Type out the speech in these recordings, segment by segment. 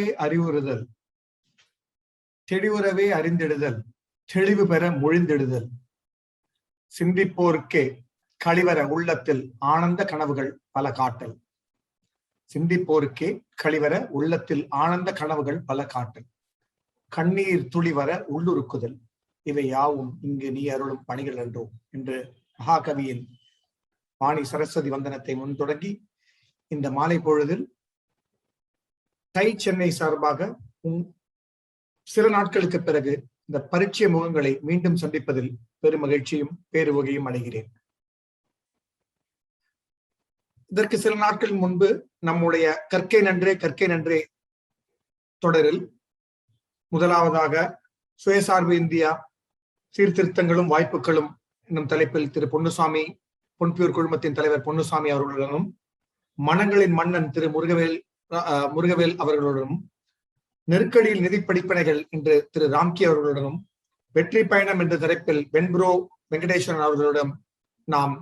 தெளிவுறவே அறிவுறுதல், தெளிவுறவே அறிந்திடுதல், தெளிவு பெற மொழிந்திடுதல். சிந்திப்போருக்கே கழிவற உள்ளத்தில் ஆனந்த கனவுகள் பல காட்டல். சிந்திப்போருக்கே கழிவற உள்ளத்தில் ஆனந்த கனவுகள் பல காட்டல். கண்ணீர் துளிவர உள்ளுருக்குதல். இவை யாவும் இங்கு நீ அருளும் பணிகள் என்றோ என்று மகாகவியின் வாணி சரஸ்வதி வந்தனத்தை முன் தொடங்கி இந்த மாலை பொழுதில் டை சென்னை சார்பாக சில நாட்களுக்கு பிறகு இந்த பரீட்சை முகங்களை மீண்டும் சந்திப்பதில் பெருமகிழ்ச்சியும் பேருவகையும் அடைகிறேன். இதற்கு சில நாட்கள் முன்பு நம்முடைய கற்கை நன்றே கற்கை நன்றே தொடரில் முதலாவதாக சுயசார்பு இந்தியா சீர்திருத்தங்களும் வாய்ப்புகளும் என்னும் தலைப்பில் திரு பொன்னுசாமி, பொன்பியூர் குழுமத்தின் தலைவர் பொன்னுசாமி அவர்களுடனும், மனங்களின் மன்னன் திரு முருகவேல் அவர்களுடனும், நெருக்கடியில் நிதி படிப்பனைகள் என்று திரு ராம்கி அவர்களுடனும், வெற்றி பயணம் என்ற தலைப்பில் வெண்ப்ரோ வெங்கடேஸ்வரன் அவர்களிடம் நாம்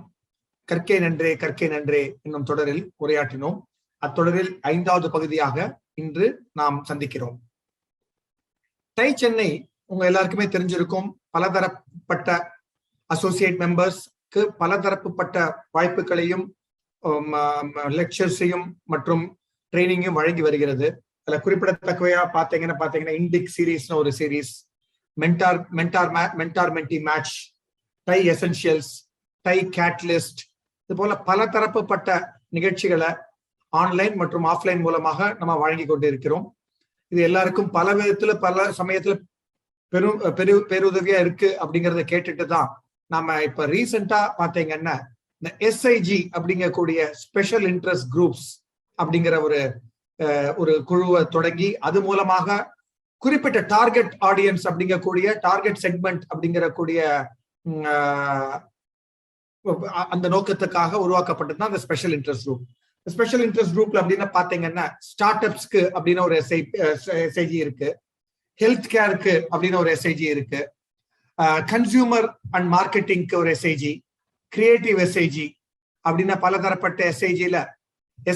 கற்கை நன்றே கற்கை நன்றே என்னும் தொடரில் உரையாற்றினோம். அத்தொடரில் 5வது பகுதியாக இன்று நாம் சந்திக்கிறோம். டை சென்னை உங்க எல்லாருக்குமே தெரிஞ்சிருக்கும். பலதரப்பட்ட அசோசியேட் மெம்பர்ஸ்க்கு பலதரப்பட்ட வாய்ப்புகளையும் லெக்சர்ஸையும் மற்றும் ட்ரைனிங்கையும் வழங்கி வருகிறது. அதுல குறிப்பிடத்தக்கவையா பாத்தீங்கன்னா இண்டிக் சீரீஸ்னு ஒரு series, mentor mentee match, TiE essentials, TiE catalyst, இது போல பல தரப்புப்பட்ட நிகழ்ச்சிகளை ஆன்லைன் மற்றும் ஆஃப்லைன் மூலமாக நம்ம வழங்கி கொண்டு இருக்கிறோம். இது எல்லாருக்கும் பல விதத்துல பல சமயத்துல பெருதவியா இருக்கு அப்படிங்கறத கேட்டுட்டு தான் நம்ம இப்ப ரீசெண்டா பாத்தீங்கன்னா இந்த SIG அப்படிங்கக்கூடிய ஸ்பெஷல் இன்ட்ரெஸ்ட் குரூப்ஸ் அப்படிங்கிற ஒரு குழுவை தொடங்கி அது மூலமாக குறிப்பிட்ட டார்கெட் ஆடியன்ஸ் அப்படிங்கக்கூடிய டார்கெட் செக்மெண்ட் அப்படிங்கிற அந்த நோக்கத்துக்காக உருவாக்கப்பட்டது தான் அந்த special interest group. Special interest குரூப்ல அப்படின்னு பாத்தீங்கன்னா ஸ்டார்ட் அப்ஸ்க்கு அப்படின்னு ஒரு SIG இருக்கு, ஹெல்த் கேருக்கு அப்படின்னு ஒரு SIG இருக்கு, கன்சியூமர் அண்ட் மார்க்கெட்டிங்க்கு ஒரு SIG, கிரியேட்டிவ் SIG அப்படின்னா பலதரப்பட்ட SIGல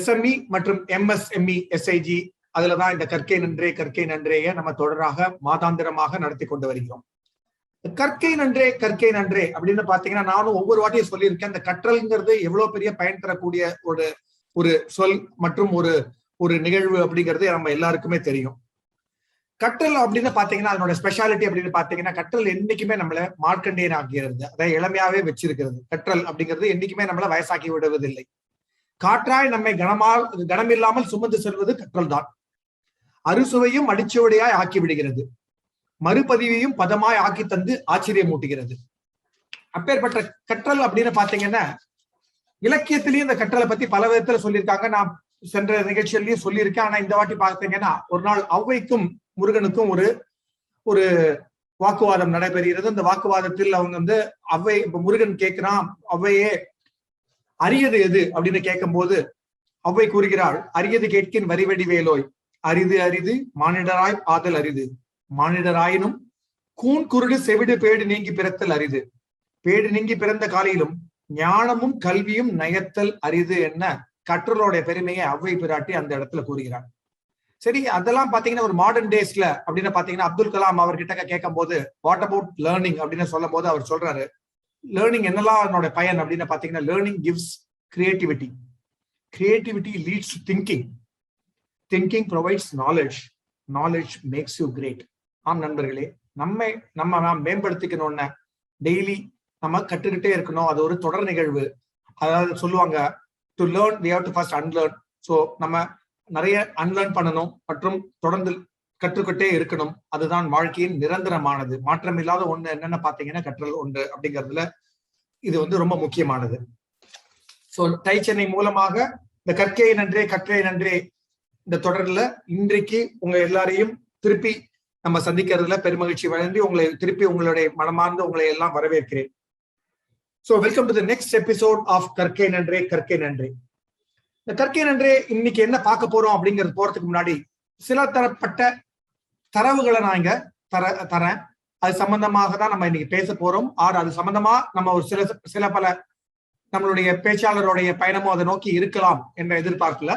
SME மற்றும் MSME SIG, அதுலதான் இந்த கற்கை நன்றே கற்கை நன்றேய நம்ம தொடராக மாதாந்திரமாக நடத்தி கொண்டு வருகிறோம். கற்கை நன்றே கற்கை நன்றே அப்படின்னு பாத்தீங்கன்னா நானும் ஒவ்வொரு வாட்டியும் சொல்லியிருக்கேன். இந்த கற்றல்ங்கிறது எவ்வளவு பெரிய பயன் தரக்கூடிய ஒரு சொல் மற்றும் ஒரு நிகழ்வு அப்படிங்கிறது நம்ம எல்லாருக்குமே தெரியும். கற்றல் அப்படின்னு பாத்தீங்கன்னா அதனோட ஸ்பெஷாலிட்டி அப்படின்னு பாத்தீங்கன்னா கற்றல் என்னைக்குமே நம்மள மார்க்கண்டேயன் ஆகிறது, அதாவது இளமையாவே வச்சிருக்கிறது. கற்றல் அப்படிங்கிறது என்னைக்குமே நம்மள வயசாக்கி விடுவதில்லை. காற்றாய் நம்மை கனமில்லாமல் சுமந்து செல்வது கற்றல் தான். அறுசுவையும் அடிச்சுவடியாய் ஆக்கி விடுகிறது, மறுபதிவையும் பதமாய் ஆக்கி தந்து ஆச்சரியமூட்டுகிறது. அப்பேற்பட்ட கற்றல் அப்படின்னு பாத்தீங்கன்னா இலக்கியத்திலேயும் இந்த கற்றலை பத்தி பல விதத்துல சொல்லியிருக்காங்க. நான் சென்ற நிகழ்ச்சியிலையும் சொல்லியிருக்கேன். ஆனா இந்த வாட்டி பாத்தீங்கன்னா ஒரு நாள் ஔவைக்கும் முருகனுக்கும் ஒரு வாக்குவாதம் நடைபெறுகிறது. அந்த வாக்குவாதத்தில் அவங்க ஔவை முருகன் கேட்கிறான், ஔவையே அரியது எது அப்படின்னு கேட்கும் போது ஔவை கூறுகிறாள், அரியது கேட்கின் வரிவடி வேலோய், அரிது அரிது மானிடராய் ஆதல் அரிது, மானிடராயினும் கூன் குருடு செவிடு பேடு நீங்கி பிறத்தல் அரிது, பேடு நீங்கி பிறந்த காலையிலும் ஞானமும் கல்வியும் நயத்தல் அரிது என்ன கற்றலோட பெருமையை ஔவை பிராட்டி அந்த இடத்துல கூறுகிறார். சரி, அதெல்லாம் பாத்தீங்கன்னா ஒரு மாடர்ன் டேஸ்ல அப்படின்னு பாத்தீங்கன்னா அப்துல் கலாம் அவர்கிட்ட கேட்கும் போது வாட் அபவுட் லேர்னிங் அப்படின்னு சொல்லும் போது அவர் சொல்றாரு, லேர்னிங் என்னெல்லாம் அதனோட பயன் அப்படின்னு பாத்தீங்கன்னா learning gives creativity, creativity leads to thinking, thinking provides knowledge, knowledge makes you great. ஆம் நண்பர்களே, நம்ம மேம்படுத்திக்கணும்னு டெய்லி நம்ம கற்றுக்கிட்டே இருக்கணும். அது ஒரு தொடர் நிகழ்வு. அதாவது சொல்லுவாங்க to learn we have to first unlearn. So நம்ம நிறைய அன்லேர்ன் பண்ணணும் மற்றும் தொடர்ந்து கற்றுக்கிட்டே இருக்கணும். அதுதான் வாழ்க்கையின் நிரந்தரமானது, மாற்றம் இல்லாத ஒண்ணு என்னன்னு பாத்தீங்கன்னா கற்றல் ஒன்று அப்படிங்கிறதுல இது ரொம்ப முக்கியமானது. ஸோ டை சென்னை மூலமாக இந்த கற்கை நன்றே கற்கை நன்றே இந்த தொடர்ல இன்றைக்கு உங்க எல்லாரையும் திருப்பி நம்ம சந்திக்கிறதுல பெருமகிழ்ச்சி வழங்கி உங்களை திருப்பி உங்களுடைய மனமார்ந்து உங்களை எல்லாம் வரவேற்கிறேன். So welcome to the next episode of கற்கை நன்றே கற்கை நன்றே. இந்த கற்கை நன்றே இன்னைக்கு என்ன பார்க்க போறோம் அப்படிங்கிறது போறதுக்கு முன்னாடி சில தரப்பட்ட தரவுகளை நான் இங்க தரேன். அது சம்பந்தமாக தான் நம்ம இன்னைக்கு பேச போறோம். அது சம்பந்தமா நம்ம ஒரு சில பல நம்மளுடைய பேச்சாளருடைய பயணமும் அதை நோக்கி இருக்கலாம் என்ற எதிர்பார்ப்புல.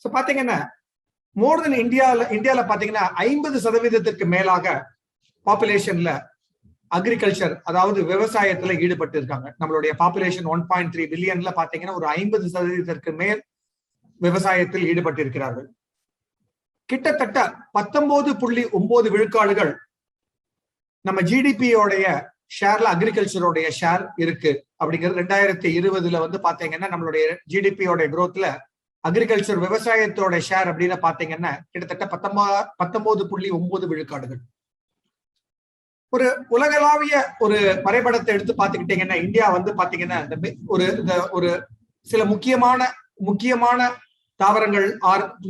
சோ பாத்தீங்கன்னா மோர் தென் இந்தியால பாத்தீங்கன்னா 50% மேலாக பாப்புலேஷன்ல அக்ரிகல்ச்சர், அதாவது விவசாயத்துல ஈடுபட்டு இருக்காங்க. நம்மளுடைய பாப்புலேஷன் 1.3 பில்லியன்ல பாத்தீங்கன்னா ஒரு 50% மேல் விவசாயத்தில் ஈடுபட்டு இருக்கிறார்கள். கிட்டத்தட்ட 19.9 விழுக்காடுகள் நம்ம ஜிடிபியோடைய ஷேர்ல அக்ரிகல்ச்சரோடைய ஷேர் இருக்கு அப்படிங்கிறது 2020 வந்து பாத்தீங்கன்னா நம்மளுடைய ஜிடிபியோட குரோத்ல அக்ரிகல்ச்சர் விவசாயத்தோட ஷேர் அப்படின்னு பாத்தீங்கன்னா கிட்டத்தட்ட 19.9 விழுக்காடுகள். ஒரு உலகளாவிய ஒரு வரைபடத்தை எடுத்து பாத்துக்கிட்டீங்கன்னா இந்தியா வந்து பாத்தீங்கன்னா ஒரு சில முக்கியமான தாவரங்கள்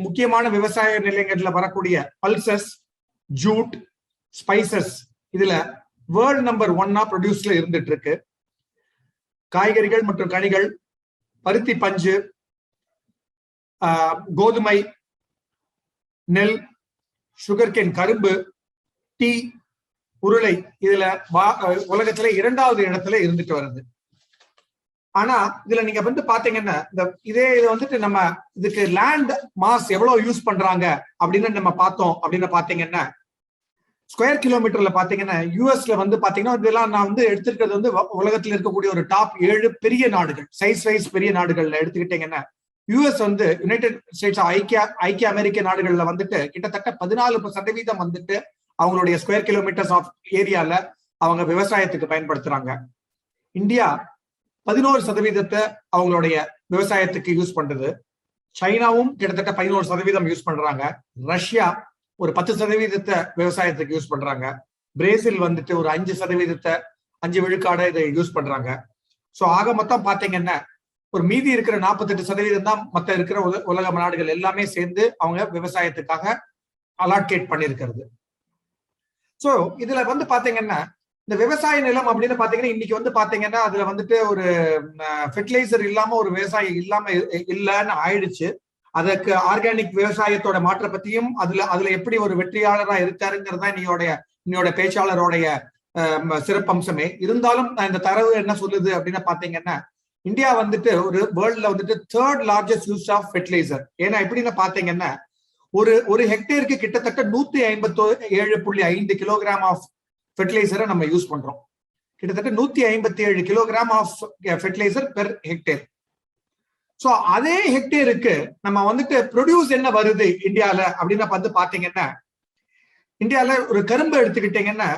முக்கியமான விவசாய நிலையங்கள்ல வரக்கூடிய பல்சஸ், ஜூட், ஸ்பைசஸ் இதுல வேர்ல்ட் நம்பர் 1 ப்ரொடியூஸ்ல இருந்துட்டு இருக்கு. காய்கறிகள் மற்றும் கனிகள், பருத்தி, பஞ்சு, கோதுமை, நெல், சுகர்கேன், கரும்பு, டீ, உருளை இதுல உலகத்துல 2வது இடத்துல இருந்துட்டு வருது. ஆனா இதுல நீங்க வந்து பாத்தீங்கன்னா இதை வந்துட்டு நம்ம இதுக்கு லேண்ட் மாஸ் எவ்வளவு யூஸ் பண்றாங்க அப்படின்னு நம்ம பார்த்தோம் அப்படின்னு பாத்தீங்கன்னா ஸ்கொயர் கிலோமீட்டர்ல பாத்தீங்கன்னா யூஎஸ்ல வந்து பாத்தீங்கன்னா இதெல்லாம் நான் வந்து எடுத்திருக்கிறது வந்து உலகத்துல இருக்கக்கூடிய ஒரு டாப் 7 பெரிய நாடுகள், சைஸ் வைஸ் பெரிய நாடுகள்ல எடுத்துக்கிட்டீங்கன்னா யூஎஸ் வந்து யுனைடெட் ஸ்டேட்ஸ் ஐக்கிய அமெரிக்க நாடுகள்ல வந்துட்டு கிட்டத்தட்ட 14% வந்துட்டு அவங்களுடைய ஸ்கொயர் கிலோமீட்டர்ஸ் ஆஃப் ஏரியால அவங்க விவசாயத்துக்கு பயன்படுத்துறாங்க. இந்தியா 11% அவங்களுடைய விவசாயத்துக்கு யூஸ் பண்றது. சைனாவும் கிட்டத்தட்ட 11% யூஸ் பண்றாங்க. ரஷ்யா ஒரு 10% விவசாயத்துக்கு யூஸ் பண்றாங்க. பிரேசில் வந்துட்டு ஒரு 5 விழுக்காடு இதை யூஸ் பண்றாங்க. சோ ஆக மொத்தம் பாத்தீங்கன்னா ஒரு மீதி இருக்கிற 48% தான் மத்த இருக்கிற உலக நாடுகள் எல்லாமே சேர்ந்து அவங்க விவசாயத்துக்காக அலாட்கேட் பண்ணிருக்கிறது. சோ இதுல வந்து பாத்தீங்கன்னா இந்த விவசாய நிலம் அப்படின்னு பாத்தீங்கன்னா இன்னைக்கு வந்து பாத்தீங்கன்னா அதுல வந்துட்டு ஒரு ஃபெர்டிலைசர் இல்லாம ஒரு விவசாயம் இல்லன்னு ஆயிடுச்சு. அதுக்கு ஆர்கானிக் விவசாயத்தோட மாற்ற பத்தியும் அதுல எப்படி ஒரு வெற்றியாளரா இருக்காருங்கிறதா இன்னையோட பேச்சாளருடைய சிறப்பம்சமே. இருந்தாலும் இந்த தரவு என்ன சொல்லுது அப்படின்னு பாத்தீங்கன்னா இந்தியா வந்துட்டு ஒரு வேர்ல்ட்ல வந்துட்டு 3rd largest use of fertiliser. ஏன்னா எப்படின்னு பாத்தீங்கன்னா ஒரு ஹெக்டேருக்கு கிட்டத்தட்ட 157.5 கிலோகிராம் ஆஃப் ஃபெர்டிலைசரை நம்ம யூஸ் பண்றோம். கிட்டத்தட்ட 157 kilogram of fertiliser per hectare. So அதே ஹெக்டேருக்கு நம்ம வந்துட்டு ப்ரொடியூஸ் என்ன வருது இந்தியால அப்படின்னு வந்து பாத்தீங்கன்னா இந்தியால ஒரு கரும்பு எடுத்துக்கிட்டீங்கன்னா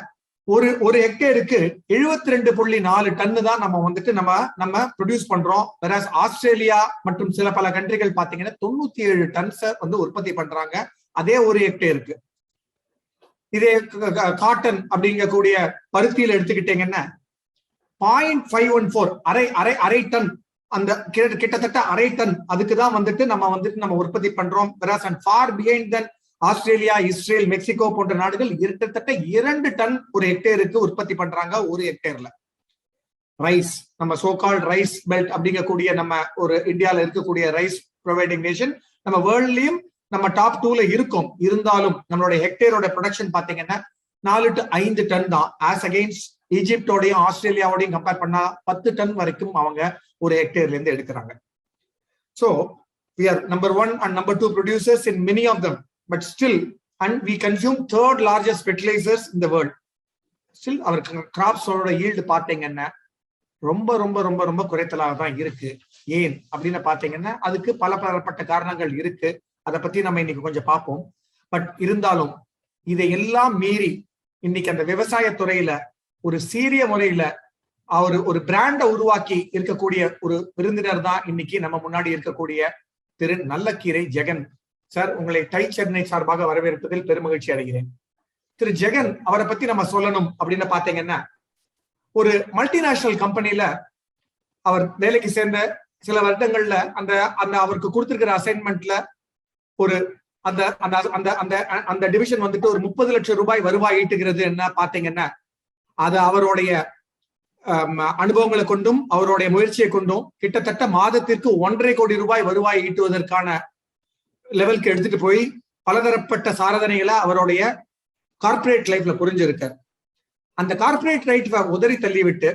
ஒரு ஹெக்டேருக்கு 72.4 டன்னு தான் நம்ம வந்துட்டு நம்ம ப்ரொடியூஸ் பண்றோம். வேறாஸ் ஆஸ்திரேலியா மற்றும் சில பல கண்ட்ரிகள் பாத்தீங்கன்னா 97 டன்ஸ் வந்து உற்பத்தி பண்றாங்க அதே ஒரு ஹெக்டேருக்கு. இதே காட்டன் அப்படிங்கக்கூடிய பருத்தியில எடுத்துக்கிட்டீங்கன்னா 0.514 அரை டன், அந்த கிட்டத்தட்ட அரை டன் அதுக்குதான் வந்துட்டு நம்ம உற்பத்தி பண்றோம். For behind then Australia, Israel, Mexico போன்ற நாடுகள் கிட்டத்தட்ட 2 டன் ஒரு ஹெக்டேருக்கு உற்பத்தி பண்றாங்க ஒரு ஹெக்டேர்ல. ரைஸ், நம்ம சோகால்ட் ரைஸ் பெல்ட் அப்படிங்கக்கூடிய நம்ம ஒரு இந்தியால இருக்கக்கூடிய ரைஸ் ப்ரொவைடிங் நேஷன், நம்ம வேர்ல்ட்லயும் நம்ம டாப் 2ல இருக்கும். இருந்தாலும் நம்மளுடைய ஹெக்டேரோட ப்ரொடக்ஷன் பாத்தீங்கன்னா 4 to 5 டன் தான். ஆஸ் அகெயின்ஸ்ட் ஈஜிப்டோடையும் ஆஸ்திரேலியாவோடையும் கம்பேர் பண்ணா 10 டன் வரைக்கும் அவங்க ஒரு ஹெக்டேர்ல இருந்து எடுக்கிறாங்க. So we are number 1 and number 2 producers in many of them, but still, and we consume 3rd largest fertilizers in the world. Still our crops ஓட yield பாத்தீங்கன்னா ரொம்ப ரொம்ப ரொம்ப ரொம்ப குறைத்தலாக தான் இருக்கு. ஏன் அப்படின்னு பாத்தீங்கன்னா அதுக்கு பலப்பட்ட காரணங்கள் இருக்கு. அதை பத்தி நம்ம இன்னைக்கு கொஞ்சம் பார்ப்போம். பட் இருந்தாலும் இதையெல்லாம் மீறி இன்னைக்கு அந்த விவசாய துறையில ஒரு சீரிய முறையில ஒரு பிராண்ட உருவாக்கி இருக்கக்கூடிய ஒரு விருந்தினர் தான் இன்னைக்கு நம்ம முன்னாடி இருக்கக்கூடிய திரு நல்லக்கீரை ஜெகன் சார். உங்களை டை சென்னை சார்பாக வரவேற்பதில் பெருமகிழ்ச்சி அடைகிறேன். திரு ஜெகன் அவரை பத்தி நம்ம சொல்லணும் அப்படின்னு பாத்தீங்கன்னா ஒரு மல்டிநேஷனல் கம்பெனில அவர் வேலைக்கு சேர்ந்த சில வருடங்கள்ல அந்த அவருக்கு கொடுத்திருக்கிற அசைன்மெண்ட்ல ஒரு அந்த டிவிஷன் வந்துட்டு ஒரு 30 லட்சம் ரூபாய் வருவாய் ஈட்டுகிறது என்ன பாத்தீங்கன்னா அது அவருடைய அனுபவங்களை கொண்டும் அவருடைய முயற்சியை கொண்டும் கிட்டத்தட்ட மாதத்திற்கு 1.5 கோடி ரூபாய் வருவாய் ஈட்டுவதற்கான லெவலுக்கு எடுத்துட்டு போய் பலதரப்பட்ட சாதனைகளை அவருடைய கார்பரேட் லைஃப்ல புரிஞ்சிருக்கார். அந்த கார்பரேட் லைஃப்ல உதறி தள்ளிவிட்டு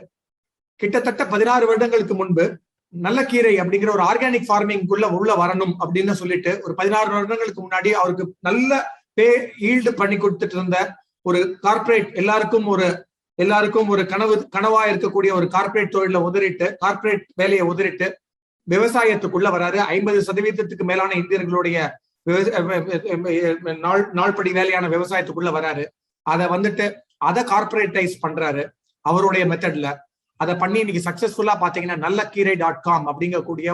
கிட்டத்தட்ட 16 வருடங்களுக்கு முன்பு நல்ல கீரை அப்படிங்கிற ஒரு ஆர்கானிக் ஃபார்மிங்குள்ள உள்ள வரணும் அப்படின்னு சொல்லிட்டு ஒரு 16 வருடங்களுக்கு முன்னாடி அவருக்கு நல்ல பே ஈல்டு பண்ணி கொடுத்துட்டு இருந்த ஒரு கார்பரேட் எல்லாருக்கும் ஒரு கனவா இருக்கக்கூடிய ஒரு கார்பரேட் தொழில கார்பரேட் வேலையை உதறிட்டு விவசாயத்துக்குள்ள வராரு. 50% மேலான இந்தியர்களுடைய நாள்படி வேலையான விவசாயத்துக்குள்ள வராரு. அதை கார்பரேட்டைஸ் பண்றாரு அவருடைய மெத்தட்ல. அதை பண்ணி இன்னைக்கு சக்சஸ்ஃபுல்லா பாத்தீங்கன்னா நல்லக்கீரை.com அப்படிங்கக்கூடிய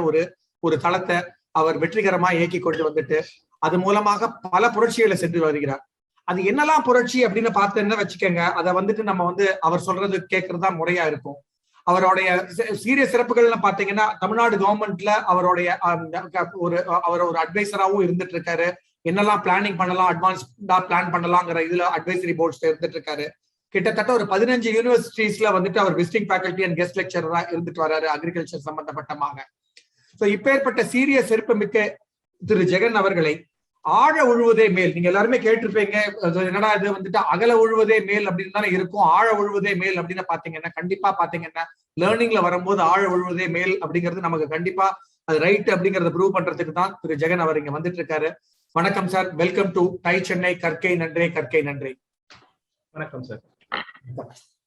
ஒரு தளத்தை அவர் வெற்றிகரமா இயக்கி கொண்டு வந்துட்டு அது மூலமாக பல புரட்சிகளை சென்று வருகிறார். அது என்னெல்லாம் புரட்சி அப்படின்னு பார்த்தேன்னு வச்சுக்கோங்க. அதை நம்ம அவர் சொல்றது கேட்கறதா முறையா இருக்கும். அவருடைய சீரிய சிறப்புகள்னு பாத்தீங்கன்னா தமிழ்நாடு கவர்மெண்ட்ல அவர் ஒரு அட்வைசராகவும் இருந்துட்டு இருக்காரு. என்னெல்லாம் பிளானிங் பண்ணலாம், அட்வான்ஸ்டா பிளான் பண்ணலாங்கிற இதுல அட்வைசரி போர்ட்ஸ்ல இருந்துட்டு இருக்காரு. கிட்டத்தட்ட ஒரு 15 யூனிவர்சிட்டிஸ்ல அவர் விசிட்டிங் ஃபேக்கல்டி அண்ட் கெஸ்ட் லெக்சரரா இருந்துட்டு வர்றாரு அக்ரிகல்ச்சர் சம்பந்தப்பட்டமாக. இப்பேற்பட்ட சீரிய சிறப்பு மிக்க திரு ஜெகன் அவர்களை ஆழ உழுவதே மேல், நீங்க எல்லாருமே கேட்டிருப்பீங்க என்னடா இது அகல உழுவதே மேல் அப்படின்னு தானே இருக்கும். ஆழ உழுவதே மேல் அப்படின்னு பாத்தீங்கன்னா கண்டிப்பா பாத்தீங்கன்னா லேர்னிங்ல வரும்போது ஆழ உழுவதே மேல் அப்படிங்கிறது நமக்கு கண்டிப்பா அது ரைட் அப்படிங்கறத ப்ரூவ் பண்றதுக்கு தான் திரு ஜெகன் அவர் இங்க வந்துட்டு இருக்காரு. வணக்கம் sir, welcome to TiE Chennai. கற்கை நன்றே, கற்கை நன்றே. வணக்கம் சார்.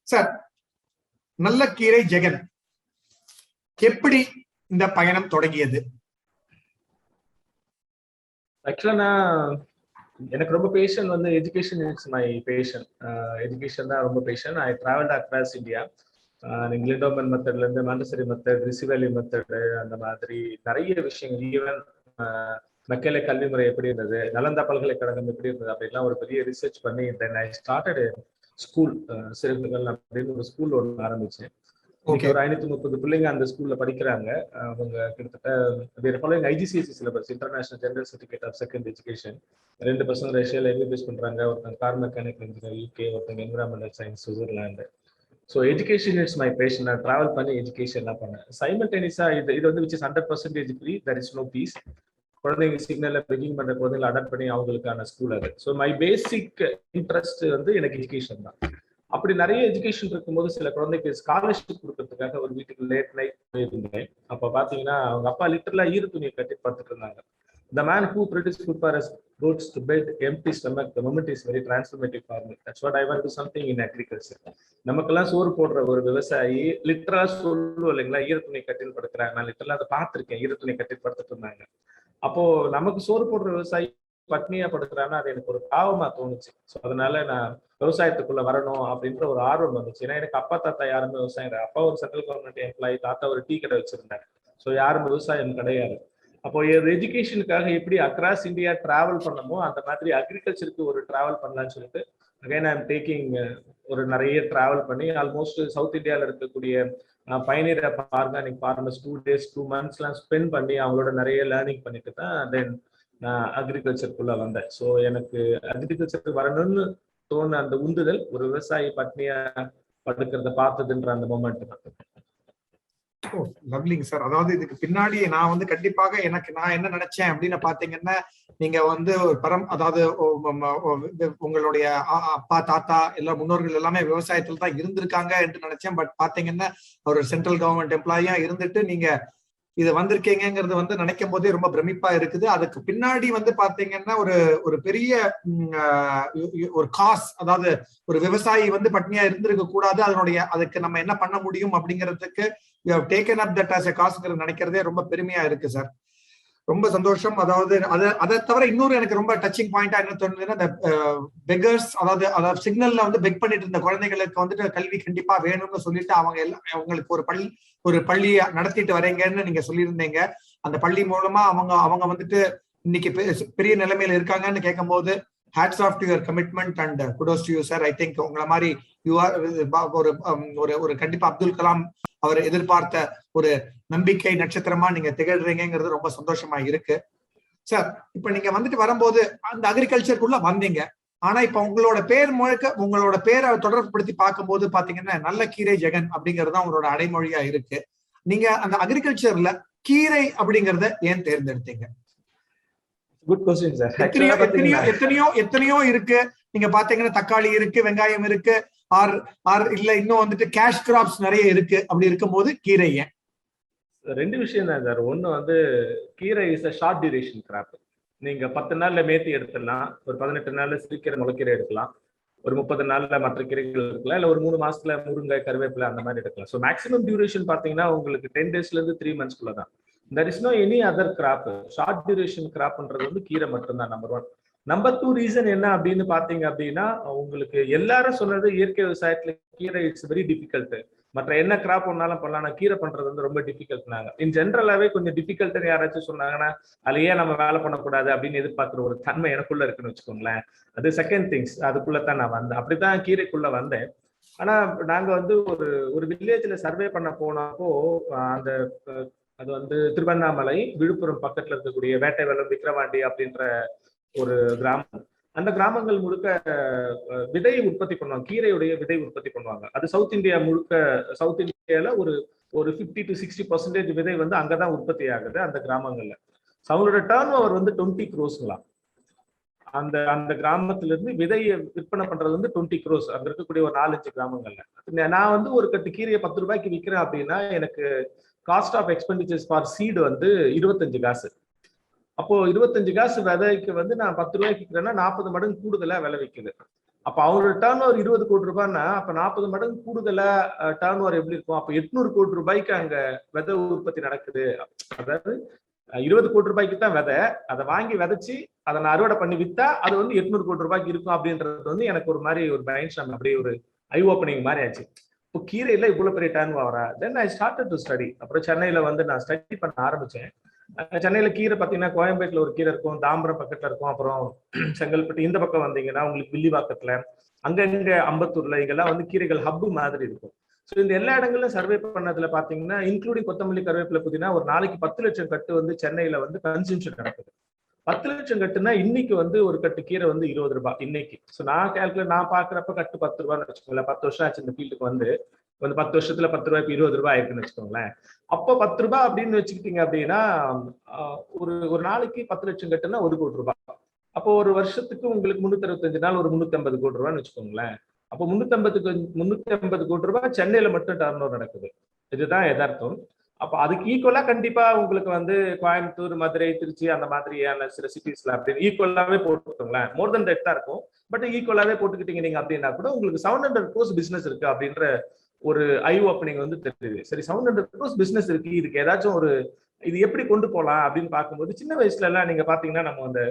சார், நல்லக்கீரை ஜெகன் எப்படி இந்த பயணம் தொடங்கியது? ஆக்சுவலா எனக்கு ரொம்ப passion education it's my passion. Education தான் ரொம்ப passion. I travelled across India. லிண்டோமன் மெத்தட்ல இருந்து மாண்டசரி மெத்தட், ரிசிவேலி மெத்தட், அந்த மாதிரி நிறைய விஷயங்கள். ஈவன் மெக்கேலே கல்வி முறை எப்படி இருந்தது, நலந்தா பல்கலைக்கழகம் எப்படி இருந்தது அப்படின்லாம் ஒரு பெரிய ரிசர்ச் பண்ணி தென் ஐ ஸ்டார்டட் ஸ்கூல் சிறுவர்கள் அப்படின்னு ஒரு ஸ்கூல் ஒன்று ஆரம்பிச்சேன். ஒரு 530 பிள்ளைங்க அந்த ஸ்கூல்ல படிக்கிறாங்க. அவங்க கிட்டத்தட்ட IGCSE syllabus, international general certificate of secondary education. 2 பசங்க ரஷ்யால எம்பிபிஎஸ் பண்றாங்க. ஒருத்தங்க கார் மெக்கானிக்கல் இன்ஜினியர் யூகே, ஒருத்தங்க environmental science Switzerland. So education it's my passion. நான் டிராவல் பண்ணி எஜுகேஷன் தான் பண்ணேன். சைமல்டேனியஸா இது which is 100% free, there is no fees. குழந்தைங்க சிக்னல்ல பெக்கிங் பண்ற குழந்தைங்களை அடாப்ட் பண்ணி அவங்களுக்கான ஸ்கூல் அது. ஸோ மை பேசிக் இன்ட்ரெஸ்ட் எனக்கு எஜுகேஷன் தான். அப்படி நிறைய எஜுகேஷன் இருக்கும்போது சில குழந்தைக்கு ஸ்காலர்ஷிப் கொடுக்கறதுக்காக ஒரு வீட்டுக்கு லேட் நைட் போயிருந்தேன். அப்ப பாத்தீங்கன்னா அவங்க அப்பா லிட்டரலா ஈர துணியை கட்டி பார்த்துட்டு இருந்தாங்க. The man who produced food for us goes to bed empty stomach. The moment is very transformative for me. That's what I want to do something in agriculture. நமக்கெல்லாம் சோறு போடுற ஒரு விவசாயி லிட்டரலா சொல்லுவோம் இல்லைங்களா, ஈர துணி கட்டின்னு படுக்கிறாங்க. நான் லிட்டரலா அதை பார்த்திருக்கேன், ஈர துணி கட்டி படுத்துட்டு இருந்தாங்க. அப்போ நமக்கு சோறு போடுற விவசாயி பட்னியா படுக்கிறான்னா அது எனக்கு ஒரு பாவமா தோணுச்சு. ஸோ அதனால நான் விவசாயத்துக்குள்ள வரணும் அப்படின்ற ஒரு ஆர்வம் வந்துச்சு. ஏன்னா எனக்கு அப்பா தாத்தா யாருமே விவசாயம், அப்பா ஒரு சென்ட்ரல் கவர்மெண்ட் எம்ப்ளாயி, தாத்தா ஒரு டீ கடை வச்சிருந்தாங்க. ஸோ யாரும் விவசாயம் கிடையாது. அப்போ எஜுகேஷனுக்காக எப்படி அக்ராஸ் இந்தியா டிராவல் பண்ணமோ அந்த மாதிரி அக்ரிகல்ச்சருக்கு ஒரு டிராவல் பண்ணலான்னு சொல்லிட்டு அகைன் ஐ எம் டேக்கிங் ஒரு நிறைய டிராவல் பண்ணி ஆல்மோஸ்ட் சவுத் இந்தியாவில் இருக்கக்கூடிய பயணியர் organic farmers 2 days 2 months spend பண்ணி அவங்களோட நிறைய லேர்னிங் பண்ணிட்டு தான் தென் நான் அக்ரிகல்ச்சருக்குள்ள வந்தேன். ஸோ எனக்கு அக்ரிகல்ச்சருக்கு வரணும்னு தோணு அந்த உந்துதல் ஒரு விவசாயி பட்னியா படுக்கிறத பார்த்ததுன்ற அந்த மொமெண்ட் தான். லவ்லிங் சார். அதாவது இதுக்கு பின்னாடி நான் கண்டிப்பாக நான் என்ன நினைச்சேன் அப்படின்னு பாத்தீங்கன்னா, நீங்க அதாவது உங்களுடைய அப்பா தாத்தா எல்லா முன்னோர்கள் எல்லாமே விவசாயத்துல தான் இருந்திருக்காங்க என்று நினைச்சேன். பட் பாத்தீங்கன்னா ஒரு சென்ட்ரல் கவர்மெண்ட் எம்ப்ளாயியா இருந்துட்டு நீங்க இது வந்திருக்கீங்கிறது நினைக்கும் போதே ரொம்ப பிரமிப்பா இருக்குது. அதுக்கு பின்னாடி பாத்தீங்கன்னா ஒரு பெரிய ஒரு காஸ், அதாவது ஒரு விவசாயி பட்னியா இருந்திருக்க கூடாது, அதுக்கு நம்ம என்ன பண்ண முடியும் அப்படிங்கிறதுக்கு you have taken up that as a cause நினைக்கிறதே ரொம்ப பெருமையா இருக்கு சார். ரொம்ப சந்தோஷம். அதாவது அதை தவிர இன்னொரு எனக்கு ரொம்ப டச்சிங் பாயிண்டா என்ன தோணுதுன்னா, இந்த பெகர்ஸ், அதாவது சிக்னல்ல பெக் பண்ணிட்டு இருந்த குழந்தைகளுக்கு கல்வி கண்டிப்பா வேணும்னு சொல்லிட்டு அவங்களுக்கு ஒரு பள்ளியை நடத்திட்டு வரீங்கன்னு நீங்க சொல்லியிருந்தீங்க. அந்த பள்ளி மூலமா அவங்க இன்னைக்கு பெரிய நிலைமையில இருக்காங்கன்னு கேட்கும் போது hats off to your commitment and kudos to you sir. I think உங்களை மாதிரி யூ ஆர் ஒரு கண்டிப்பா அப்துல் கலாம் அவர் எதிர்பார்த்த ஒரு நம்பிக்கை நட்சத்திரமா நீங்க திகழ்றீங்கிறது ரொம்ப சந்தோஷமா இருக்கு சார். இப்ப நீங்க வரும்போது அந்த அக்ரிகல்ச்சருக்குள்ள வந்தீங்க. ஆனா இப்ப உங்களோட பேர் முழுக்க உங்களோட பேரை தொடர்புபடுத்தி பார்க்கும்போது பாத்தீங்கன்னா நல்லக்கீரை ஜெகன் அப்படிங்கிறது தான் உங்களோட அடைமொழியா இருக்கு. நீங்க அந்த அக்ரிகல்ச்சர்ல கீரை அப்படிங்கறத ஏன் தேர்ந்தெடுத்தீங்க? Good question sir. எத்தனையோ இருக்கு. நீங்க பாத்தீங்கன்னா தக்காளி இருக்கு, வெங்காயம் இருக்கு, இல்ல இன்னும் கேஷ் கிராப்ஸ் நிறைய இருக்கு. அப்படி இருக்கும்போது கீரை ஏன்? ரெண்டு விஷயம் தான் சார். ஒண்ணு வந்து கீரை is a short duration crop. நீங்க 10 நாள்ல மேத்தி எடுத்துடலாம், ஒரு 18 நாள்ல சிறுகீரை முளைக்கீரை எடுக்கலாம், ஒரு 30 நாள்ல மற்ற கீரைகள் இருக்கலாம், இல்ல ஒரு 3 மாசத்துல முருங்கை கருவேப்பிலை அந்த மாதிரி எடுக்கலாம். ஸோ மேக்ஸிமம் டியூரேஷன் பாத்தீங்கன்னா உங்களுக்கு 10 டேஸ்ல இருந்து 3 மந்த்ஸ்க்குள்ள தான். There is no any other crop. Short duration கிராப்ன்றது வந்து கீரை மட்டும்தான் நம்பர் 1. நம்பர் 2 ரீசன் என்ன அப்படின்னு பாத்தீங்க அப்படின்னா, உங்களுக்கு எல்லாரும் சொன்னது இயற்கை விவசாயத்துல கீரை இட்ஸ் வெரி டிஃபிகல்ட், மற்ற என்ன கிராப் ஒன்னாலும் பண்ணலாம், நான் கீரை பண்றது வந்து ரொம்ப டிஃபிகல்ட்னாங்க. இன் ஜென்ரலாவே கொஞ்சம் டிஃபிகல்ட்னு யாராச்சும் சொன்னாங்கன்னா அதுல ஏன் நம்ம வேலை பண்ணக்கூடாது அப்படின்னு எதிர்பார்க்குற ஒரு தன்மை எனக்குள்ள இருக்குன்னு வச்சுக்கோங்களேன். அது செகண்ட் திங்ஸ். அதுக்குள்ளதான் நான் வந்தேன், அப்படித்தான் கீரைக்குள்ள வந்தேன். ஆனா நாங்க வந்து ஒரு ஒரு வில்லேஜ்ல சர்வே பண்ண போனப்போ அந்த அது வந்து திருவண்ணாமலை விழுப்புரம் பக்கத்துல இருக்கக்கூடிய வேட்டைவெல்லம் விக்கிரவாண்டி அப்படின்ற ஒரு கிராமம். அந்த கிராமங்கள் முழுக்க விதை உற்பத்தி பண்ணுவாங்க, கீரையுடைய விதை உற்பத்தி பண்ணுவாங்க. அது சவுத் இந்தியா முழுக்க, சவுத் இந்தியால ஒரு ஒரு 50 to 60% விதை வந்து அங்கதான் உற்பத்தி ஆகுது அந்த கிராமங்கள்ல. அவங்களோட டர்ன் ஓவர் வந்து 20 crores. அந்த அந்த கிராமத்துல இருந்து விதையை விற்பனை பண்றது வந்து 20 crores அங்க இருக்கக்கூடிய ஒரு 4-5 கிராமங்கள்ல. நான் வந்து ஒரு கட்டு கீரையை 10 ரூபாய்க்கு விற்கிறேன் அப்படின்னா எனக்கு cost of expenditures for seed வந்து 25 காசு. அப்போ 25 காசு விதைக்கு வந்து நான் 10 ரூபாய்க்கு விற்கிறேன்னா 40 மடங்கு கூடுதலா விலை விற்குது. அப்ப அவங்களோட டர்ன் ஓவர் 20 கோடி ரூபாய்னா அப்ப 40 மடங்கு கூடுதலா டர்ன் ஓவர் எப்படி இருக்கும்? அப்ப 800 கோடி ரூபாய்க்கு அங்க விதை உற்பத்தி நடக்குது. அதாவது 20 கோடி ரூபாய்க்கு தான் விதை, அதை வாங்கி விதைச்சு அதை நான் அறுவடை பண்ணி வித்தா அது வந்து 800 கோடி ரூபாய்க்கு இருக்கும் அப்படின்றது வந்து எனக்கு ஒரு மாதிரி ஒரு பிரைன் அப்படியே ஒரு ஐ ஓப்பனிங் மாதிரி ஆச்சு. இப்போ கீரையில இவ்வளவு பெரிய டர்ன் ஓவரா? தென் ஐ ஸ்டார்டட் டு ஸ்டடி. அப்புறம் சென்னையில வந்து நான் ஸ்டடி பண்ண ஆரம்பிச்சேன். சென்னையில கீரை பார்த்தீங்கன்னா கோயம்பேட்டில் ஒரு கீரை இருக்கும், தாம்பரம் பக்கத்துல இருக்கும், அப்புறம் செங்கல்பட்டு இந்த பக்கம் வந்தீங்கன்னா உங்களுக்கு வில்லிவாக்கத்துல, அங்கங்க அம்பத்தூர்ல இங்கெல்லாம் வந்து கீரைகள் ஹப்பு மாதிரி இருக்கும். ஸோ இந்த எல்லா இடங்களும் சர்வே பண்ணதுல பாத்தீங்கன்னா இன்க்ளூடிங் கொத்தமல்லி கருவேப்பிலை புதினா ஒரு நாளைக்கு 10 லட்சம் கட்டு வந்து சென்னையில வந்து கன்சம்ஷன் நடக்குது. 10 லட்சம் கட்டுனா இன்னைக்கு வந்து ஒரு கட்டு கீரை வந்து 20 ரூபாய் இன்னைக்கு. ஸோ நான் பாக்குறப்ப கட்டு 10 ரூபான்னு வச்சுக்கோங்களேன். 10 வருஷம் ஆச்சு இந்த ஃபீல்டுக்கு வந்து 10 வருஷத்துல 10 ரூபாய்க்கு 20 ரூபாய் ஆயிருக்குன்னு வச்சுக்கோங்களேன். அப்போ 10 ரூபாய் அப்படின்னு வச்சுக்கிட்டீங்க அப்படின்னா ஒரு ஒரு நாளைக்கு 10 லட்சம் கட்டுனா 1 கோடி ரூபாய். அப்போ ஒரு வருஷத்துக்கு உங்களுக்கு 365 நாள் ஒரு 350 கோடி ரூபான்னு வச்சுக்கோங்களேன். அப்போ 350 கோடி ரூபாய் சென்னையில மட்டும் டர்ன் ஓவர் நடக்குது. இதுதான் யதார்த்தம். அப்ப அதுக்கு ஈக்குவலா கண்டிப்பா உங்களுக்கு வந்து கோயம்புத்தூர், மதுரை, திருச்சி அந்த மாதிரியான சில சிட்டிஸ்ல அப்படின்னு ஈக்குவலாவே போட்டுக்கோங்களேன். மோர் தென் தட் தான் இருக்கும். பட் ஈக்குவலாவே போட்டுக்கிட்டீங்க நீங்க அப்படின்னா கூட உங்களுக்கு 700 crores பிசினஸ் இருக்கு அப்படின்ற ஒரு ஐ ஓப்பனிங் வந்து தெரியுது. சரி, 700 crores பிசினஸ் இருக்கு, இதுக்கு ஏதாச்சும் ஒரு இது எப்படி கொண்டு போகலாம் அப்படின்னு பார்க்கும்போது, சின்ன வயசுல எல்லாம் நீங்க பாத்தீங்கன்னா நம்ம அந்த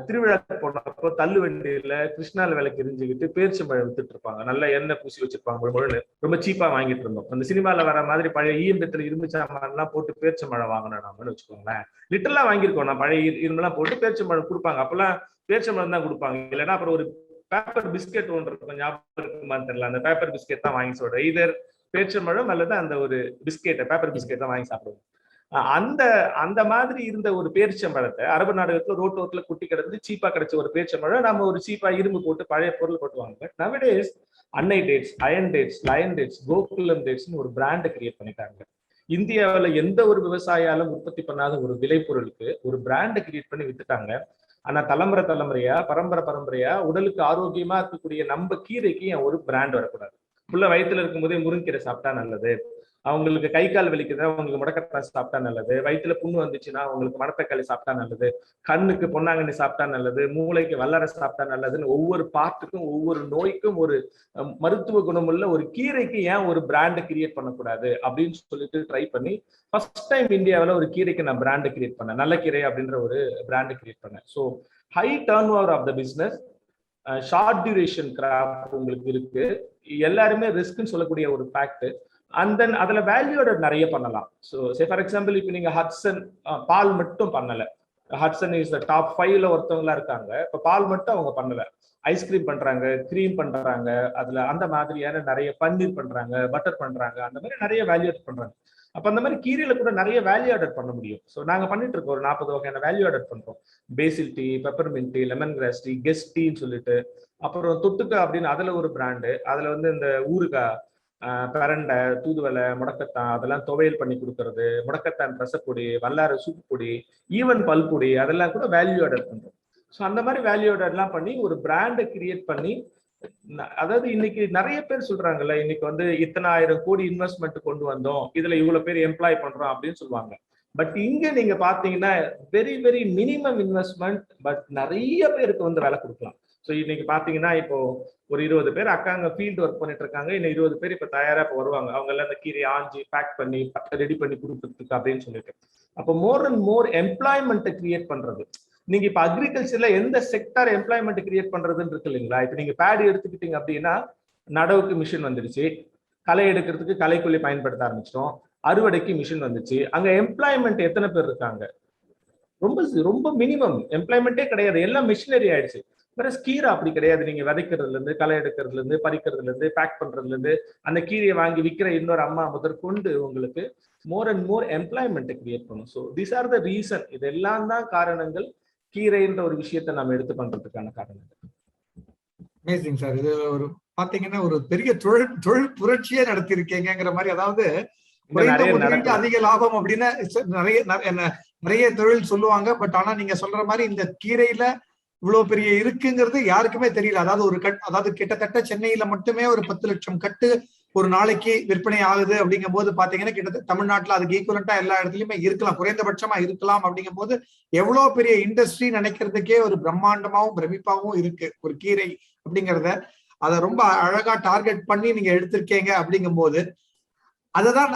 திருவிழா போனப்போ தள்ளு வண்டியில கிருஷ்ணால விலைக்கு எரிஞ்சுக்கிட்டு பேரிச்சம்பழம் வித்துட்டு இருப்பாங்க, நல்லா எண்ணெய் பூசி வச்சிருப்பாங்க, முழு ரொம்ப சீப்பா வாங்கிட்டு இருந்தோம். அந்த சினிமால வர மாதிரி பழைய ஈயம்பத்துல இரும்பு சாமான் எல்லாம் போட்டு பேரிச்சம்பழம் வாங்கினோம் நாமன்னு வச்சுக்கோங்களேன். லிட்டரலா வாங்கியிருக்கோம். நான் பழைய இரும்பெல்லாம் போட்டு பேரிச்சம்பழம் கொடுப்பாங்க. அப்பெல்லாம் பேரிச்சம்பழம் தான் கொடுப்பாங்க. இல்லைன்னா அப்புறம் ஒரு பேப்பர் பிஸ்கெட் ஒன்று இருக்கும், ஞாபகம் இருக்குமான்னு தெரியல. அந்த பேப்பர் பிஸ்கெட் தான் வாங்கி சொல்றேன். இதர் பேரிச்சம்பழம் அல்லது அந்த ஒரு பிஸ்கெட், பேப்பர் பிஸ்கெட் தான் வாங்கி சாப்பிடுவோம். அந்த அந்த மாதிரி இருந்த ஒரு பேரிச்சம்பழத்தை அரபு நாடுகள்ல ரோட்டோரத்துல குட்டி கிடந்து சீப்பா கிடைச்ச ஒரு பேரிச்சம்பழம் நம்ம ஒரு சீப்பா இரும்பு போட்டு பழைய பொருள் போட்டு வாங்க. நவடேஸ் அன்னை டேட்ஸ், அயன் டேட்ஸ், லயன் டேட்ஸ், கோகுலம் டேட்ஸ்னு ஒரு பிராண்ட் கிரியேட் பண்ணிட்டாங்க. இந்தியாவில எந்த ஒரு விவசாயியாலும் உற்பத்தி பண்ணாத ஒரு விளைபொருளுக்கு ஒரு பிராண்ட் கிரியேட் பண்ணி வித்துட்டாங்க. ஆனா தலைமுறையா பரம்பரையா உடலுக்கு ஆரோக்கியமா இருக்கக்கூடிய நம்ம கீரைக்கு ஏன் ஒரு பிராண்ட் வரக்கூடாது? புள்ள வயிற்றுல இருக்கும்போதே முருங்கீரை சாப்பிட்டா நல்லது, அவங்களுக்கு கை கால் வலிக்குதுன்னா அவங்களுக்கு முடக்கத்தான் சாப்பிட்டா நல்லது, வயிற்றுல புண்ணு வந்துச்சுன்னா அவங்களுக்கு மணத்தக்காளி சாப்பிட்டா நல்லது, கண்ணுக்கு பொன்னாங்கண்ணி சாப்பிட்டா நல்லது, மூளைக்கு வல்லரை சாப்பிட்டா நல்லதுன்னு ஒவ்வொரு பார்ட்டுக்கும் ஒவ்வொரு நோய்க்கும் ஒரு மருத்துவ குணமுள்ள ஒரு கீரைக்கு ஏன் ஒரு பிராண்ட் கிரியேட் பண்ணக்கூடாது அப்படின்னு சொல்லிட்டு ட்ரை பண்ணி ஃபர்ஸ்ட் டைம் இந்தியாவில் ஒரு கீரைக்கு நான் பிராண்ட் கிரியேட் பண்ணேன், நல்ல கீரை அப்படின்ற ஒரு பிராண்ட் கிரியேட் பண்ணேன். So high turnover of the business, short duration crop உங்களுக்கு இருக்கு, எல்லாருமே ரிஸ்க்னு சொல்லக்கூடிய ஒரு ஃபேக்ட். அண்ட் தென் அதுல வேல்யூட நிறைய பண்ணலாம். ஸோ சே ஃபார் எக்ஸாம்பிள் இப்போ நீங்க ஹட்சன் பால் மட்டும் பண்ணல, ஹட்சன் இஸ் த டாப் 5ல ஒருத்தவங்களா இருக்காங்க. இப்போ பால் மட்டும் அவங்க பண்ணல, ஐஸ்கிரீம் பண்றாங்க, கிரீம் பண்றாங்க, அதுல அந்த மாதிரியான நிறைய பன்னீர் பண்றாங்க, பட்டர் பண்றாங்க, அந்த மாதிரி நிறைய வேல்யூ ஆட் பண்றாங்க. அப்ப அந்த மாதிரி கீரையில கூட நிறைய வேல்யூ ஆட் பண்ண முடியும். ஸோ நாங்க பண்ணிட்டு இருக்கோம், ஒரு 40 வகையான வேல்யூ ஆட் பண்றோம். Basil tea, peppermint tea, lemongrass tea, guest டீன்னு சொல்லிட்டு, அப்புறம் தொட்டுக்க அப்படின்னு அதுல ஒரு பிராண்டு, அதுல வந்து இந்த ஊறுகாய், பிரண்டை, தூதுவளை, முடக்கத்தான் அதெல்லாம் துவையல் பண்ணி கொடுக்கறது, முடக்கத்தான் ரசப்பொடி, வல்லார சூப்பு பொடி, ஈவன் பல்பொடி, அதெல்லாம் கூட வேல்யூ ஆட் பண்றோம். ஸோ அந்த மாதிரி வேல்யூ ஆட் எல்லாம் பண்ணி ஒரு பிராண்டை கிரியேட் பண்ணி அதாவது இன்னைக்கு நிறைய பேர் சொல்றாங்கல்ல, இன்னைக்கு வந்து இத்தனை 1000 கோடி இன்வெஸ்ட்மெண்ட் கொண்டு வந்தோம், இதுல இவ்வளவு பேர் எம்ப்ளாய் பண்றோம் அப்படின்னு சொல்லுவாங்க. பட் இங்க நீங்க பாத்தீங்கன்னா very very minimum investment, but நிறைய பேருக்கு வந்து வேலை கொடுக்கலாம். ஸோ இன்னைக்கு பாத்தீங்கன்னா இப்போ ஒரு 20 பேர் அக்காங்க ஃபீல்டு ஒர்க் பண்ணிட்டு இருக்காங்க, இன்னும் 20 பேர் இப்ப தயாரா இப்ப வருவாங்க, அவங்க எல்லாம் அந்த கீரையை ஆஞ்சி பேக் பண்ணி ரெடி பண்ணி கொடுக்கறதுக்கு அப்படின்னு சொல்லிட்டு. அப்போ மோர் அண்ட் மோர் எம்ப்ளாய்மெண்ட்டை கிரியேட் பண்றது. நீங்க இப்ப அக்ரிகல்ச்சர்ல எந்த செக்டார் எம்ப்ளாய்மெண்ட் கிரியேட் பண்றதுன்னு இருக்கு இல்லைங்களா? இப்ப நீங்க பேடி எடுத்துக்கிட்டீங்க அப்படின்னா நடவுக்கு மிஷின் வந்துருச்சு, களை எடுக்கிறதுக்கு களைக்கொல்லி பயன்படுத்த ஆரம்பிச்சிட்டோம், அறுவடைக்கு மிஷின் வந்துச்சு. அங்க எம்ப்ளாய்மெண்ட் எத்தனை பேர் இருக்காங்க? ரொம்ப ரொம்ப மினிமம் எம்ப்ளாய்மெண்ட்டே கிடையாது, எல்லாம் மிஷினரி ஆயிடுச்சு. வேற கீரை அப்படி கிடையாது. நீங்க விதைக்கிறதுல இருந்து களை எடுக்கிறதுல இருந்து பறிக்கிறதுல இருந்து பேக் பண்றதுல இருந்து அந்த கீரையை வாங்கி விற்கிற இன்னொரு அம்மா முதற்கொண்டு உங்களுக்கு more and more employment create பண்ணும். So these are the reason. இதெல்லாம் தான் காரணங்கள் கீரைன்ற ஒரு விஷயத்தை நம்ம எடுத்து பண்றதுக்கான காரணங்கள். Amazing sir. இது ஒரு பாத்தீங்கன்னா ஒரு பெரிய தொழில் புரட்சியே நடத்திருக்கீங்கிற மாதிரி. அதாவது குறைந்த முதலீட்டு அதிக லாபம் அப்படின்னு நிறைய தொழில் சொல்லுவாங்க. பட் ஆனா நீங்க சொல்ற மாதிரி இந்த கீரையில இவ்வளவு பெரிய இருக்குங்கிறது யாருக்குமே தெரியல. அதாவது அதாவது கிட்டத்தட்ட சென்னையில மட்டுமே ஒரு 10 லட்சம் கட்டு ஒரு நாளைக்கு விற்பனை ஆகுது அப்படிங்கும் போது பாத்தீங்கன்னா கிட்டத்தட்ட தமிழ்நாட்டுல அதுக்கு ஈக்குவலண்டா எல்லா இடத்துலயுமே இருக்கலாம், குறைந்தபட்சமா இருக்கலாம். அப்படிங்கும் போது எவ்வளவு பெரிய இண்டஸ்ட்ரி நினைக்கிறதுக்கே ஒரு பிரம்மாண்டமாவும் பிரமிப்பாவும் இருக்கு ஒரு கீரை அப்படிங்கிறத. அதை ரொம்ப அழகா டார்கெட் பண்ணி நீங்க எடுத்திருக்கீங்க. அப்படிங்கும் போது அதுதான்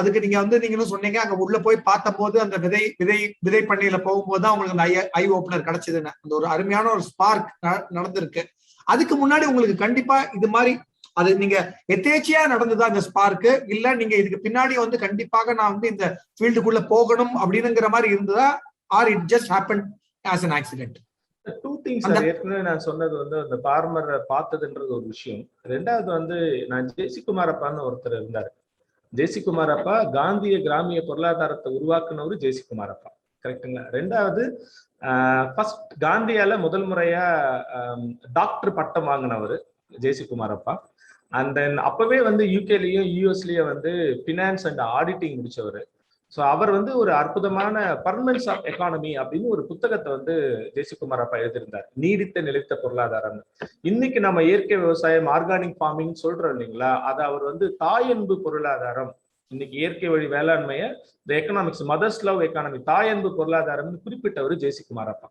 அதுக்கு நீங்க வந்து நீங்களும் சொன்னீங்க, அங்க உள்ள போய் பார்த்த போது அந்த விதை பண்ணையில போகும்போதுதான் உங்களுக்கு அந்த ஐ ஓபனர் கிடைச்சதுன்னு அந்த ஒரு அருமையான ஒரு ஸ்பார்க் நடந்திருக்கு. அதுக்கு முன்னாடி உங்களுக்கு கண்டிப்பா இது மாதிரி அது நீங்க எதேச்சியா நடந்ததா அந்த ஸ்பார்க்கு, இல்ல நீங்க இதுக்கு பின்னாடி வந்து கண்டிப்பாக நான் வந்து இந்த ஃபீல்டுக்குள்ள போகணும் அப்படிங்கிற மாதிரி இருந்ததா, or it just happen as an accident? Two things. ஏற்கனவே நான் சொன்னது வந்து அந்த ஃபார்மரை பார்த்ததுன்றது ஒரு விஷயம். ரெண்டாவது வந்து நான் ஜேசி குமாரப்பான்னு ஒருத்தர் இருந்தாரு. ஜேசி குமாரப்பா காந்திய கிராமிய பொருளாதாரத்தை உருவாக்குனவர் ஜேசி குமாரப்பா, கரெக்டுங்களா? ரெண்டாவது ஃபர்ஸ்ட் காந்தியால முதல் முறையா டாக்டர் பட்டம் வாங்கினவர் ஜேசி குமாரப்பா. அண்ட் தென் அப்பவே வந்து யூகேலயும் யூஎஸ்லயும் வந்து பினான்ஸ் அண்ட் ஆடிட்டிங் முடிச்சவர். ஸோ அவர் வந்து ஒரு அற்புதமான பர்மனன்ஸ் ஆஃப் எக்கானமி அப்படின்னு ஒரு புத்தகத்தை வந்து ஜேசி குமாரப்பா எழுதியிருந்தார், நீடித்த நிலைத்த பொருளாதாரம். இன்னைக்கு நம்ம இயற்கை விவசாயம் ஆர்கானிக் ஃபார்மிங் சொல்றோம் இல்லைங்களா, அதை அவர் வந்து தாயன்பு பொருளாதாரம், இன்னைக்கு இயற்கை வழி வேளாண்மையை எக்கனாமிக்ஸ் மதர்ஸ் லவ் எக்கானமி தாயன்பு பொருளாதாரம்னு குறிப்பிட்டவர் ஜேசி குமாரப்பா.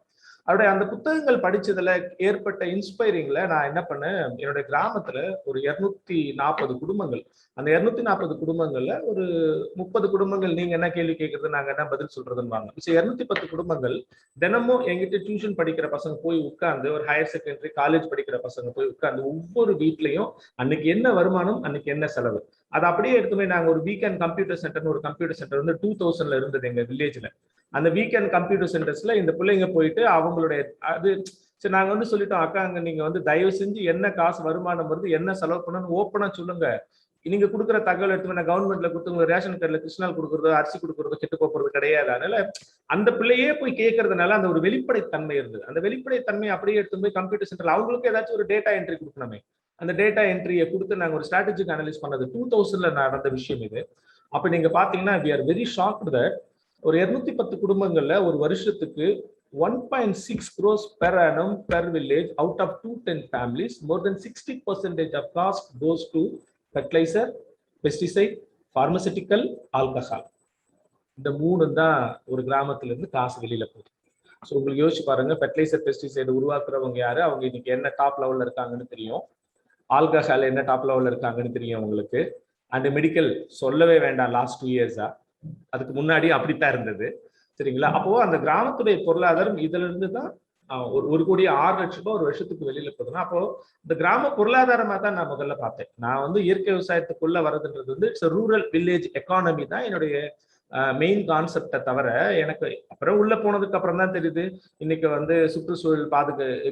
அவருடைய அந்த புத்தகங்கள் படிச்சதுல ஏற்பட்ட இன்ஸ்பைரிங்ல நான் என்ன பண்ணேன், என்னுடைய கிராமத்துல ஒரு 240 குடும்பங்கள், அந்த 240 குடும்பங்கள்ல ஒரு 30 குடும்பங்கள் நீங்க என்ன கேள்வி கேட்கறது நாங்க என்ன பதில் சொல்றதுன்னு 210 குடும்பங்கள் தினமும் எங்கிட்ட டியூஷன் படிக்கிற பசங்க போய் உட்கார்ந்து, ஒரு ஹையர் செகண்டரி காலேஜ் படிக்கிற பசங்க போய் உட்கார்ந்து ஒவ்வொரு வீட்லயும் அன்னைக்கு என்ன வருமானம் அன்னைக்கு என்ன செலவு அதை அப்படியே எடுத்துமே நாங்க ஒரு வீக்கெண்ட் கம்ப்யூட்டர் சென்டர்னு ஒரு கம்ப்யூட்டர் சென்டர் வந்து 2000ல இருந்தது எங்க வில்லேஜ்ல. அந்த வீக்கெண்ட் கம்ப்யூட்டர் சென்டர்ஸ்ல இந்த பிள்ளைங்க போயிட்டு அவங்களுடைய அது சரி நாங்க வந்து சொல்லிட்டோம், அக்காங்க நீங்க வந்து தயவு செஞ்சு என்ன காசு வருமானம் வருது என்ன செலவு பண்ணணும்னு ஓப்பனா சொல்லுங்க. நீங்க கொடுக்குற தகவல் எடுத்து நான் கவர்மெண்ட்ல கொடுத்து உங்க ரேஷன் கார்டுல கிருஷ்ணால் கொடுக்குறதோ அரிசி கொடுக்குறதோ கெட்டு போறது கிடையாது. அதனால அந்த பிள்ளையே போய் கேட்கறதுனால அந்த ஒரு வெளிப்படைத்தன்மை இருந்தது. அந்த வெளிப்படைத்தன்மை அப்படியே எடுத்து போய் கம்ப்யூட்டர் சென்டர்ல அவங்களுக்கு ஏதாச்சும் ஒரு டேட்டா என்ட்ரி கொடுக்கணுமே, அந்த டேட்டா என்ட்ரியை கொடுத்து நாங்க ஒரு ஸ்ட்ராட்டஜிக் அனலைஸ் பண்ணது 2000ல நடந்த விஷயம் இது. அப்ப நீங்க பாத்தீங்கன்னா we are very shocked that ஒரு 210 குடும்பங்கள்ல ஒரு வருஷத்துக்கு 1.6 crores per annum per village out of 210 families, more than 60% of cost goes to fertilizer, pesticide, pharmaceutical, alcohol. இந்த மூணு தான் ஒரு கிராமத்துல இருந்து காசு வெளியில போகுது. ஸோ உங்களுக்கு யோசிச்சு பாருங்க, ஃபெர்டிலைசர் பெஸ்டிசைடு உருவாக்குறவங்க யாரு, அவங்க இன்னைக்கு என்ன டாப் லெவல்ல இருக்காங்கன்னு தெரியும், ஆல்கஹால் என்ன டாப் லெவல்ல இருக்காங்கன்னு தெரியும் உங்களுக்கு, அண்ட் மெடிக்கல் சொல்லவே வேண்டாம். லாஸ்ட் 2 இயர்ஸா அதுக்கு முன்னாடி அப்படித்தான் இருந்தது, சரிங்களா? அப்போ அந்த கிராமத்துடைய பொருளாதாரம் இதுல இருந்து தான் 1,06,00,000 ஒரு வருஷத்துக்கு வெளியில போகுதுன்னா, அப்போ இந்த கிராம பொருளாதாரமா தான் நான் முதல்ல பார்த்தேன். நான் வந்து இயற்கை விவசாயத்துக்குள்ள வரதுன்றது வந்து இட்ஸ் ரூரல் வில்லேஜ் எக்கானமி தான் என்னுடைய மெயின் கான்செப்டை தவிர, எனக்கு அப்புறம் உள்ள போனதுக்கு அப்புறம் தான் தெரியுது இன்னைக்கு வந்து சுற்றுச்சூழல்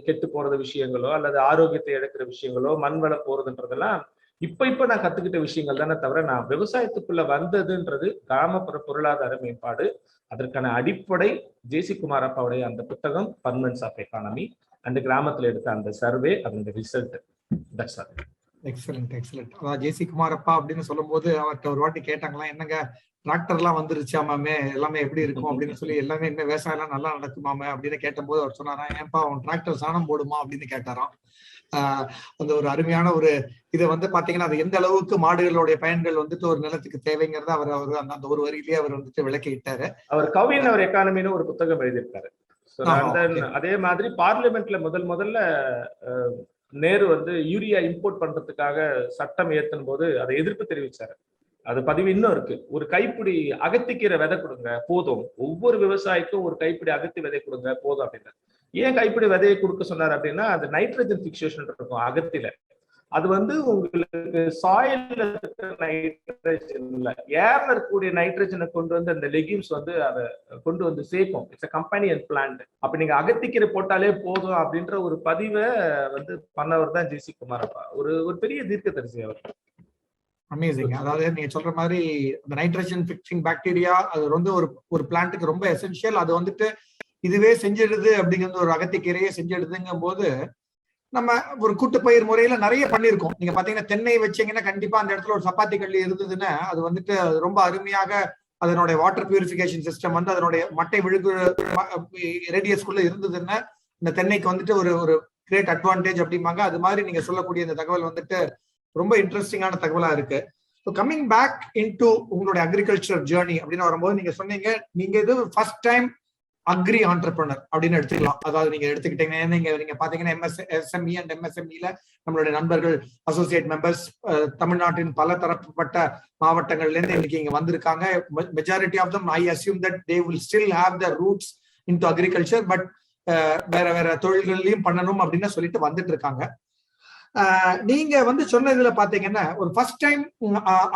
கெட்டு போறது விஷயங்களோ அல்லது ஆரோக்கியத்தை எடுக்கிற விஷயங்களோ மண் வளம் போறதுன்றதெல்லாம் இப்ப நான் கத்துக்கிட்ட விஷயங்கள் தானே தவிர, நான் விவசாயத்துக்குள்ள வந்ததுன்றது கிராமப்புற பொருளாதார மேம்பாடு. அதற்கான அடிப்படை ஜேசி குமாரப்பாவுடைய அந்த புத்தகம் பர்மனன்ஸ் ஆஃப் எக்கானமி அந்த கிராமத்துல எடுத்த அந்த சர்வே, அதனுடைய ரிசல்ட். Excellent excellent. அதான் ஜேசி குமாரப்பா அப்படின்னு சொல்லும் போது அவர்கிட்ட ஒரு வாட்டி கேட்டாங்களா, என்னங்க டிராக்டர் எல்லாம் வந்துருச்சாமே எல்லாமே எப்படி இருக்கும் அப்படின்னு சொல்லி, எல்லாமே இந்த விவசாயம் எல்லாம் நல்லா நடக்குமாமே அப்படின்னு கேட்டபோது அவர் சொன்னாராம், ஏன்பா அவன் டிராக்டர் சாணம் போடுமா அப்படின்னு கேட்டாராம். அந்த ஒரு அருமையான ஒரு இதை வந்து பாத்தீங்கன்னா அது எந்த அளவுக்கு மாடுகளுடைய பயன்கள் வந்துட்டு ஒரு நிலத்துக்கு தேவைங்கிறத அவர் அந்த ஒரு வரியிலேயே அவர் வந்துட்டு விளக்கிட்டாரு. அவர் கவின் அவர் எக்கானமின்னு ஒரு புத்தகம் எழுதியிருக்காரு. அதே மாதிரி பார்லிமெண்ட்ல முதல்ல நேரு வந்து யூரியா இம்போர்ட் பண்றதுக்காக சட்டம் ஏத்தும் போது அதை எதிர்ப்பு தெரிவிச்சாரு. அது பதிவு இன்னும் இருக்கு. ஒரு கைப்பிடி அகத்திக்கீரை விதை கொடுங்க போதும், ஒவ்வொரு விவசாயிக்கும் ஒரு கைப்பிடி அகத்தி விதை கொடுங்க போதும் அப்படின்னு. ஏன் கைப்பிடி விதையை கொடுக்க சொன்னார் அப்படின்னா, அது நைட்ரஜன் பிக்சேஷன் இருக்கும் அகத்தில. அது வந்து உங்களுக்கு சாயில்ல நைட்ரஜன் இல்ல, ஏர்ல இருக்கக்கூடிய நைட்ரஜனை கொண்டு வந்து அந்த லெகியூம்ஸ் வந்து அதை கொண்டு வந்து சேர்க்கும். It's companion plant. அப்ப நீங்க அகத்திக்கீரை போட்டாலே போதும் அப்படின்ற ஒரு பதிவை வந்து பண்ணவர் தான் ஜி.சி. குமாரப்பா. ஒரு பெரிய தீர்க்கதரிசி அவர். அமேசிங். அதாவது நீங்க சொல்ற மாதிரி அந்த நைட்ரஜன் பிக்சிங் பாக்டீரியா அது வந்து ஒரு பிளான்ட்டுக்கு ரொம்ப எசென்சியல். அது வந்துட்டு இதுவே செஞ்சிடுது அப்படிங்கிறது, ஒரு அகத்திக்கீரையே செஞ்சிடுதுங்கும் போது நம்ம ஒரு கூட்டுப்பயிர் முறையில நிறைய பண்ணியிருக்கோம். நீங்க பாத்தீங்கன்னா தென்னை வச்சீங்கன்னா கண்டிப்பா அந்த இடத்துல ஒரு சப்பாத்தி கல்லி இருந்ததுன்னா அது வந்துட்டு ரொம்ப அருமையாக அதனுடைய வாட்டர் பியூரிஃபிகேஷன் சிஸ்டம் வந்து அதனுடைய மட்டை விழுகு ரேடியஸ்குள்ள இருந்ததுன்னா இந்த தென்னைக்கு வந்துட்டு ஒரு கிரேட் அட்வான்டேஜ் அப்படிம்பாங்க. அது மாதிரி நீங்க சொல்லக்கூடிய இந்த தகவல் வந்துட்டு ரொம்ப இன்ட்ரெஸ்டிங்கான தகவலா இருக்கு. ஸோ கம்மிங் பேக் இன்டு உங்களுடைய அக்ரிகல்ச்சர் ஜேர்னி அப்படின்னு வரும்போது நீங்க சொன்னீங்க நீங்க இது ஃபர்ஸ்ட் டைம் அக்ரி ஆண்டர்பிரனர் அப்படின்னு எடுத்துக்கலாம். அதாவது நீங்க எடுத்துக்கிட்டீங்கன்னா நீங்க பாத்தீங்கன்னா எஸ்எம்இ அண்ட் எம்எஸ்எம்இல நம்மளுடைய நண்பர்கள் அசோசியேட் மெம்பர்ஸ் தமிழ்நாட்டின் பல தரப்பட்ட மாவட்டங்கள்ல இருந்து இன்னைக்கு இங்க வந்திருக்காங்க. Majority of them I assume that they will still have the roots into agriculture, but வேற தொழில்கள்லயும் பண்ணணும் அப்படின்னு சொல்லிட்டு வந்துட்டு இருக்காங்க. நீங்க வந்து சொன்னதுல பாத்தீங்கன்னா ஒரு ஃபர்ஸ்ட் டைம்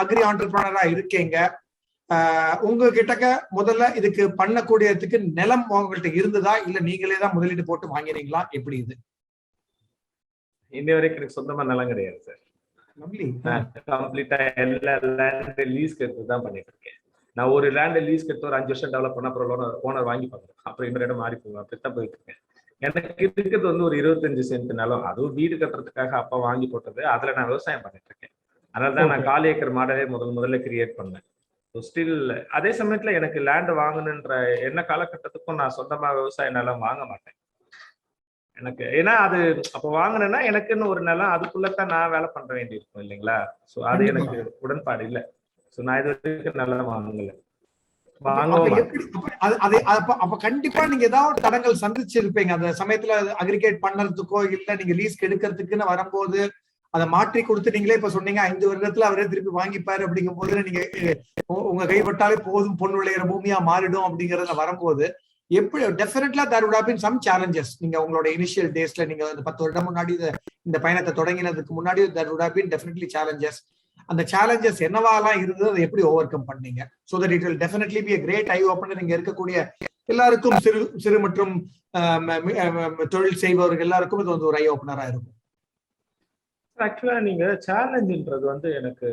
அக்ரி ஆண்டர்பிரனரா இருக்கீங்க. உங்ககிட்ட முதல்ல இதுக்கு பண்ணக்கூடியதுக்கு நிலம் உங்கள்கிட்ட இருந்ததா இல்ல நீங்களே தான் முதலீடு போட்டு வாங்கினீங்களா? எப்படி இது? இன்ன வரைக்கும் எனக்கு சொந்தமா நிலம் கிடையாது சார். கம்ப்ளீட்டா எல்லா லேண்ட் லீஸ்க்கு எடுத்து தான் பண்ணிட்டு இருக்கேன். நான் ஒரு லேண்ட் லீஸ்க்கு எடுத்து ஒரு 5 வருஷம் டெவலப் பண்ண அப்புறம் ஓனர் வாங்கி பார்க்கணும், அப்புறம் இன்னொரு இடம் மாறி போகும், அப்படித்தான் போயிட்டு இருக்கேன். எனக்கு இருக்கிறது வந்து ஒரு 25 சென்ட் நிலம். அதுவும் வீடு கட்டுறதுக்காக அப்பா வாங்கி போட்டது. அதுல நான் விவசாயம் பண்ணிட்டு இருக்கேன். அதனாலதான் நான் 4 ஏக்கர் மாடலே முதல்ல கிரியேட் பண்ணேன். ஸ்டில் அதே சமயத்துல எனக்கு லேண்ட் வாங்கணுன்ற என்ன காலகட்டத்துக்கும் நான் சொந்தமா விவசாய நிலம் வாங்க மாட்டேன். எனக்கு ஏன்னா அது அப்ப வாங்கினேன்னா எனக்குன்னு ஒரு நிலம், அதுக்குள்ளதான் நான் வேலை பண்ண வேண்டி இருக்கும் இல்லைங்களா? சோ அது எனக்கு உடன்பாடு இல்லை. சோ நான் இது வரைக்கும் நிலம் வாங்கல. அப்ப கண்டிப்பா நீங்க ஏதாவது தடங்கள் சந்திச்சிருப்பீங்க அந்த சமயத்துல. அக்ரிகேட் பண்ணறதுக்கோ இல்ல நீங்க லீஸ்க்கு எடுக்கிறதுக்குன்னு வரும்போது அதை மாற்றி கொடுத்து நீங்களே இப்ப சொன்னீங்க 5 வருடத்துல அவரே திருப்பி வாங்கிப்பாரு அப்படிங்கும் போது நீங்க உங்க கைப்பட்டாலே போதும் பொன் விளையிற பூமியா மாறிடும் அப்படிங்கறத வரும்போது எப்படி டெஃபினெட்லா there would have been some challenges. நீங்க உங்களோட இனிஷியல் டேஸ்ல நீங்க 10 வருடம் முன்னாடி இந்த பயணத்தை தொடங்கினதுக்கு முன்னாடி there would have been definitely challenges. அந்த சேலஞ்சஸ் என்னவாலாம் இருந்தது, அதை எப்படி ஓவர் கம் பண்ணீங்க? So that it will definitely be a great eye opener. இங்க இருக்கக்கூடிய எல்லாருக்கும் சிறு மற்றும் தொழில் செய்பவர்கள் எல்லாருக்கும் இது வந்து ஒரு ஐ ஓப்பனரா இருக்கும். ஆக்சுவலா நீங்க சேலஞ்சுன்றது வந்து எனக்கு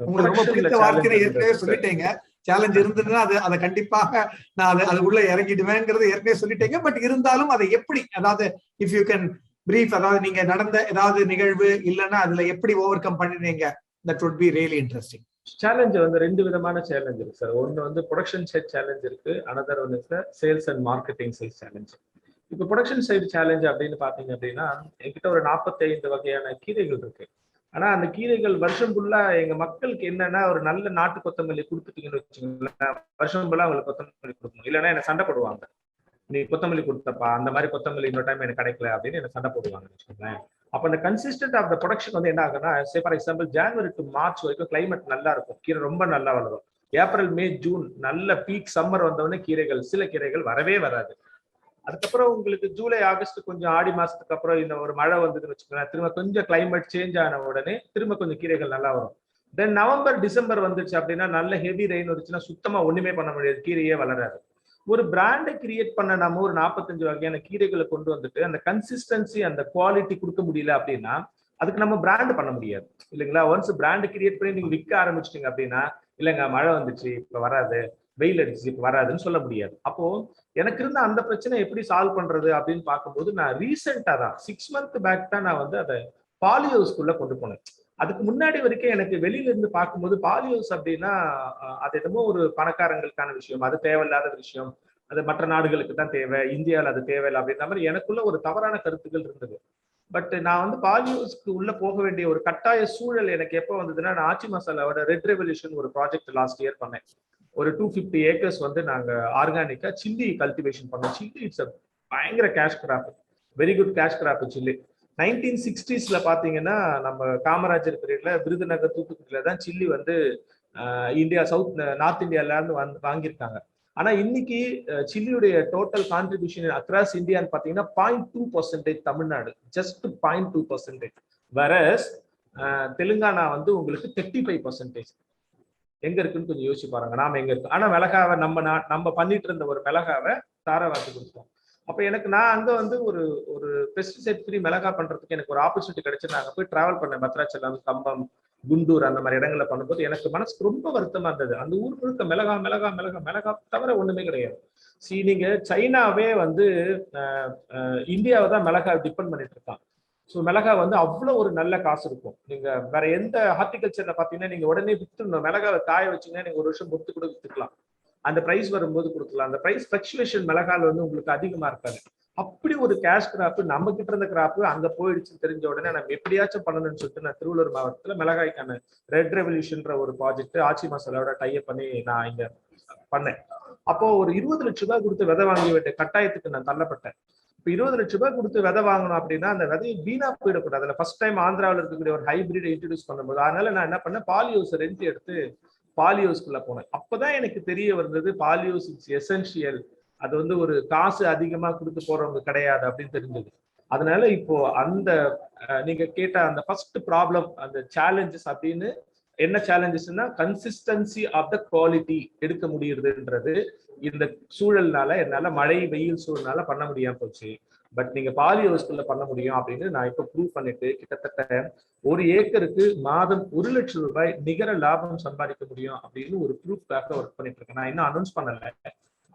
உங்களுக்கு ரொம்ப பிடித்த வார்த்தையை ஏற்கனவே சொல்லிட்டீங்க. சேலஞ்ச் இருந்ததுன்னா அதை கண்டிப்பாக நான் அது உள்ள இறங்கிடுவேங்கிறது ஏற்கனவே சொல்லிட்டீங்க. பட் இருந்தாலும் அதை எப்படி, அதாவது இஃப் யூ கேன் பிரீஃப், அதாவது நீங்க நடந்த ஏதாவது நிகழ்வு இல்லைன்னா அதுல எப்படி ஓவர் கம் பண்ணினீங்க, that would be really interesting. Challenge வந்து 2 விதமான சேலஞ்ச் இருக்கு சார். ஒன்னு வந்து ப்ரொடக்ஷன் சைட் சேலஞ்ச் இருக்கு, another one is sales and marketing side challenge. இப்போ ப்ரொடக்ஷன் சைடு சேலஞ்ச் அப்படின்னு பாத்தீங்க அப்படின்னா என்கிட்ட ஒரு 45 வகையான கீரைகள் இருக்கு. ஆனா அந்த கீரைகள் வருஷம் ஃபுல்லா எங்க மக்களுக்கு என்னன்னா ஒரு நல்ல நாட்டு கொத்தமல்லி கொடுத்துட்டீங்கன்னு வச்சுக்கோங்களேன், வருஷம் ஃபுல்லா அவங்களுக்கு கொத்தமல்லி கொடுக்கணும். இல்லைன்னா என்ன சண்டை போடுவாங்க, நீ கொத்தமல்லி கொடுத்தப்பா அந்த மாதிரி கொத்தமல்லி இன்னொரு டைம் எனக்கு கிடைக்கல அப்படின்னு என்ன சண்டை போடுவாங்கன்னு வச்சுக்கோங்களேன். அப்ப அந்த கன்சிஸ்டன்ட் ஆஃப் த ப்ரொடக்ஷன் வந்து என்ன ஆகுன்னா, for example January to March வரைக்கும் கிளைமேட் நல்லா இருக்கும், கீரை ரொம்ப நல்லா வளரும். ஏப்ரல் மே ஜூன் நல்ல பீக் சம்மர் வந்தவொடனே கீரைகள் சில கீரைகள் வரவே வராது. அதுக்கப்புறம் உங்களுக்கு ஜூலை ஆகஸ்ட் கொஞ்சம் ஆடி மாசத்துக்கு அப்புறம் இந்த ஒரு மழை வந்ததுன்னு வச்சுக்கோங்களேன், திரும்ப கொஞ்சம் கிளைமேட் சேஞ்ச் ஆன உடனே திரும்ப கொஞ்சம் கீரைகள் நல்லா வரும். தென் நவம்பர் டிசம்பர் வந்துச்சு அப்படின்னா நல்ல ஹெவி ரெயின் வந்துச்சுன்னா சுத்தமா ஒண்ணுமே பண்ண முடியாது, கீரையே வளராது. ஒரு பிராண்டை கிரியேட் பண்ண நம்ம ஒரு 45 வகையான கீரைகளை கொண்டு வந்துட்டு அந்த கன்சிஸ்டன்சி அந்த குவாலிட்டி கொடுக்க முடியல அப்படின்னா அதுக்கு நம்ம பிராண்ட் பண்ண முடியாது இல்லைங்களா? ஒன்ஸ் பிராண்ட் கிரியேட் பண்ணி நீங்க விற்க ஆரம்பிச்சிட்டீங்க அப்படின்னா இல்லைங்க மழை வந்துச்சு இப்ப வராது, வெயில் அடிச்சு இப்ப வராதுன்னு சொல்ல முடியாது. அப்போ எனக்கு இருந்த அந்த பிரச்சனை எப்படி சால்வ் பண்றது அப்படின்னு பார்க்கும்போது நான் ரீசெண்டா தான் 6 months பேக் தான் நான் வந்து அதை பாலிஹவுஸ்குள்ள கொண்டு போனேன். அதுக்கு முன்னாடி வரைக்கும் எனக்கு வெளியில இருந்து பார்க்கும்போது பாலிஹவுஸ் அப்படின்னா அது என்னமோ ஒரு பணக்காரங்களுக்கான விஷயம், அது தேவையில்லாத விஷயம், அது மற்ற நாடுகளுக்கு தான் தேவை, இந்தியாவில் அது தேவையில்லை அப்படின்ற மாதிரி எனக்குள்ள ஒரு தவறான கருத்துக்கள் இருந்தது. பட் நான் வந்து பாலியூஸ்க்கு உள்ள போக வேண்டிய ஒரு கட்டாய சூழல் எனக்கு எப்போ வந்ததுன்னா, நான் ஆச்சி மசாலாவோட ரெட் ரெவல்யூஷன் ஒரு ப்ராஜெக்ட் லாஸ்ட் இயர் பண்ணேன். ஒரு 250 ஏக்கர்ஸ் வந்து நாங்க ஆர்கானிக்கா சில்லி கல்டிவேஷன் பண்ணோம். சில்லி இட்ஸ் பயங்கர cash crop, very good cash crop chilli. 1960s பாத்தீங்கன்னா நம்ம காமராஜர் பீரியட்ல விருதுநகர் தூத்துக்குடியில தான் சில்லி வந்து இந்தியா நார்த் இந்தியால இருந்து வாங்கியிருக்காங்க. ஆனா இன்னைக்கு சில்லியுடைய டோட்டல் கான்ட்ரிபியூஷன் அக்ராஸ் இந்தியான்னு பாத்தீங்கன்னா 0.2% தமிழ்நாடு, ஜஸ்ட் 0.2%. வரஸ் தெலுங்கானா வந்து உங்களுக்கு 35%. எங்க இருக்குன்னு கொஞ்சம் யோசிச்சு பாருங்க, நாம எங்க இருக்கு. ஆனா மிளகாவை நம்ம பண்ணிட்டு இருந்த ஒரு மிளகாவை தாராவாத்து கொடுத்தோம். அப்ப எனக்கு நான் அங்க வந்து ஒரு பெஸ்டிசைட் ஃப்ரீ மிளகா பண்றதுக்கு எனக்கு ஒரு ஆப்பர்ச்சுனிட்டி கிடைச்சு நாங்க போய் டிராவல் பண்ணேன். பத்ராச்சலம், கம்பம், குண்டூர் அந்த மாதிரி இடங்கள்ல பண்ணும்போது எனக்கு மனசுக்கு ரொம்ப வருத்தமா இருந்தது. அந்த ஊர் முழுக்க மிளகா மிளகா மிளகா மிளகா தவிர ஒண்ணுமே கிடையாது. நீங்க சைனாவே வந்து இந்தியாவை தான் மிளகா டிபெண்ட் பண்ணிட்டு இருக்கான். ஸோ மிளகா வந்து அவ்வளவு ஒரு நல்ல காசு இருக்கும். நீங்க வேற எந்த ஹார்டிகல்ச்சர்ல பாத்தீங்கன்னா நீங்க உடனே வித்துடணும். மிளகாவை காய வச்சீங்கன்னா நீங்க ஒரு வருஷம் பொறுத்து கூட வித்துக்கலாம். அந்த பிரைஸ் வரும்போது கொடுக்கலாம். அந்த பிரைஸ் ஃபிளக்சுவேஷன் மிளகால வந்து உங்களுக்கு அதிகமா இருக்காது. அப்படி ஒரு கேஷ் கிராப் நம்ம கிட்ட இருந்த கிராப் அங்க போயிடுச்சுன்னு தெரிஞ்ச உடனே நம்ம எப்படியாச்சும் பண்ணணும்னு சொல்லிட்டு நான் திருவள்ளூர் மாவட்டத்துல மிளகாய்க்கான ரெட் ரெவல்யூஷன்ற ஒரு ப்ராஜெக்ட் ஆச்சி மசாலாவோட டைப் பண்ணி நான் இங்க பண்ணேன். அப்போ ஒரு 20 லட்சம் ரூபாய் கொடுத்து விதை வாங்க வேண்டிய கட்டாயத்துக்கு நான் தள்ளப்பட்டேன். இப்போ 20 லட்சம் ரூபாய் கொடுத்து விதை வாங்கணும் அப்படின்னா அந்த விதையை வீணா போயிடக்கூடாது. அதுல ஃபர்ஸ்ட் டைம் ஆந்திராவில் இருக்கக்கூடிய ஒரு ஹைபிரிட் இன்ட்ரடியூஸ் பண்ணும்போது அதனால நான் என்ன பண்ணேன், பாலியோஸ் ரெண்ட் எடுத்து பாலியோஸ்குள்ள போனேன். அப்பதான் எனக்கு தெரிய வந்தது பாலியோஸ் இட்ஸ் எசென்சியல். அது வந்து ஒரு காசு அதிகமா கொடுத்து போறவங்க கிடையாது அப்படின்னு தெரிஞ்சது. அதனால இப்போ அந்த நீங்க கேட்ட அந்த ஃபர்ஸ்ட் ப்ராப்ளம், அந்த சேலஞ்சஸ் அப்படின்னு என்ன சேலஞ்சஸ்னா கன்சிஸ்டன்சி ஆஃப் த குவாலிட்டி எடுக்க முடியுதுன்றது இந்த சூழல்னால என்னால மழை வெயில் சூழல்னால பண்ண முடியாம போச்சு. பட் நீங்க பாலியோஸ்குள்ள பண்ண முடியும் அப்படின்னு நான் இப்ப ப்ரூவ் பண்ணிட்டு கிட்டத்தட்ட ஒரு ஏக்கருக்கு மாதம் 1 லட்சம் ரூபாய் நிகர லாபம் சம்பாதிக்க முடியும் அப்படின்னு ஒரு ப்ரூஃப்காக ஒர்க் பண்ணிட்டு இருக்கேன். நான் இன்னும் அனௌன்ஸ் பண்ணல,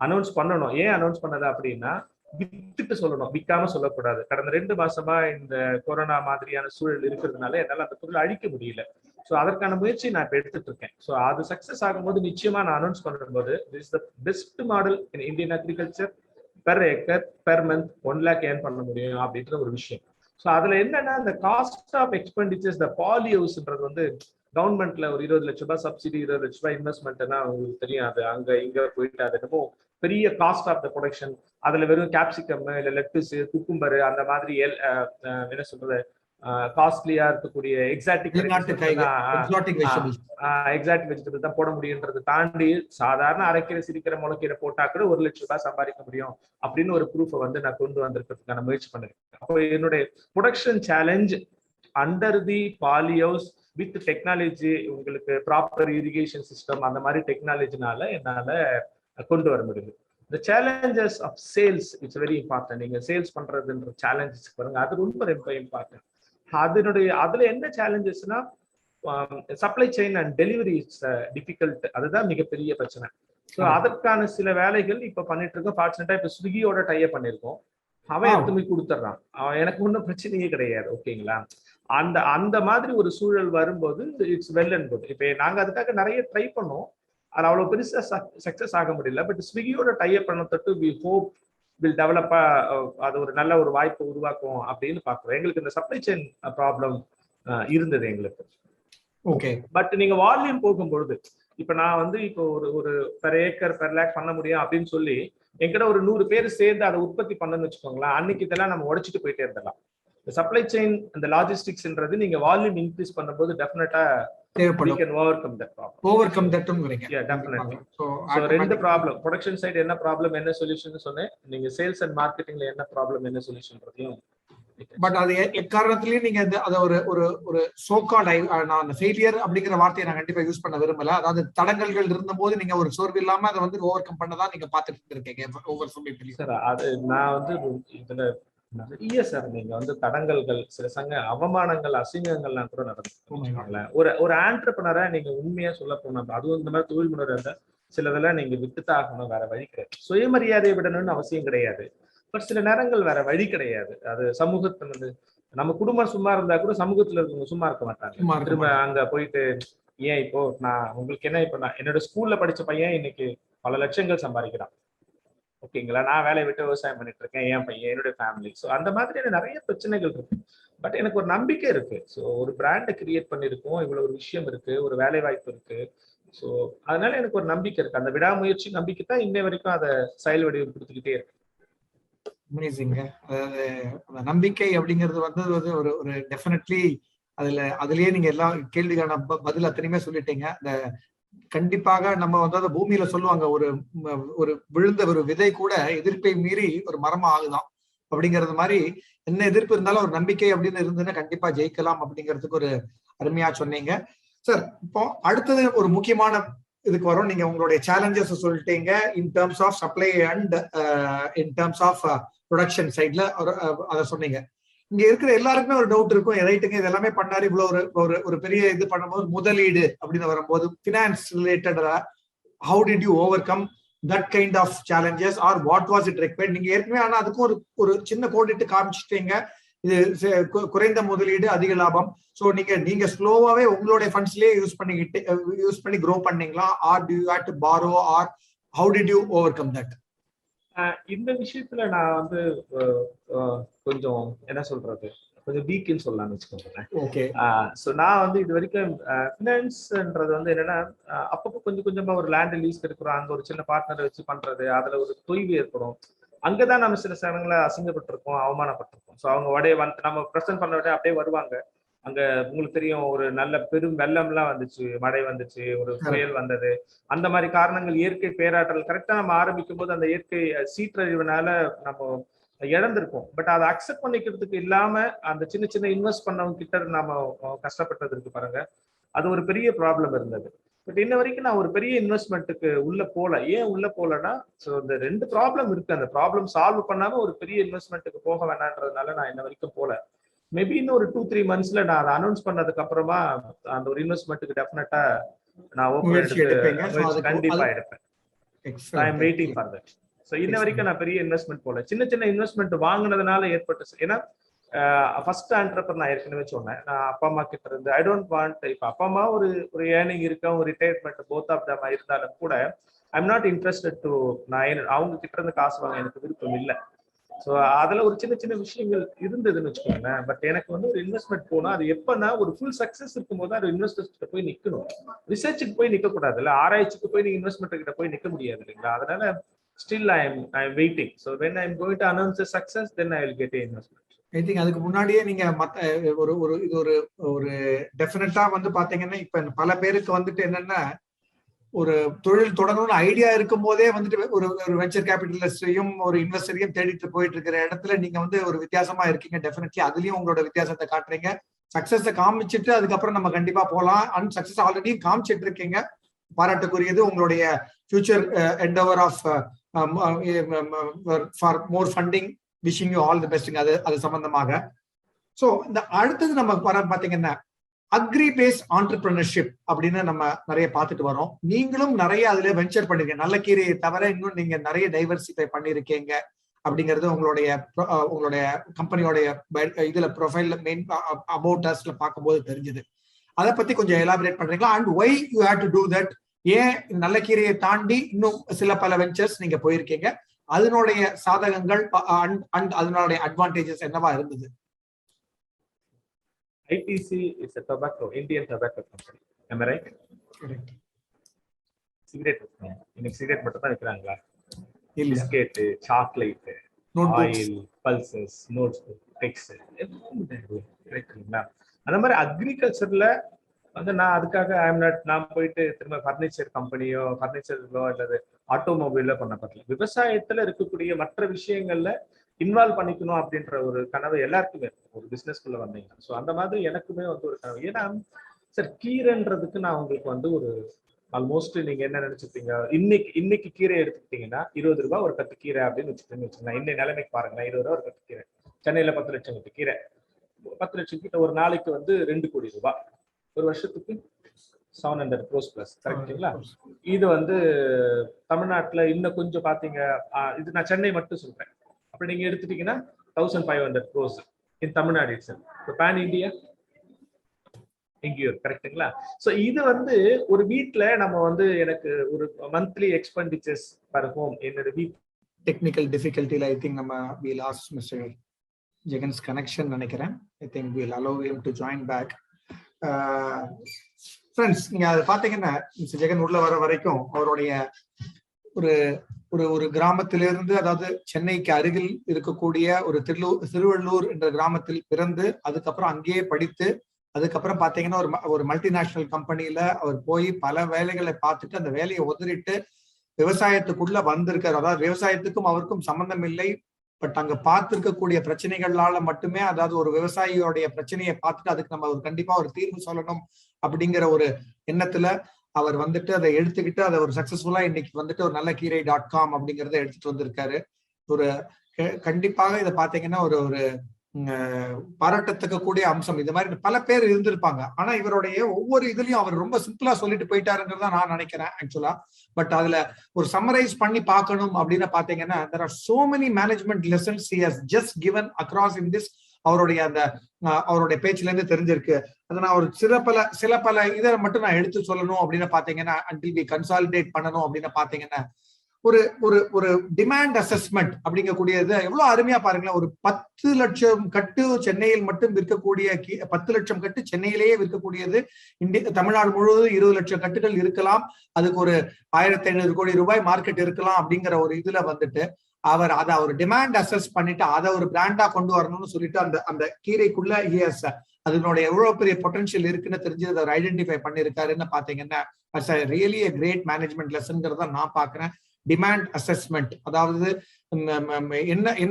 அனௌன்ஸ் பண்ணணும். ஏன் அனௌன்ஸ் பண்ணது அப்படின்னா வித்துட்டு சொல்லணும், விற்காம சொல்லக்கூடாது. கடந்த 2 மாசமா இந்த கொரோனா மாதிரியான சூழல் இருக்கிறதுனால என்னால அந்த பொருள் அழிக்க முடியல. ஸோ அதற்கான முயற்சி நான் இப்ப எடுத்துட்டு இருக்கேன். ஸோ அது சக்சஸ் ஆகும்போது நிச்சயமா நான் அனௌன்ஸ் பண்ணும்போது this is the best model in Indian agriculture. Per acre per month 1 lakh earn பண்ண முடியும் அப்படின்ற ஒரு விஷயம். ஸோ அதுல என்னன்னா இந்த காஸ்ட் ஆஃப் எக்ஸ்பெண்டிச்சர்ஸ், இந்த பாலியோஸ்ன்றது வந்து கவர்மெண்ட்ல ஒரு 20 லட்சம் ரூபாய் சப்சிடி, 20 லட்சம் ரூபாய் இன்வெஸ்ட்மெண்ட்னா உங்களுக்கு தெரியும். அது அங்க இங்க போயிட்டு அது என்னமோ பெரிய காஸ்ட் ஆஃப் த ப்ரொடக்ஷன். அதுல வெறும் கேப்சிகம் இல்ல லெட்டஸ் குக்கும்பர் அந்த மாதிரி என்ன சொல்றது காஸ்ட்லியா இருக்கக்கூடிய எக்ஸாட்டிக் வெஜிடபிள் தான் போட முடியுன்றது தாண்டி சாதாரண அரைக்கீரை சிரிக்கிற முளைக்கீரை போட்டா கூட 1 லட்சம் ரூபாய் சம்பாதிக்க முடியும் அப்படின்னு ஒரு ப்ரூஃபை வந்து நான் கொண்டு வந்திருக்கிறதுக்கான முயற்சி பண்ணிருக்கேன். அப்போ என்னுடைய production challenge under the பாலியோஸ் with technology, உங்களுக்கு ப்ராப்பர் இரிகேஷன் சிஸ்டம் அந்த மாதிரி டெக்னாலஜினால என்னால கொண்டு வர முடியுது. The challenges of sales it's very important. நீங்க சேல்ஸ் பண்றதுன்ற சேலஞ்சஸ் பாருங்க, அது ரொம்ப ரொம்ப இம்பார்ட்டன்ட். அதுல என்ன சேலஞ்சஸ்னா supply chain and delivery is difficult. அதுதான் மிகப்பெரிய பிரச்சனை. ஸோ அதற்கான சில வேலைகள் இப்ப பண்ணிட்டு இருக்கோம். ஃபார்ச்சுனேட்டா இப்ப ஸ்விக்கியோட டைப் பண்ணிருக்கோம். அவன் எடுத்து போய் கொடுத்துட்றான். அவன் எனக்கு ஒன்றும் பிரச்சனையே கிடையாது. ஓகேங்களா? அந்த மாதிரி ஒரு சூழல் வரும்போது இட்ஸ் வெல் அண்ட் குட். இப்ப நாங்க அதுக்காக நிறைய ட்ரை பண்ணோம். அது அவ்வளவு பெருசா சக்சஸ் ஆக முடியல. பட் ஸ்விக்கியோட டைப் பண்ண தொட்டு வி ஹோப் வில் டெவலப்பா அது ஒரு நல்ல ஒரு வாய்ப்பை உருவாக்கும் அப்படின்னு பாக்குறோம். எங்களுக்கு இந்த சப்ளை செயின் ப்ராப்ளம் இருந்தது எங்களுக்கு. ஓகே. பட் நீங்க வால்யூம் போகும்பொழுது இப்ப நான் வந்து இப்போ ஒரு பெர் ஏக்கர் பெர் லேக் பண்ண முடியும் அப்படின்னு சொல்லி என்கிட்ட ஒரு 100 பேர் சேர்ந்து அதை உற்பத்தி பண்ணணும்னு வச்சுக்கோங்களேன். அன்னைக்கு இதெல்லாம் நம்ம உடைச்சிட்டு போயிட்டே இருந்தலாம். சப்ளை செயின் இந்த லாஜிஸ்டிக்ஸ்ன்றது நீங்க வால்யூம் இன்க்ரீஸ் பண்ணும்போது டெஃபினட்டா we can overcome that problem. Overcome that ங்கறீங்க. Yeah, definitely. So ரெண்டு ப்ராப்ளம், ப்ரொடக்ஷன் சைடு என்ன ப்ராப்ளம் என்ன சொல்யூஷன் சொன்னேன், நீங்க சேல்ஸ் அண்ட் மார்க்கெட்டிங்ல என்ன ப்ராப்ளம் என்ன சொல்யூஷன்றதையும். பட் அது எக்காரணத்திலயும் நீங்க அத ஒரு சோகால் நான் ஃபெயிலியர் அப்படிங்கிற வார்த்தையை நான் கண்டிப்பா யூஸ் பண்ண விரும்பல. அதாவது தடங்கல்கள் இருந்தபோது நீங்க ஒரு சோர்வு இல்லாம அதை வந்து ஓவர் கம் பண்ணதான் நீங்க பாத்துட்டு இருக்கீங்க ஒவ்வொரு சமயத்திலயும். சார் அது நான் வந்து இதுல நிறைய சார் நீங்க வந்து தடங்கல்கள் சில அவமானங்கள் அசிங்கங்கள்லாம் கூட நடந்துச்சுங்களேன். ஒரு ஆண்டர்பிரனரா நீங்க உண்மையா சொல்ல போனா அதுவும் இந்த மாதிரி தொழில் முனைவர் சிலதெல்லாம் நீங்க விட்டுதான் ஆகணும், வேற வழி கிடையாது. சுயமரியாதையை விடணும்னு அவசியம் கிடையாது. பட் சில நேரங்கள் வேற வழி கிடையாது. அது சமூகத்துல வந்து நம்ம குடும்பம் சும்மா இருந்தா கூட சமூகத்துல இருக்கவங்க சும்மா இருக்க மாட்டாங்க. திரும்ப அங்க போயிட்டு ஏன் இப்போ நான் உங்களுக்கு என்ன, இப்ப நான் என்னோட ஸ்கூல்ல படிச்ச பையன் இன்னைக்கு பல லட்சங்கள் சம்பாதிக்கிறான். ஓகேங்களா? நான் வேலையை விட்டு விவசாயம் பண்ணிட்டு இருக்கேன், என் பையன் என்னுடைய ஃபேமிலி. ஸோ அந்த மாதிரியான நிறைய பிரச்சனைகள் இருக்கு. பட் எனக்கு ஒரு நம்பிக்கை இருக்கு. ஸோ ஒரு பிராண்டை கிரியேட் பண்ணியிருக்கோம், இவ்வளவு ஒரு விஷயம் இருக்கு, ஒரு வேலை வாய்ப்பு இருக்கு. ஸோ அதனால எனக்கு ஒரு நம்பிக்கை இருக்கு. அந்த விடாமுயற்சி நம்பிக்கை தான் இன்னை வரைக்கும் அதை செயல் வடிவம் கொடுத்துக்கிட்டே இருக்கு. அமேசிங்க. அதாவது அந்த நம்பிக்கை அப்படிங்கிறது வந்து ஒரு ஒரு டெஃபினெட்லி அதுலயே நீங்க எல்லா கேள்விக்கான பதில் அத்தனையுமே சொல்லிட்டீங்க. அந்த கண்டிப்பாக நம்ம வந்து அந்த பூமியில சொல்லுவாங்க, ஒரு விழுந்த ஒரு விதை கூட எதிர்ப்பை மீறி ஒரு மரமா ஆகுதான் அப்படிங்கிறது மாதிரி, என்ன எதிர்ப்பு இருந்தாலும் ஒரு நம்பிக்கை அப்படின்னு இருந்ததுன்னா கண்டிப்பா ஜெயிக்கலாம் அப்படிங்கிறதுக்கு ஒரு அருமையா சொன்னீங்க சார். இப்போ அடுத்தது ஒரு முக்கியமான இதுக்கு வரும். நீங்க உங்களுடைய சேலஞ்சஸ் சொல்லிட்டீங்க in terms of supply and in terms of production சைட்ல அதை சொன்னீங்க. இங்க இருக்கிற எல்லாருக்குமே ஒரு டவுட் இருக்கும், ரைட்டுங்க இது எல்லாமே பண்ணாரு, இவ்வளவு ஒரு ஒரு பெரிய இது பண்ணும்போது முதலீடு அப்படின்னு வரும்போது பினான்ஸ் ரிலேட்டடா how did you overcome that kind of challenges or what was it required? நீங்க ஏற்கனவே ஆனா அதுக்கும் ஒரு சின்ன கோடிட்டு காமிச்சிட்டீங்க, இது குறைந்த முதலீடு அதிக லாபம். ஸோ நீங்க ஸ்லோவாவே உங்களுடைய ஃபண்ட்ஸ்லயே யூஸ் பண்ணி க்ரோ பண்ணீங்களா, or do you have to borrow, or how did you overcome that? இந்த விஷயத்துல நான் வந்து கொஞ்சம் என்ன சொல்றது, கொஞ்சம் வீக்னு சொல்லலாம்னு வச்சுக்கோங்களேன். ஓகே. ஸோ நான் வந்து இது வரைக்கும் ஃபினான்ஸ்ன்றது வந்து என்னன்னா, அப்பப்போ கொஞ்சம் கொஞ்சமா ஒரு லேண்ட் லீஸ் எடுக்கிறோம், அங்க ஒரு சின்ன பார்ட்னரை வச்சு பண்றது, அதுல ஒரு தொய்வு ஏற்படும். அங்கதான் நம்ம சில சமயங்களை அசிங்கப்பட்டிருக்கோம், அவமானப்பட்டிருக்கோம். ஸோ அவங்க உடைய வந்து நம்ம ப்ரெசென்ட் பண்ண விட அப்படியே வருவாங்க. அங்க உங்களுக்கு தெரியும், ஒரு நல்ல பெரும் வெள்ளம்லாம் வந்துச்சு, மழை வந்துச்சு, ஒரு புயல் வந்தது. அந்த மாதிரி காரணங்கள், இயற்கை பேராற்றல் கரெக்டா நம்ம ஆரம்பிக்கும் போது அந்த இயற்கை சீற்றழிவுனால நம்ம இழந்திருப்போம். பட் அதை அக்செப்ட் பண்ணிக்கிறதுக்கு இல்லாம அந்த சின்ன சின்ன இன்வெஸ்ட் பண்ணவங்க கிட்ட நம்ம கஷ்டப்பட்டது இருக்கு பாருங்க, அது ஒரு பெரிய ப்ராப்ளம் இருந்தது. பட் இன்ன வரைக்கும் நான் ஒரு பெரிய இன்வெஸ்ட்மெண்ட்டுக்கு உள்ள போல. ஏன் உள்ள போலன்னா, ஸோ இந்த 2 ப்ராப்ளம் இருக்கு, அந்த ப்ராப்ளம் சால்வ் பண்ணாம ஒரு பெரிய இன்வெஸ்ட்மெண்ட்டுக்கு போக வேணான்றதுனால நான் இன்ன வரைக்கும் போல. மேபி இன்னும் ஒரு 2-3 மந்த்ஸ்ல நான் அதை அனௌன்ஸ் பண்ணதுக்கு அப்புறமா அந்த ஒரு இன்வெஸ்ட்மெண்ட்டுக்கு டெஃபினட்டா நான் கண்டிப்பா எடுப்பேன். I am waiting for that. So இன்ன வரைக்கும் நான் பெரிய இன்வெஸ்ட்மெண்ட் போல, சின்ன சின்ன இன்வெஸ்ட்மெண்ட் வாங்கினதுனால ஏற்பட்டு. ஏன்னா ஃபர்ஸ்ட் ஆண்டர்பிரனர் நான் ஏற்கனவே சொன்னேன், நான் அப்பா அம்மா கிட்ட இருந்து ஐ டோன்ட் வாண்ட், இப்ப அப்பா அம்மா ஒரு ஏர்னிங் இருக்கும், ஒரு ரிட்டையர்மெண்ட் போத் ஆஃப் தம் இருந்தாலும் கூட I am not interested to, நான் அவங்க கிட்ட இருந்து காசு வாங்க எனக்கு விருப்பம் இல்லை. ஸோ அதுல ஒரு சின்ன சின்ன விஷயங்கள் இருந்ததுன்னு வச்சுக்கோங்களேன். பட் எனக்கு வந்து ஒரு இன்வெஸ்ட்மெண்ட் போனா அது எப்பன்னா ஒரு ஃபுல் சக்சஸ் இருக்கும்போது அது இன்வெஸ்டர்ஸ் கிட்ட போய் நிக்கணும். ரிசர்ச்சுக்கு போய் நிக்க கூடாது இல்ல, ஆராய்ச்சிக்கு போய் நீங்க இன்வெஸ்ட்மெண்ட் கிட்ட போய் நிக்க முடியாது இல்லைங்களா. அதனால still I am waiting. So when I am going to announce the success then I will get a investment. I think அதுக்கு முன்னாடியே நீங்க ஒரு டெஃபினட்டா வந்து பாத்தீங்கன்னா, இப்ப பல பேருக்கு வந்துட்டு என்னன்னா, ஒரு தொழில் தொடங்கணும்னு ஐடியா இருக்கும் போதே வந்துட்டு ஒரு வெஞ்சர் கேபிட்டலிஸ்டையும் ஒரு இன்வெஸ்டரையும் தேடிட்டு போயிட்டு இருக்கிற இடத்துல நீங்க வந்து ஒரு வித்தியாசமா இருக்கீங்க. டெஃபினெட்லி அதுலயும் உங்களோட வித்தியாசத்தை காட்டுறீங்க. சக்சஸை காமிச்சிட்டு அதுக்கப்புறம் நம்ம கண்டிப்பா போகலாம். அண்ட் சக்சஸ் ஆல்ரெடி காமிச்சிட்டு இருக்கீங்க, பாராட்டுக்குரியது. உங்களுடைய future endeavour of for more funding, wishing you all the best அது சம்பந்தமாக. ஸோ இந்த அடுத்தது நம்ம பாத்தீங்கன்னா அக்ரி பேஸ் ஆண்டர்பிரினர்ஷிப் அப்படின்னு நம்ம நிறைய பார்த்துட்டு வரோம். நீங்களும் நிறைய அதுல வெஞ்சர் பண்ணிருக்கீங்க. நல்ல கீரையை தவிர இன்னும் நீங்க நிறைய டைவர்சிஃபை பண்ணிருக்கீங்க அப்படிங்கிறது உங்களுடைய கம்பெனியோடைய இதுல ப்ரொஃபைல்ல மெயின் அபவுட் அஸ்ல பார்க்கும்போது தெரிஞ்சது. அதை பத்தி கொஞ்சம் எலாபரேட் பண்றீங்களா? And why you have to do that? ஏன் நல்ல கீரையை தாண்டி இன்னும் சில பல வெஞ்சர்ஸ் நீங்க போயிருக்கீங்க, அதனுடைய சாதகங்கள் அண்ட் அதனுடைய அட்வான்டேஜஸ் என்னவா இருந்தது? ITC is a tobacco, Indian tobacco company. Am I right? Correct. Cigarette. இன்னைக்கு cigarette மட்டும் தான் விற்கிறாங்களா? இல்ல. Biscuit, chocolate, oil, pulses, notes, text இருக்குங்களா? அந்த மாதிரி அக்ரிகல்ச்சர்ல வந்து நான் அதுக்காக நான் போயிட்டு திரும்ப ஃபர்னிச்சர் கம்பெனியோ ஃபர்னிச்சர்லோ அல்லது ஆட்டோமொபைலோ பண்ண படல. விவசாயத்துல இருக்கக்கூடிய மற்ற விஷயங்கள்ல இன்வால்வ் பண்ணிக்கணும் அப்படின்ற ஒரு கனவு எல்லாருக்குமே ஒரு பிசினஸ்க்குள்ள வந்தீங்கன்னா. ஸோ அந்த மாதிரி எனக்குமே வந்து ஒரு கனவு. ஏன்னா சார், கீரைன்றதுக்கு நான் உங்களுக்கு வந்து ஒரு ஆல்மோஸ்ட் நீங்க என்ன நினைச்சிருப்பீங்க, இன்னைக்கு கீரை எடுத்துக்கிட்டீங்கன்னா 20 ரூபாய் ஒரு கட்டு கீரை அப்படின்னு வச்சுக்கோங்க. இன்னைக்கு நிலைமைக்கு பாருங்களேன், 20 ரூபாய் ஒரு கட்டு கீரை. சென்னையில 10 லட்சம் கட்டு கீரை, 10 லட்சம் கிட்ட ஒரு நாளைக்கு வந்து 2 கோடி ரூபாய், ஒரு வருஷத்துக்கு 700 crores பிளஸ். கரெக்டுங்களா? இது வந்து தமிழ்நாட்டுல இன்னும் கொஞ்சம் பாத்தீங்க, இது நான் சென்னை மட்டும் சொல்றேன். அப்படி நீங்க எடுத்துட்டீங்கன்னா 1500 crores in தமிழ்நாடு itself. பேன் இந்தியா எங்கேயோ, கரெக்டுங்களா? சோ இது வந்து ஒரு வீட்ல நம்ம வந்து எனக்கு ஒரு மந்த்லி எக்ஸ்பெண்டிச்சர்ஸ் பர் ஹோம் என்னோட வீட் டெக்னிக்கல் டிஃபிகல்ட்டில ஐ திங்க் நம்ம we lost mister Jagan's connection நினைக்கிறேன். I think will allow him to join back. Friends, நீங்க அதை பாத்தீங்கன்னா மிஸ்டர் ஜெகன் உள்ள வர வரைக்கும் அவருடைய ஒரு ஒரு ஒரு கிராமத்திலிருந்து, அதாவது சென்னைக்கு அருகில் இருக்கக்கூடிய ஒரு திருவள்ளூர் என்ற கிராமத்தில் பிறந்து அதுக்கப்புறம் அங்கேயே படித்து அதுக்கப்புறம் பாத்தீங்கன்னா ஒரு மல்டிநேஷனல் கம்பெனில அவர் போய் பல வேலைகளை பார்த்துட்டு அந்த வேலையை உதறிட்டு விவசாயத்துக்குள்ள வந்திருக்காரு. அதாவது விவசாயத்துக்கும் அவருக்கும் சம்பந்தம் இல்லை, பட் அங்க பார்த்திருக்கக்கூடிய பிரச்சனைகளால மட்டுமே, அதாவது ஒரு விவசாயியோடைய பிரச்சனையை பார்த்துட்டு அதுக்கு நம்ம கண்டிப்பா ஒரு தீர்வு சொல்லணும் அப்படிங்கிற ஒரு எண்ணத்துல அவர் வந்துட்டு அதை எடுத்துக்கிட்டு அதை ஒரு சக்சஸ்ஃபுல்லா இன்னைக்கு வந்துட்டு ஒரு நல்ல கீரை.com அப்படிங்கறத எடுத்துட்டு வந்திருக்காரு. ஒரு கண்டிப்பாக இதை பாத்தீங்கன்னா ஒரு ஒரு பாராட்டத்துக்கு கூடிய அம்சம். இது மாதிரி பல பேர் இருந்திருப்பாங்க, ஆனா இவருடைய ஒவ்வொரு இதுலயும் அவர் ரொம்ப சிம்பிளா சொல்லிட்டு போயிட்டாருங்கிறத நான் நினைக்கிறேன் ஆக்சுவலா. பட் அதுல ஒரு சம்மரைஸ் பண்ணி பார்க்கணும் அப்படின்னு பாத்தீங்கன்னா there are so many management lessons he has just given across in this. அவருடைய பேச்சுல இருந்து தெரிஞ்சிருக்கு. அதை நான் ஒரு சில பல இதை மட்டும் நான் எடுத்து சொல்லணும் அப்படின்னு பாத்தீங்கன்னா, until we consolidate பண்ணணும் அப்படின்னு பாத்தீங்கன்னா, ஒரு ஒரு ஒரு டிமாண்ட் அசஸ்மெண்ட் அப்படிங்கக்கூடியது எவ்வளவு அருமையா பாருங்களேன். ஒரு 10 லட்சம் கட்டு சென்னையில் மட்டும் விற்கக்கூடிய 10 லட்சம் கட்டு சென்னையிலேயே விற்கக்கூடியது. தமிழ்நாடு முழுவதும் 20 லட்சம் கட்டுகள் இருக்கலாம், அதுக்கு ஒரு 1500 கோடி ரூபாய் மார்க்கெட் இருக்கலாம் அப்படிங்கிற ஒரு இதுல வந்துட்டு அவர் அதை ஒரு டிமாண்ட் அசஸ் பண்ணிட்டு அதை ஒரு பிராண்டா கொண்டு வரணும்னு சொல்லிட்டு அந்த கீரைக்குள்ள அதனுடைய எவ்வளவு பெரிய பொட்டன்ஷியல் இருக்குன்னு தெரிஞ்சு அதை ஐடென்டிஃபை பண்ணிருக்காருன்னு பாத்தீங்கன்னா ரியலி a கிரேட் மேனேஜ்மெண்ட் லெசன்ங்கிறத நான் பாக்குறேன். டிமாண்ட் அசஸ்மெண்ட், அதாவது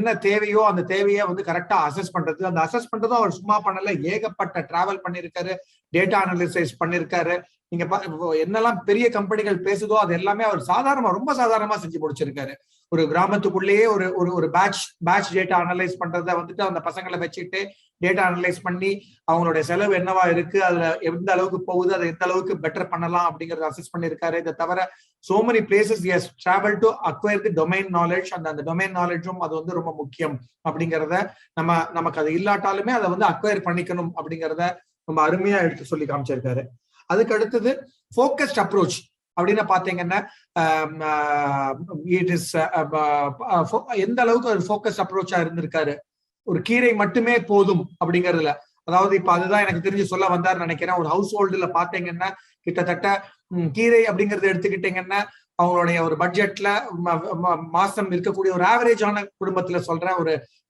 என்ன தேவையோ அந்த தேவையை வந்து கரெக்டா அசஸ் பண்றது. அந்த அசஸ் பண்றதும் அவர் சும்மா பண்ணல, ஏகப்பட்ட டிராவல் பண்ணிருக்காரு, டேட்டா அனலிசைஸ் பண்ணிருக்காரு. நீங்க என்னெல்லாம் பெரிய கம்பெனிகள் பேசுதோ அது எல்லாமே அவர் ரொம்ப சாதாரணமா செஞ்சு முடிச்சிருக்காரு. ஒரு கிராமத்துக்குள்ளேயே ஒரு பேட்ச் டேட்டா அனலைஸ் பண்றத வந்துட்டு அந்த பசங்களை வச்சுட்டு டேட்டா அனலைஸ் பண்ணி அவங்களுடைய செலவு என்னவா இருக்கு, அதுல எந்த அளவுக்கு போகுது, அதை எந்த அளவுக்கு பெட்டர் பண்ணலாம் அப்படிங்கறத அசஸ் பண்ணிருக்காரு. இதை தவிர so many places he has traveled to acquire the domain knowledge. அந்த டொமைன் நாலேஜும் அது வந்து ரொம்ப முக்கியம் அப்படிங்கறத நமக்கு அது இல்லாட்டாலுமே அதை வந்து அக்வயர் பண்ணிக்கணும் அப்படிங்கறத ரொம்ப அருமையா எடுத்து சொல்லி காமிச்சிருக்காரு. அதுக்கு அடுத்தது ஃபோக்கஸ்ட் அப்ரோச் அப்படின்னு பாத்தீங்கன்னா இட் இஸ் எந்த அளவுக்கு ஒரு ஃபோக்கஸ் அப்ரோச்சா இருந்திருக்காரு. ஒரு கீரை மட்டுமே போதும் அப்படிங்கறதுல, அதாவது இப்ப அதுதான் எனக்கு தெரிஞ்சு சொல்ல வந்தாருன்னு நினைக்கிறேன். ஒரு ஹவுஸ் ஹோல்டுல பாத்தீங்கன்னா கிட்டத்தட்ட கீரை அப்படிங்கறத எடுத்துக்கிட்டீங்கன்னா அவங்களுடைய ஒரு பட்ஜெட்ல மாசம் இருக்கக்கூடிய ஒரு ஆவரேஜான குடும்பத்துல சொல்றேன்,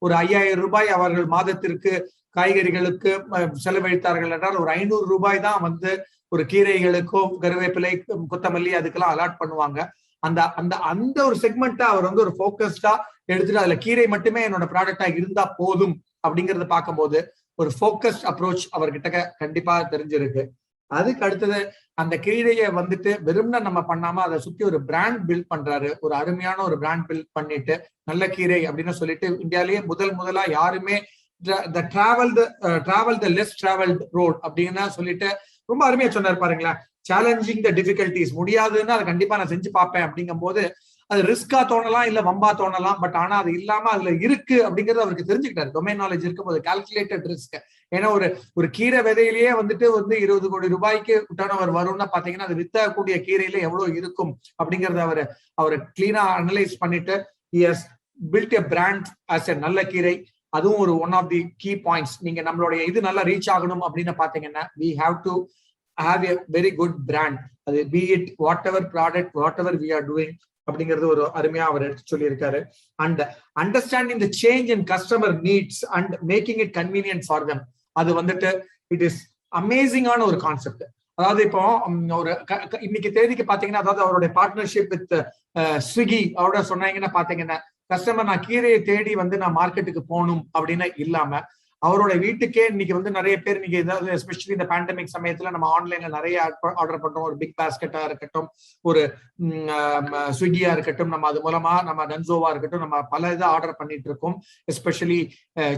ஒரு 5000 ரூபாய் அவர்கள் மாதத்திற்கு காய்கறிகளுக்கு செலவழித்தார்கள் என்றால் ஒரு 500 ரூபாய் தான் வந்து ஒரு கீரைகளுக்கோ கருவேப்பிலை கொத்தமல்லி அதுக்கெல்லாம் அலாட் பண்ணுவாங்க. அந்த ஒரு செக்மெண்ட்டா அவர் வந்து ஒரு ஃபோக்கஸ்டா எடுத்துட்டு அதுல கீரை மட்டுமே என்னோட ப்ராடக்டா இருந்தா போதும் அப்படிங்கறத பார்க்கும்போது ஒரு ஃபோக்கஸ்ட் அப்ரோச் அவர்கிட்ட கண்டிப்பா தெரிஞ்சிருக்கு. அதுக்கு அடுத்தது அந்த கீரையை வந்துட்டு வெறும்னா நம்ம பண்ணாம அதை சுத்தி ஒரு பிராண்ட் பில்ட் பண்றாரு. ஒரு அருமையான ஒரு பிராண்ட் பில்ட் பண்ணிட்டு நல்ல கீரை அப்படின்னு சொல்லிட்டு இந்தியாலேயே முதலா யாருமே travel the less traveled road அப்படின்னு சொல்லிட்டு ரொம்ப அருமையா சொன்னார் பாருங்களேன். சேலஞ்சிங் த டிஃபிகல்டிஸ், முடியாதுன்னு அதை கண்டிப்பா நான் செஞ்சு பார்ப்பேன் அப்படிங்கும் போது அது ரிஸ்கா தோணலாம், இல்ல வம்பா தோணலாம், பட் ஆனா அது இல்லாம அதுல இருக்கு அப்படிங்கறது அவருக்கு தெரிஞ்சுக்கிட்டாரு. டொமைன் நாலேஜ் இருக்கும்போது கால்குலேட்டட் ரிஸ்க். ஏன்னா ஒரு கீரை விதையிலேயே வந்துட்டு 20 கோடி ரூபாய்க்கு டர்ன் ஓவர் வரும்னா பாத்தீங்கன்னா அது வித்தக்கூடிய கீரையில எவ்வளவு இருக்கும் அப்படிங்கறத அவர் கிளீனா அனலைஸ் பண்ணிட்டு he has built a brand as a நல்ல கீரை. அதுவும் ஒரு one of the key points. நீங்க நம்மளுடைய இது நல்லா ரீச் ஆகணும் அப்படின்னு பாத்தீங்கன்னா we have to have a very good brand. அது be it whatever product whatever we are doing அப்படிங்கிறது ஒரு அருமையா அவர் எடுத்து சொல்லியிருக்காரு. And understanding the change in customer needs and making it convenient for them, அது வந்துட்டு இட் இஸ் அமேசிங்கான ஒரு கான்செப்ட். அதாவது இப்போ ஒரு இன்னைக்கு தேதிக்கு பாத்தீங்கன்னா, அதாவது அவருடைய பார்ட்னர்ஷிப் வித் ஸ்விக்கி அவரோட சொன்னாங்கன்னா பாத்தீங்கன்னா கஸ்டமர் நான் கீரையை தேடி வந்து நான் மார்க்கெட்டுக்கு போகணும் அப்படின்னு இல்லாம அவரோட வீட்டுக்கே இன்னைக்கு வந்து நிறைய பேர் இன்னைக்கு ஏதாவது எஸ்பெஷலி இந்த பேண்டமிக் சமயத்துல நம்ம ஆன்லைன்ல நிறைய ஆர்டர் பண்றோம். ஒரு பிக் பாஸ்கெட்டா இருக்கட்டும், ஒரு ஸ்விக்கியா இருக்கட்டும், நம்ம அது மூலமா நம்ம டன்சோவா இருக்கட்டும், நம்ம பல இதை ஆர்டர் பண்ணிட்டு இருக்கோம். எஸ்பெஷலி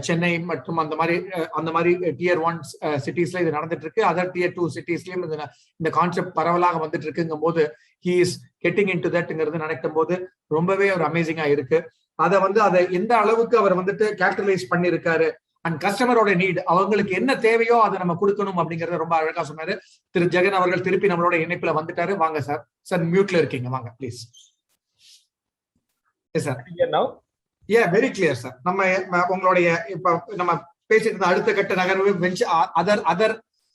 சென்னை மற்றும் அந்த மாதிரி tier 1 சிட்டிஸ்ல இது நடந்துட்டு இருக்கு. அதர் tier 2 சிட்டிஸ்லயும் இந்த கான்செப்ட் பரவலாக வந்துட்டு இருக்குங்கும் போது he is getting into thatங்கிறது நினைக்கும் போது ரொம்பவே ஒரு அமேசிங்கா இருக்கு. அதை எந்த அளவுக்கு அவர் வந்துட்டு கேபிட்டலைஸ் பண்ணிருக்காரு அண்ட் கஸ்டமரோட நீட், அவங்களுக்கு என்ன தேவையோ அதை நம்ம கொடுக்கணும் அப்படிங்கறத ரொம்ப அழகா சொன்னாரு. திரு ஜெகன் அவர்கள் திருப்பி நம்மளோட இணைப்புல வந்துட்டாரு. வாங்க சார். சார் மியூட்ல இருக்கீங்க, வாங்க please. Sir very clear sir. உங்களுடைய இப்ப நம்ம பேசிட்டு இருந்த அடுத்த கட்ட நகர்வு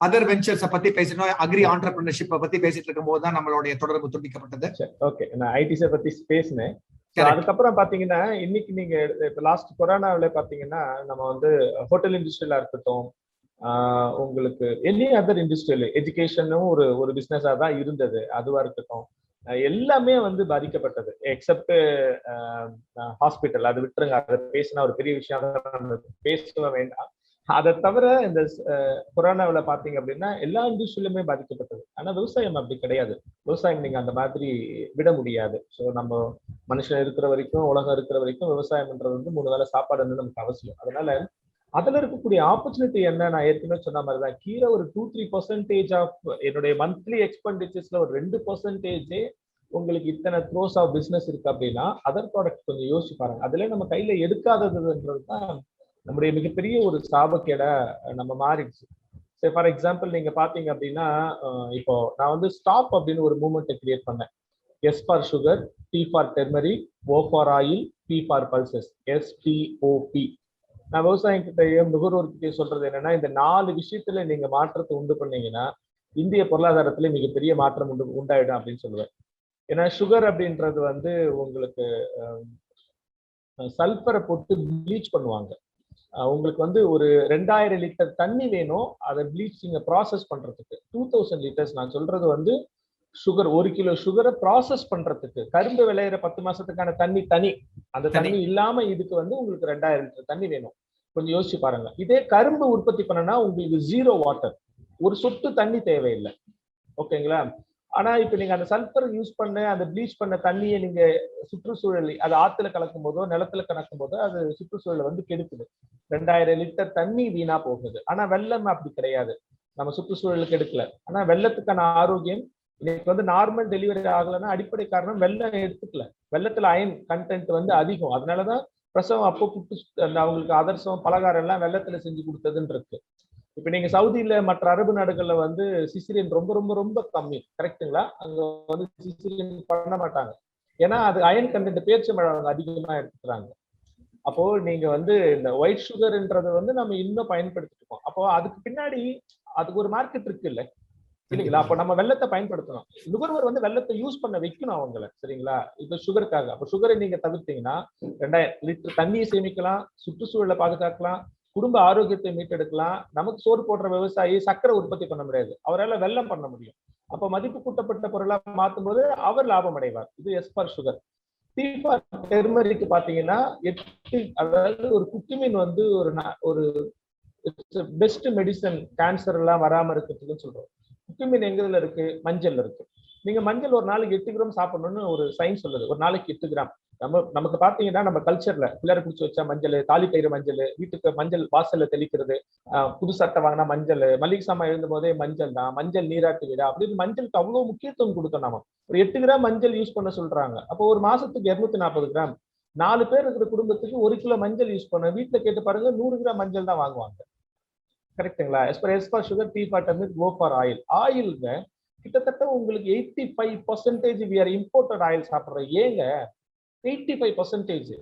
அதர் வெஞ்சர்ஸ பத்தி பேசணும், அக்ரி ஆண்டர்பிரினர்ஷிப் பத்தி பேசிட்டு இருக்கும் போது தான் நம்மளுடைய தொடர்பு துண்டிக்கப்பட்டது. ஓகே, நான் ஐடிஸை பத்தி பேசினேன். அதுக்கப்புறம் பாத்தீங்கன்னா இன்னைக்கு நீங்க இப்ப லாஸ்ட் கொரோனாவில பாத்தீங்கன்னா நம்ம வந்து ஹோட்டல் இண்டஸ்ட்ரியில இருக்கட்டும், உங்களுக்கு எனி அதர் இண்டஸ்ட்ரியல், எஜுகேஷனும் ஒரு பிசினஸா தான் இருந்தது, அதுவா இருக்கட்டும், எல்லாமே வந்து பாதிக்கப்பட்டது எக்ஸப்ட் ஹாஸ்பிட்டல். அது விட்டுருங்க, அதை பேசினா ஒரு பெரிய விஷயம் பேசவே வேண்டாம். அதை தவிர இந்த கொரோனாவில் பாத்தீங்க அப்படின்னா எல்லா இண்டஸ்ட்ரியிலுமே பாதிக்கப்பட்டது. ஆனா விவசாயம் அப்படி கிடையாது. விவசாயம் நீங்க அந்த மாதிரி விட முடியாது. ஸோ நம்ம மனுஷன் இருக்கிற வரைக்கும், உலகம் இருக்கிற வரைக்கும் விவசாயம்ன்றது வந்து 3 வேளை சாப்பாடு வந்து நமக்கு அவசியம். அதனால அதுல இருக்கக்கூடிய ஆப்பர்ச்சுனிட்டி என்ன, நான் ஏற்கனவே சொன்ன மாதிரி தான், கீழே ஒரு 2-3% ஆஃப் என்னுடைய மந்த்லி எக்ஸ்பெண்டிச்சர்ஸ்ல ஒரு 2% உங்களுக்கு இத்தனை க்ரோஸ் ஆஃப் பிசினஸ் இருக்கு அப்படின்னா அதர் ப்ராடக்ட் கொஞ்சம் யோசிச்சு பாருங்க. அதுல நம்ம கையில எடுக்காததுன்றது தான் நம்முடைய மிகப்பெரிய ஒரு சாபக்கேடா நம்ம மாறிடுச்சு. சரி, ஃபார் எக்ஸாம்பிள் நீங்க பாத்தீங்க அப்படின்னா இப்போ நான் வந்து ஸ்டாப் அப்படின்னு ஒரு மூவ்மெண்ட்டை கிரியேட் பண்ணேன். S for sugar, T for turmeric, O for oil, P for pulses, STOP. நான் விவசாயம் கிட்டையும் நுகர்வோர்கிட்டையும் சொல்றது என்னன்னா, இந்த 4 விஷயத்துல நீங்க மாற்றத்தை உண்டு பண்ணீங்கன்னா இந்திய பொருளாதாரத்துல மிகப்பெரிய மாற்றம் உண்டாயிடும் அப்படின்னு சொல்லுவேன். ஏன்னா சுகர் அப்படின்றது வந்து உங்களுக்கு சல்பரை போட்டு ப்ளீச் பண்ணுவாங்க. உங்களுக்கு வந்து ஒரு 2000 லிட்டர் தண்ணி வேணும் அதை ப்ளீச்சிங்க ப்ராசஸ் பண்றதுக்கு. 2000 லிட்டர்ஸ் நான் சொல்றது வந்து சுகர், 1 கிலோ சுகரை ப்ராசஸ் பண்றதுக்கு. கரும்பு விளையிற 10 மாசத்துக்கான தண்ணி தனி, அந்த தண்ணி இல்லாம இதுக்கு வந்து உங்களுக்கு 2000 லிட்டர் தண்ணி வேணும். கொஞ்சம் யோசிச்சு பாருங்க. இதே கரும்பு உற்பத்தி பண்ணனா உங்களுக்கு 0 வாட்டர், ஒரு சொட்டு தண்ணி தேவையில்லை. ஓகேங்களா? ஆனா இப்ப நீங்க அந்த சல்பர் யூஸ் பண்ண, அந்த ப்ளீச் பண்ண தண்ணியை நீங்க சுற்றுச்சூழல், அது ஆத்துல கலக்கும் போதோ நிலத்துல கலக்கும் போதோ அது சுற்றுச்சூழலை வந்து கெடுக்குது. 2000 லிட்டர் தண்ணி வீணா போகுது. ஆனா வெள்ளம் அப்படி கிடையாது, நம்ம சுற்றுச்சூழலுக்கு எடுக்கல. ஆனா வெள்ளத்துக்கான ஆரோக்கியம் இன்னைக்கு வந்து நார்மல் டெலிவரி ஆகலைன்னா அடிப்படை காரணம் வெள்ளம் எடுத்துக்கல. வெள்ளத்துல அயன் கண்டென்ட் வந்து அதிகம். அதனாலதான் பிரசவம் அப்போ புட்டு அந்த அவங்களுக்கு அதர்சம் பலகாரம் எல்லாம் வெள்ளத்துல செஞ்சு கொடுத்ததுன்னு இருக்கு. இப்ப நீங்க சவுதியில மற்ற அரபு நாடுகள்ல வந்து சிசிரியன் ரொம்ப ரொம்ப ரொம்ப கம்மி, கரெக்டுங்களா? அங்க வந்து சிசிரியன் பண்ண மாட்டாங்க. ஏன்னா அது அயன் கண்டென்ட் பேரிச்சம்பழம் அதிகமா எடுத்துக்கிறாங்க. அப்போ நீங்க வந்து இந்த ஒயிட் சுகர்ன்றது வந்து நம்ம இன்னும் பயன்படுத்திட்டு இருக்கோம். அப்போ அதுக்கு பின்னாடி அதுக்கு ஒரு மார்க்கெட் இருக்கு இல்ல, இல்லைங்களா? அப்ப நம்ம வெள்ளத்தை பயன்படுத்தணும். நுகர்வோர் வந்து வெள்ளத்தை யூஸ் பண்ண வைக்கணும் அவங்கள, சரிங்களா? இப்ப சுகருக்காக. அப்ப சுகரை நீங்க தவிர்த்தீங்கன்னா 2000 லிட்டர் தண்ணியை சேமிக்கலாம், சுற்றுச்சூழலை பாதுகாக்கலாம், குடும்ப ஆரோக்கியத்தை மீட்டெடுக்கலாம். நமக்கு சோறு போடுற விவசாயி சக்கரை உற்பத்தி பண்ண முடியாது, அவரால் வெள்ளம் பண்ண முடியும். அப்ப மதிப்பு கூட்டப்பட்ட பொருளா மாற்றும் போது அவர் லாபம் அடைவார். இது S for sugar. T for turmeric பாத்தீங்கன்னா 8, அதாவது ஒரு குக்கிமீன் வந்து ஒரு பெஸ்ட் மெடிசன், கேன்சர் எல்லாம் வராம இருக்கிறதுக்குன்னு சொல்றோம். குக்கிமீன் எங்கதுல இருக்கு? மஞ்சள் இருக்கு. நீங்க மஞ்சள் ஒரு நாளைக்கு 8 கிராம் சாப்பிடணும்னு ஒரு சயின்ஸ் சொல்லுது. ஒரு நாளைக்கு 8 கிராம். நமக்கு பாத்தீங்கன்னா நம்ம கல்ச்சர்ல பிள்ளைரை பிடிச்சி வச்சா மஞ்சள், தாலி கயிறு மஞ்சள், வீட்டுக்கு மஞ்சள் வாசல்ல தெளிக்கிறது, புது சட்டை வாங்கினா மஞ்சள், மளிகை சாமான் எழுந்தும் போதே மஞ்சள் தான், மஞ்சள் நீராட்டு விழா அப்படின்னு மஞ்சளுக்கு அவ்வளவு முக்கியத்துவம் கொடுத்தோம். நாம ஒரு 8 கிராம் மஞ்சள் யூஸ் பண்ண சொல்றாங்க. அப்போ ஒரு மாசத்துக்கு 240 கிராம், 4 பேர் இருக்கிற குடும்பத்துக்கு 1 கிலோ மஞ்சள் யூஸ் பண்ண. வீட்டுல கேட்டு பாருங்க, 100 கிராம் மஞ்சள் தான் வாங்குவாங்க. கரெக்டுங்களா? S for sugar, T for turmeric, O for oil. ஆயில்ங்க கிட்டத்தட்ட உங்களுக்கு 85% we are imported ஆயில் சாப்பிடுறோம். ஏங்க 85%?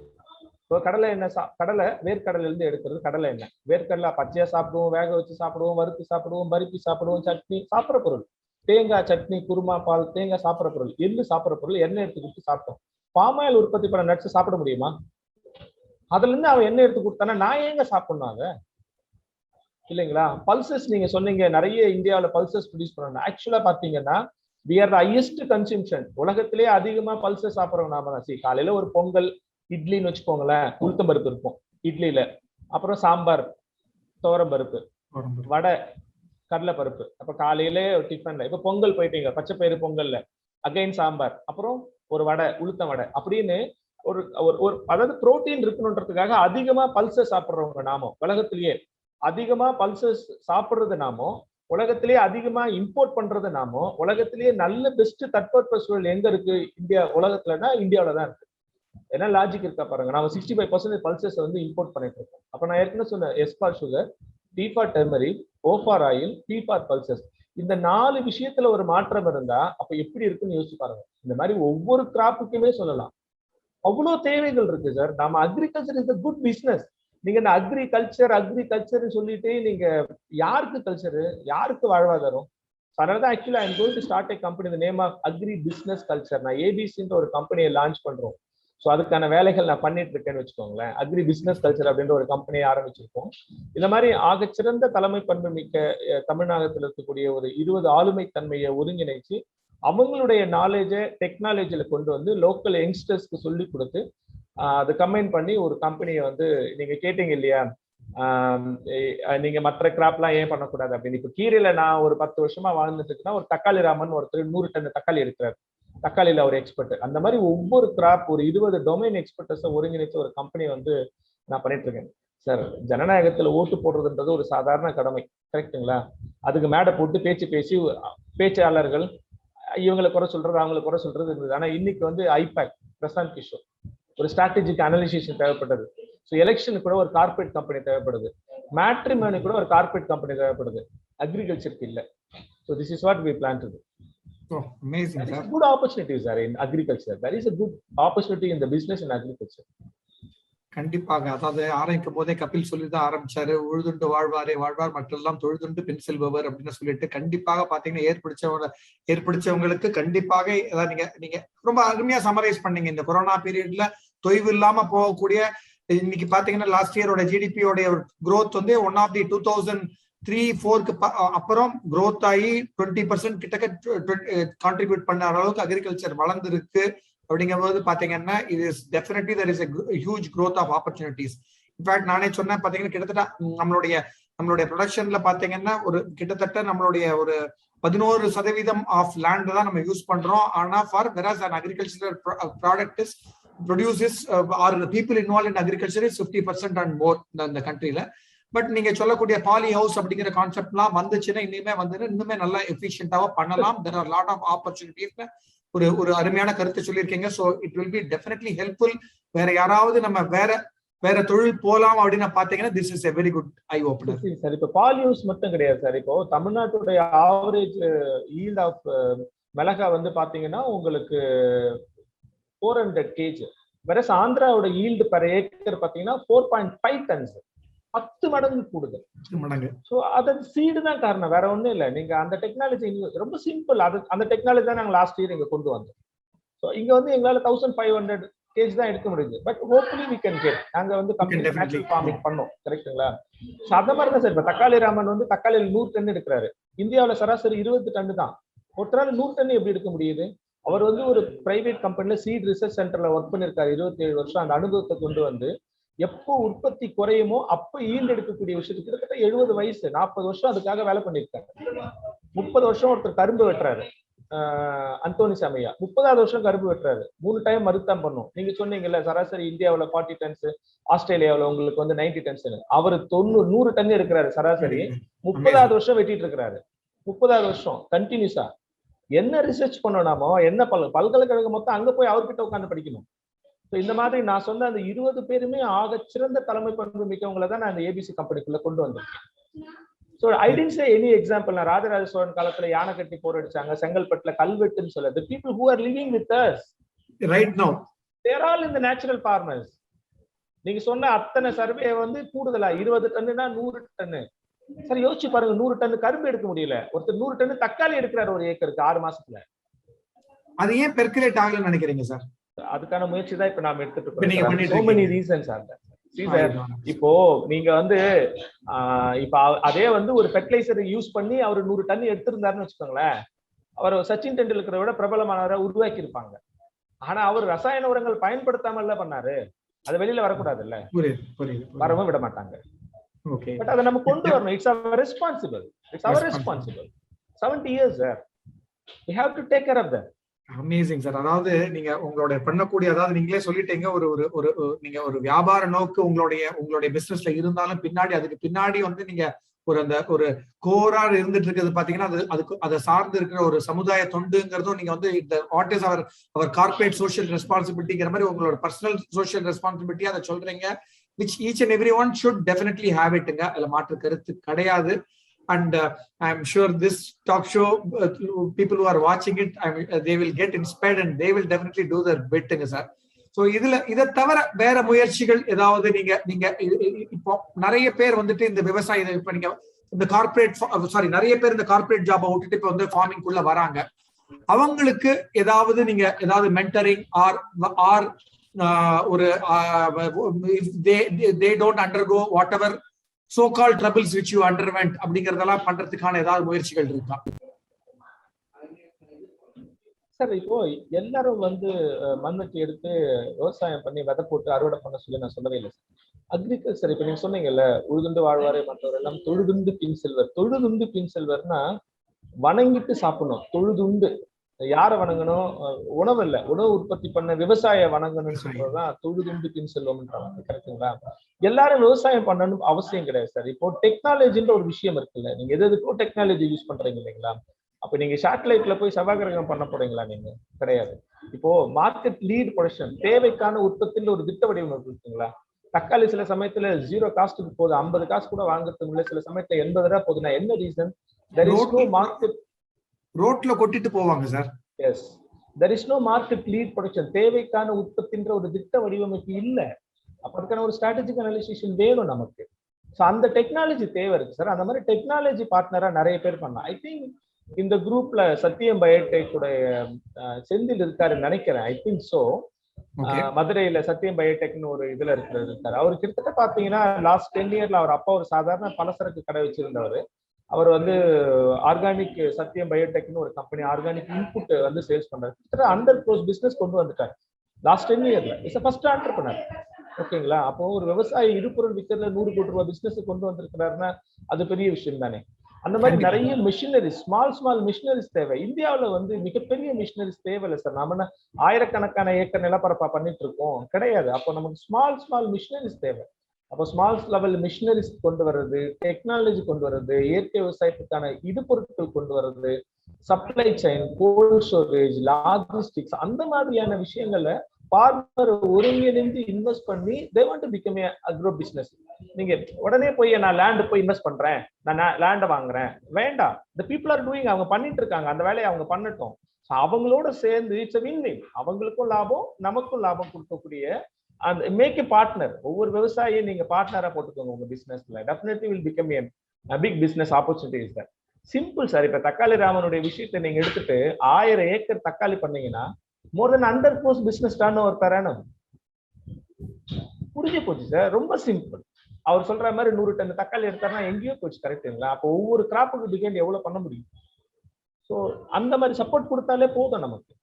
இப்போ கடலை எண்ணெய், கடலை வேர்க்கடலை இருந்து எடுக்கிறது கடலை எண்ணெய். வேர்க்கடலை பச்சையா சாப்பிடுவோம், வேக வச்சு சாப்பிடுவோம், வறுத்து சாப்பிடுவோம், பருப்பி சாப்பிடுவோம், சட்னி சாப்பிட்ற பொருள். தேங்காய் சட்னி, குருமா, பால், தேங்காய் சாப்பிட்ற பொருள். எள்ளு சாப்பிட்ற பொருள். எண்ணெய் எடுத்து கொடுத்து சாப்பிட்டோம். பாம் ஆயில் உற்பத்தி பண்ண நட்ஸ் சாப்பிட முடியுமா? அதுல இருந்து அவன் எண்ணெய் எடுத்து கொடுத்தானா நான் ஏங்க சாப்பிடணும் அதை? இல்லைங்களா? பல்சஸ் நீங்க சொன்னீங்க, நிறைய இந்தியாவில் பல்சஸ் ப்ரொடியூஸ் பண்ணணும். ஆக்சுவலா பாத்தீங்கன்னா we are the highest consumption. உலகத்திலேயே அதிகமா பல்சஸ் சாப்பிட்றோம் நாம தான். காலையில ஒரு பொங்கல் இட்லின்னு வச்சுக்கோங்களேன், உளுத்தம் பருப்பு இருக்கும் இட்லியில, அப்புறம் சாம்பார், துவரம் பருப்பு, வடை, கடலை பருப்பு. அப்ப காலையில டிஃபன்ல இப்ப பொங்கல் போயிட்டீங்க, பச்சை பயிறு பொங்கல்ல அகைன் சாம்பார், அப்புறம் ஒரு வடை, உளுத்தம் வடை அப்படின்னு ஒரு அதாவது புரோட்டீன் இருக்கணுன்றதுக்காக அதிகமா பல்சஸ் சாப்பிட்றவங்க நாம உலகத்திலேயே. அதிகமா பல்சஸ் சாப்பிடுறது நாமோ, உலகத்திலேயே அதிகமா இம்போர்ட் பண்றது நாமோ, உலகத்திலேயே நல்ல பெஸ்ட் தட்பவெப்ப சூழல் எங்க இருக்கு இந்தியா உலகத்துலன்னா இந்தியாவில தான் இருக்கு. ஏன்னா லாஜிக் இருக்கா பாருங்க, நாம 65% பல்சஸ் வந்து இம்போர்ட் பண்ணிட்டு இருக்கோம். அப்ப நான் ஏற்கனவே சொன்ன S for sugar, T for turmeric, O for oil, P for pulses. இந்த 4 விஷயத்துல ஒரு மாற்றம் இருந்தா அப்ப எப்படி இருக்குன்னு யோசிச்சு பாருங்க. இந்த மாதிரி ஒவ்வொரு கிராப்புக்குமே சொல்லலாம். அவ்வளவு தேவைகள் இருக்கு சார். நம்ம agriculture is a good business. நீங்க இந்த அக்ரிகல்ச்சர் சொல்லிட்டு நீங்க யாருக்கு கல்ச்சரு, யாருக்கு வாழ்வாதாரம்? அதனாலதான் actually I'm going to start a company இந்த name of agri business culture. நான் ஏபிசின்ற ஒரு கம்பெனியை லான்ச் பண்றோம். ஸோ அதுக்கான வேலைகள் நான் பண்ணிட்டு இருக்கேன்னு வச்சுக்கோங்களேன். அக்ரி பிசினஸ் கல்ச்சர் அப்படின்ற ஒரு கம்பெனியை ஆரம்பிச்சிருக்கோம். இந்த மாதிரி ஆகச்சிறந்த தலைமை பண்பு மிக்க தமிழ்நாட்டில் இருக்கக்கூடிய ஒரு 20 ஆளுமை தன்மையை ஒருங்கிணைச்சு அவங்களுடைய நாலேஜை டெக்னாலஜியில கொண்டு வந்து லோக்கல் யங்ஸ்டர்ஸ்க்கு சொல்லி கொடுத்து அதை கம்பைன் பண்ணி ஒரு கம்பெனியை வந்து நீங்க கேட்டீங்க இல்லையா, நீங்க மற்ற கிராப்லாம் ஏன் பண்ணக்கூடாது அப்படின்னு. இப்போ கீரையில நான் ஒரு 10 வருஷமா வாழ்ந்துட்டு இருக்கேன்னா ஒரு தக்காளி ராமன் ஒருத்தர் 100 டன் தக்காளி எடுக்கிறார். தக்காளியில ஒரு எக்ஸ்பர்ட். அந்த மாதிரி ஒவ்வொரு கிராப் ஒரு 20 டொமைன் எக்ஸ்பர்ட்டஸை ஒருங்கிணைச்ச ஒரு கம்பெனி வந்து நான் பண்ணிட்டு இருக்கேன் சார். ஜனநாயகத்துல ஓட்டு போடுறதுன்றது ஒரு சாதாரண கடமை, கரெக்டுங்களா? அதுக்கு மேடை போட்டு பேசி பேச்சாளர்கள் இவங்களை குறை சொல்றது அவங்களை குறை சொல்றது இருந்தது. ஆனா இன்னைக்கு வந்து ஐபேக் பிரசாந்த் கிஷோர் ஒரு ஸ்ட்ராட்டஜிக் அனலைசேஷன் தேவைப்பட்டது. ஸோ எலெக்ஷனுக்கு கூட ஒரு கார்பரேட் கம்பெனி தேவைப்படுது. மேட்ரிமோனி கூட ஒரு கார்பரேட் கம்பெனி தேவைப்படுது. அக்ரிகல்ச்சருக்கு இல்லை. So this is what we plan to do. Oh, amazing, sir. Good opportunities are in agriculture. There is a good opportunity in the business in agriculture. கண்டிப்பாக. அதாவது ஆரம்பிக்கும் போதே கபில் சொல்லிதான் ஆரம்பிச்சாரு, உழுதுண்டு வாழ்வார் மற்றெல்லாம் தொழுதுண்டு பின் செல்பவர் அப்படின்னு சொல்லிட்டு. கண்டிப்பாக பாத்தீங்கன்னா ஏற்படுச்சவங்களுக்கு கண்டிப்பாக நீங்க ரொம்ப அருமையா சமரைஸ் பண்ணீங்க. இந்த கொரோனா பீரியட்ல தொய்வு இல்லாம போகக்கூடிய இன்னைக்கு பாத்தீங்கன்னா லாஸ்ட் இயரோட ஜிடிபியோட growth வந்து 1 ஆஃப் தி 2003-4 அப்புறம் growth ஆகி 20% கிட்ட கான்ட்ரிபியூட் பண்ண அளவுக்கு அக்ரிகல்ச்சர் வளர்ந்துருக்கு. அப்படிங்கும்போது பாத்தீங்கன்னா இது definitely there is a huge growth of opportunities. In fact நானே சொன்னேன் பாத்தீங்கன்னா கிட்டத்தட்ட நம்மளுடைய ப்ரொடக்ஷன்ல பாத்தீங்கன்னா ஒரு கிட்டத்தட்ட நம்மளுடைய ஒரு 11% ஆஃப் லேண்ட் தான் நம்ம யூஸ் பண்றோம். ஆனா whereas an agricultural product is produces or the people involved in agriculture is 50% and more இந்த கண்ட்ரில. பட் நீங்க சொல்லக்கூடிய பாலி ஹவுஸ் அப்படிங்கிற கான்செப்ட்லாம் வந்துச்சுன்னா இன்னுமே நல்லா எஃபிஷியன்டாவா பண்ணலாம். there are lot of opportunities. ஒரு அருமையான கருத்தை சொல்லியிருக்கீங்க. So it will be definitely helpful. வேற யாராவது நம்ம வேற தொழில் போலாம் அப்படின்னு பாத்தீங்கன்னா this is a very good I opener sir. இப்போ பால் யூஸ் மட்டும் கிடையாது சார். இப்போ தமிழ்நாட்டுடைய ஆவரேஜ் ஈல்ட் ஆஃப் மிளகா வந்து பாத்தீங்கன்னா உங்களுக்கு 400 kg. வேற ஆந்திராவோட ஈல்டு பெர் ஏக்கர் பாத்தீங்கன்னா 4.5 tons. 10 மடங்கு கூடுதல். ஸோ அது சீடு தான் காரணம், வேற ஒன்றும் இல்லை. நீங்க அந்த டெக்னாலஜி ரொம்ப சிம்பிள். அந்த டெக்னாலஜி தான் நாங்கள் லாஸ்ட் இயர் இங்க கொண்டு வந்தோம். ஸோ இங்க வந்து எங்களால 1500 kg தான் எடுக்க முடியுது. But hopefully we can get. நாங்க வந்து நேச்சுரல் ஃபார்மிங் பண்ணோம், கரெக்டுங்களா? ஸோ அந்த மாதிரி தான் சார். இப்போ தக்காளி ராமன் வந்து தக்காளியில் 100 டன் எடுக்கிறாரு. இந்தியாவில் சராசரி 20 டன் தான். ஒருத்தரால் 100 டன் எப்படி எடுக்க முடியுது? அவர் வந்து ஒரு பிரைவேட் கம்பெனில சீட் ரிசர்ச் சென்டர்ல ஒர்க் பண்ணிருக்காரு 27 வருஷம். அந்த அனுபவத்தை கொண்டு வந்து எப்போ உற்பத்தி குறையுமோ அப்ப ஈல்டு எடுக்கக்கூடிய விஷயத்துக்கு கிட்டத்தட்ட 70 வயசு 40 வருஷம் அதுக்காக வேலை பண்ணிருக்காங்க. 30 வருஷம் ஒருத்தர் கரும்பு வெட்டுறாரு, அந்தோனி சாமியா 30வது வருஷம் கரும்பு வெட்டுறாரு. 3 டைம் மருத்துவம் பண்ணும். நீங்க சொன்னீங்கல்ல சராசரி இந்தியாவில் 40 tons, ஆஸ்திரேலியாவில் உங்களுக்கு வந்து 90 tons. அவர் 100 டன் இருக்கிறாரு சராசரி. 30வது வருஷம் வெட்டிட்டு இருக்கிறாரு. 30வது வருஷம் கண்டினியூஸா. என்ன ரிசர்ச் பண்ணணுமோ என்ன பல்கலைக்கழகம் மொத்தம் அங்க போய் அவர்கிட்ட உட்காந்து படிக்கணும். இந்த மாதிரி நான் சொன்ன அந்த 20 பேருமே ஆக சிறந்த தலைமை பண்பு மிக்கவங்களை தான் நான் அந்த ஏபிசி கம்பெனிக்குள்ள கொண்டு வந்திருக்கேன். So I didn't say any example. நான் ராஜராஜ சோழன் காலத்துல யானை கட்டி போர் அடிச்சாங்க, செங்கல்பட்டுல கல்வெட்டுன்னு சொல்ல. The people who are living with us right now, they are all in the natural farmers. நீங்க சொன்ன அத்தனை சர்வே வந்து கூடுதலா 20 டன்னுனா 100 டன்னு. சரி யோசிச்சு பாருங்க, 100 டன் கரும்பு எடுக்க முடியல. ஒருத்தர் 100 டன் தக்காளி எடுக்கிறாரு ஒரு ஏக்கருக்கு 6 மாசத்துல. அது ஏன் பெர்குலேட் ஆகலன்னு நினைக்கிறீங்க சார்? அதுக்கான முயற்சி தான் இப்ப நாம எடுத்துட்டு இருக்கோம். So many reasons are there. இப்போ நீங்க வந்து இப்ப அதே வந்து ஒரு ஃபெர்டிலைசர் யூஸ் பண்ணி அவர் 100 டன் எடுத்திருந்தாருன்னு வச்சுக்கோங்களேன், அவர் சச்சின் டெண்டுல்கரை விட பிரபலமானவரை உருவாக்கி இருப்பாங்க. ஆனா அவர் ரசாயன உரங்கள் பயன்படுத்தாம இல்ல பண்ணாரு. அது வெளியில வரக்கூடாது இல்ல, வரவும் விட மாட்டாங்க. பட் அதை நம்ம கொண்டு வரணும். It's our responsible. 70 years sir, we have to take care of that. Amazing sir. அதாவது நீங்க உங்களுடைய பண்ணக்கூடிய, அதாவது நீங்களே சொல்லிட்டீங்க, ஒரு நீங்க ஒரு வியாபார நோக்கு உங்களுடைய பிசினஸ்ல இருந்தாலும் அதுக்கு பின்னாடி வந்து நீங்க ஒரு கோரா இருந்துட்டு இருக்கிறது பாத்தீங்கன்னா அதை சார்ந்து இருக்கிற ஒரு சமுதாய தொண்டுங்கிறதும் நீங்க வந்து what is our corporate social ரெஸ்பான்சிபிலிட்டிங்கிற மாதிரி உங்களோட பர்சனல் சோஷியல் ரெஸ்பான்சிபிலிட்டி அதை சொல்றீங்க. which each and everyone should definitely have it. அதுல மாற்று கருத்து கிடையாது. And I'm sure this talk show, people who are watching it, they will get inspired and they will definitely do their bit, sir. So இதை தவிர வேற முயற்சிகள் ஏதாவது நீங்க நீங்க இப்போ நிறைய பேர் வந்துட்டு இந்த விவசாயம் இப்ப நீங்க இந்த கார்பரேட் நிறைய பேர் இந்த கார்பரேட் ஜாபை விட்டுட்டு இப்ப வந்து ஃபார்மிங் குள்ள வராங்க. அவங்களுக்கு ஏதாவது நீங்க ஏதாவது மென்டரிங் ஆர் ஒரு they don't undergo whatever so called troubles which you underwent அப்படிங்கறதெல்லாம் பண்றதுக்கான ஏதாவது முயற்சிகள் இருக்கா? சார் இப்போ எல்லாரும் வந்து மண்வெட்டி எடுத்து விவசாயம் பண்ணி விதை போட்டு அறுவடை பண்ண சொல்லி நான் சொல்லவே இல்லை சார். அக்ரிகல்ச்சர் இப்ப நீங்க சொன்னீங்கல்ல, உழுதுண்டு வாழ்வாரே மற்றவர் எல்லாம் தொழுதுண்டு பின் செல்வர். தொழுதுண்டு பின் செல்வர்னா வணங்கிட்டு சாப்பிடணும். தொழுதுண்டு யாரை வணங்கணும்? உணவு இல்ல, உணவு உற்பத்தி பண்ண விவசாய வணங்கணும்னு சொல்றதுதான் தொழுதுண்டு பின் செல்வம்ன்றாங்க. கரெக்டுங்களா? எல்லாரும் விவசாயம் பண்ணணும் அவசியம் கிடையாது சார். இப்போ டெக்னாலஜின்ற ஒரு விஷயம் இருக்குல்ல, நீங்க எதுக்கோ டெக்னாலஜி யூஸ் பண்றீங்க இல்லைங்களா? அப்ப நீங்க சேட்டலைட்ல போய் செவ்வாய்க்கிரகம் பண்ண போறீங்களா? நீங்க கிடையாது. இப்போ மார்க்கெட் லீட் ப்ரொடக்ஷன், தேவைக்கான உற்பத்தியில் ஒரு திட்ட வடிவமைப்பு இருக்குங்களா? தக்காளி சில சமயத்துல 0 காஸ்ட்டுக்கு போகுது, 50 காசு கூட வாங்குறதுக்கு முன்னாடி சில சமயத்துல 80 ரூபாய் போகுதுன்னா என்ன reason? there is no market. ரோட்ல கொட்டிட்டு போவாங்க சார். Yes, there is no market lead production. தேவைக்கான உற்பத்தின்ற ஒரு திட்ட வடிவமைப்பு இல்ல. அப்ப அதுக்கான ஒரு ஸ்ட்ராட்டஜிக் அனலைசேஷன் வேணும் நமக்கு. ஸோ அந்த டெக்னாலஜி தேவை இருக்கு சார். அந்த மாதிரி டெக்னாலஜி பார்ட்னரா நிறைய பேர் பண்ணலாம். ஐ திங்க் இந்த குரூப்ல சத்தியம் பயோடெக் உடைய செந்தில் இருக்காருன்னு நினைக்கிறேன். I think so. மதுரையில சத்தியம் பயோடெக்னு ஒரு இதுல இருக்காரு. அவரு கிட்டத்தட்ட பாத்தீங்கன்னா லாஸ்ட் 10 இயர்ல அவர் அப்பா ஒரு சாதாரண பலசரக்கு கடை வச்சிருந்தவர். அவர் வந்து ஆர்கானிக் சத்தியம் பயோடெக்னு ஒரு கம்பெனி ஆர்கானிக் இன்புட் வந்து சேல்ஸ் பண்றாரு. கிட்டத்தட்ட 100 crores பிசினஸ் கொண்டு வந்துட்டாரு லாஸ்ட் 10 இயர்ல. It's first entrepreneur. ஓகேங்களா? அப்போ ஒரு விவசாயி இருபொருள் விற்கிறதுல 100 கோடி ரூபாய் பிசினஸ் கொண்டு வந்திருக்கிறாருன்னா அது பெரிய விஷயம் தானே. அந்த மாதிரி நிறைய மிஷினரிஸ், ஸ்மால் மிஷினரிஸ் தேவை. இந்தியாவில வந்து மிகப்பெரிய மிஷினரிஸ் தேவையில்லை சார். நாம ஆயிரக்கணக்கான ஏக்கர் நிலப்பரப்பா பண்ணிட்டு இருக்கோம் கிடையாது. அப்போ நமக்கு ஸ்மால் மிஷினரிஸ் தேவை. அப்போ ஸ்மால் லெவல் மிஷினரிஸ் கொண்டு வர்றது, டெக்னாலஜி கொண்டு வர்றது, இயற்கை விவசாயத்துக்கான இடுபொருட்கள் கொண்டு வர்றது, supply chain, gold storage, logistics, அந்த மாதிரியான விஷயங்களை பார்மர் ஒருங்கிணைந்து இன்வெஸ்ட் பண்ணி they want to become a agro business. நீங்க உடனே போய் நான் லேண்ட் போய் இன்வெஸ்ட் பண்றேன், நான் லேண்டை வாங்குறேன், வேண்டாம். the people are doing, அவங்க பண்ணிட்டு இருக்காங்க, அந்த வேலையை அவங்க பண்ணட்டும். அவங்களோட சேர்ந்து இட்ஸ் வின் வின். அவங்களுக்கும் லாபம், நமக்கும் லாபம் கொடுக்கக்கூடிய அந்த மேக் எ பார்ட்னர். ஒவ்வொரு விவசாயியும் நீங்க பார்ட்னரா போட்டுக்கோங்க உங்க பிசினஸ்ல. Definitely will become a big business opportunity is there. Simple sir. இப்ப தக்காளி ராமனுடைய விஷயத்தை நீங்க எடுத்துட்டு 1000 ஏக்கர் தக்காளி பண்ணீங்கன்னா more than 100 crores business turnover per annum. புரிஞ்சு போச்சு சார். ரொம்ப சிம்பிள். அவர் சொல்ற மாதிரி 100 டன் தக்காளி எடுத்தாருன்னா எங்கேயோ போச்சு. கரெக்டுங்களா? அப்போ ஒவ்வொரு கிராப்புக்கு டிபெண்ட் எவ்வளவு பண்ண முடியும். ஸோ அந்த மாதிரி சப்போர்ட் கொடுத்தாலே போதும் நமக்கு.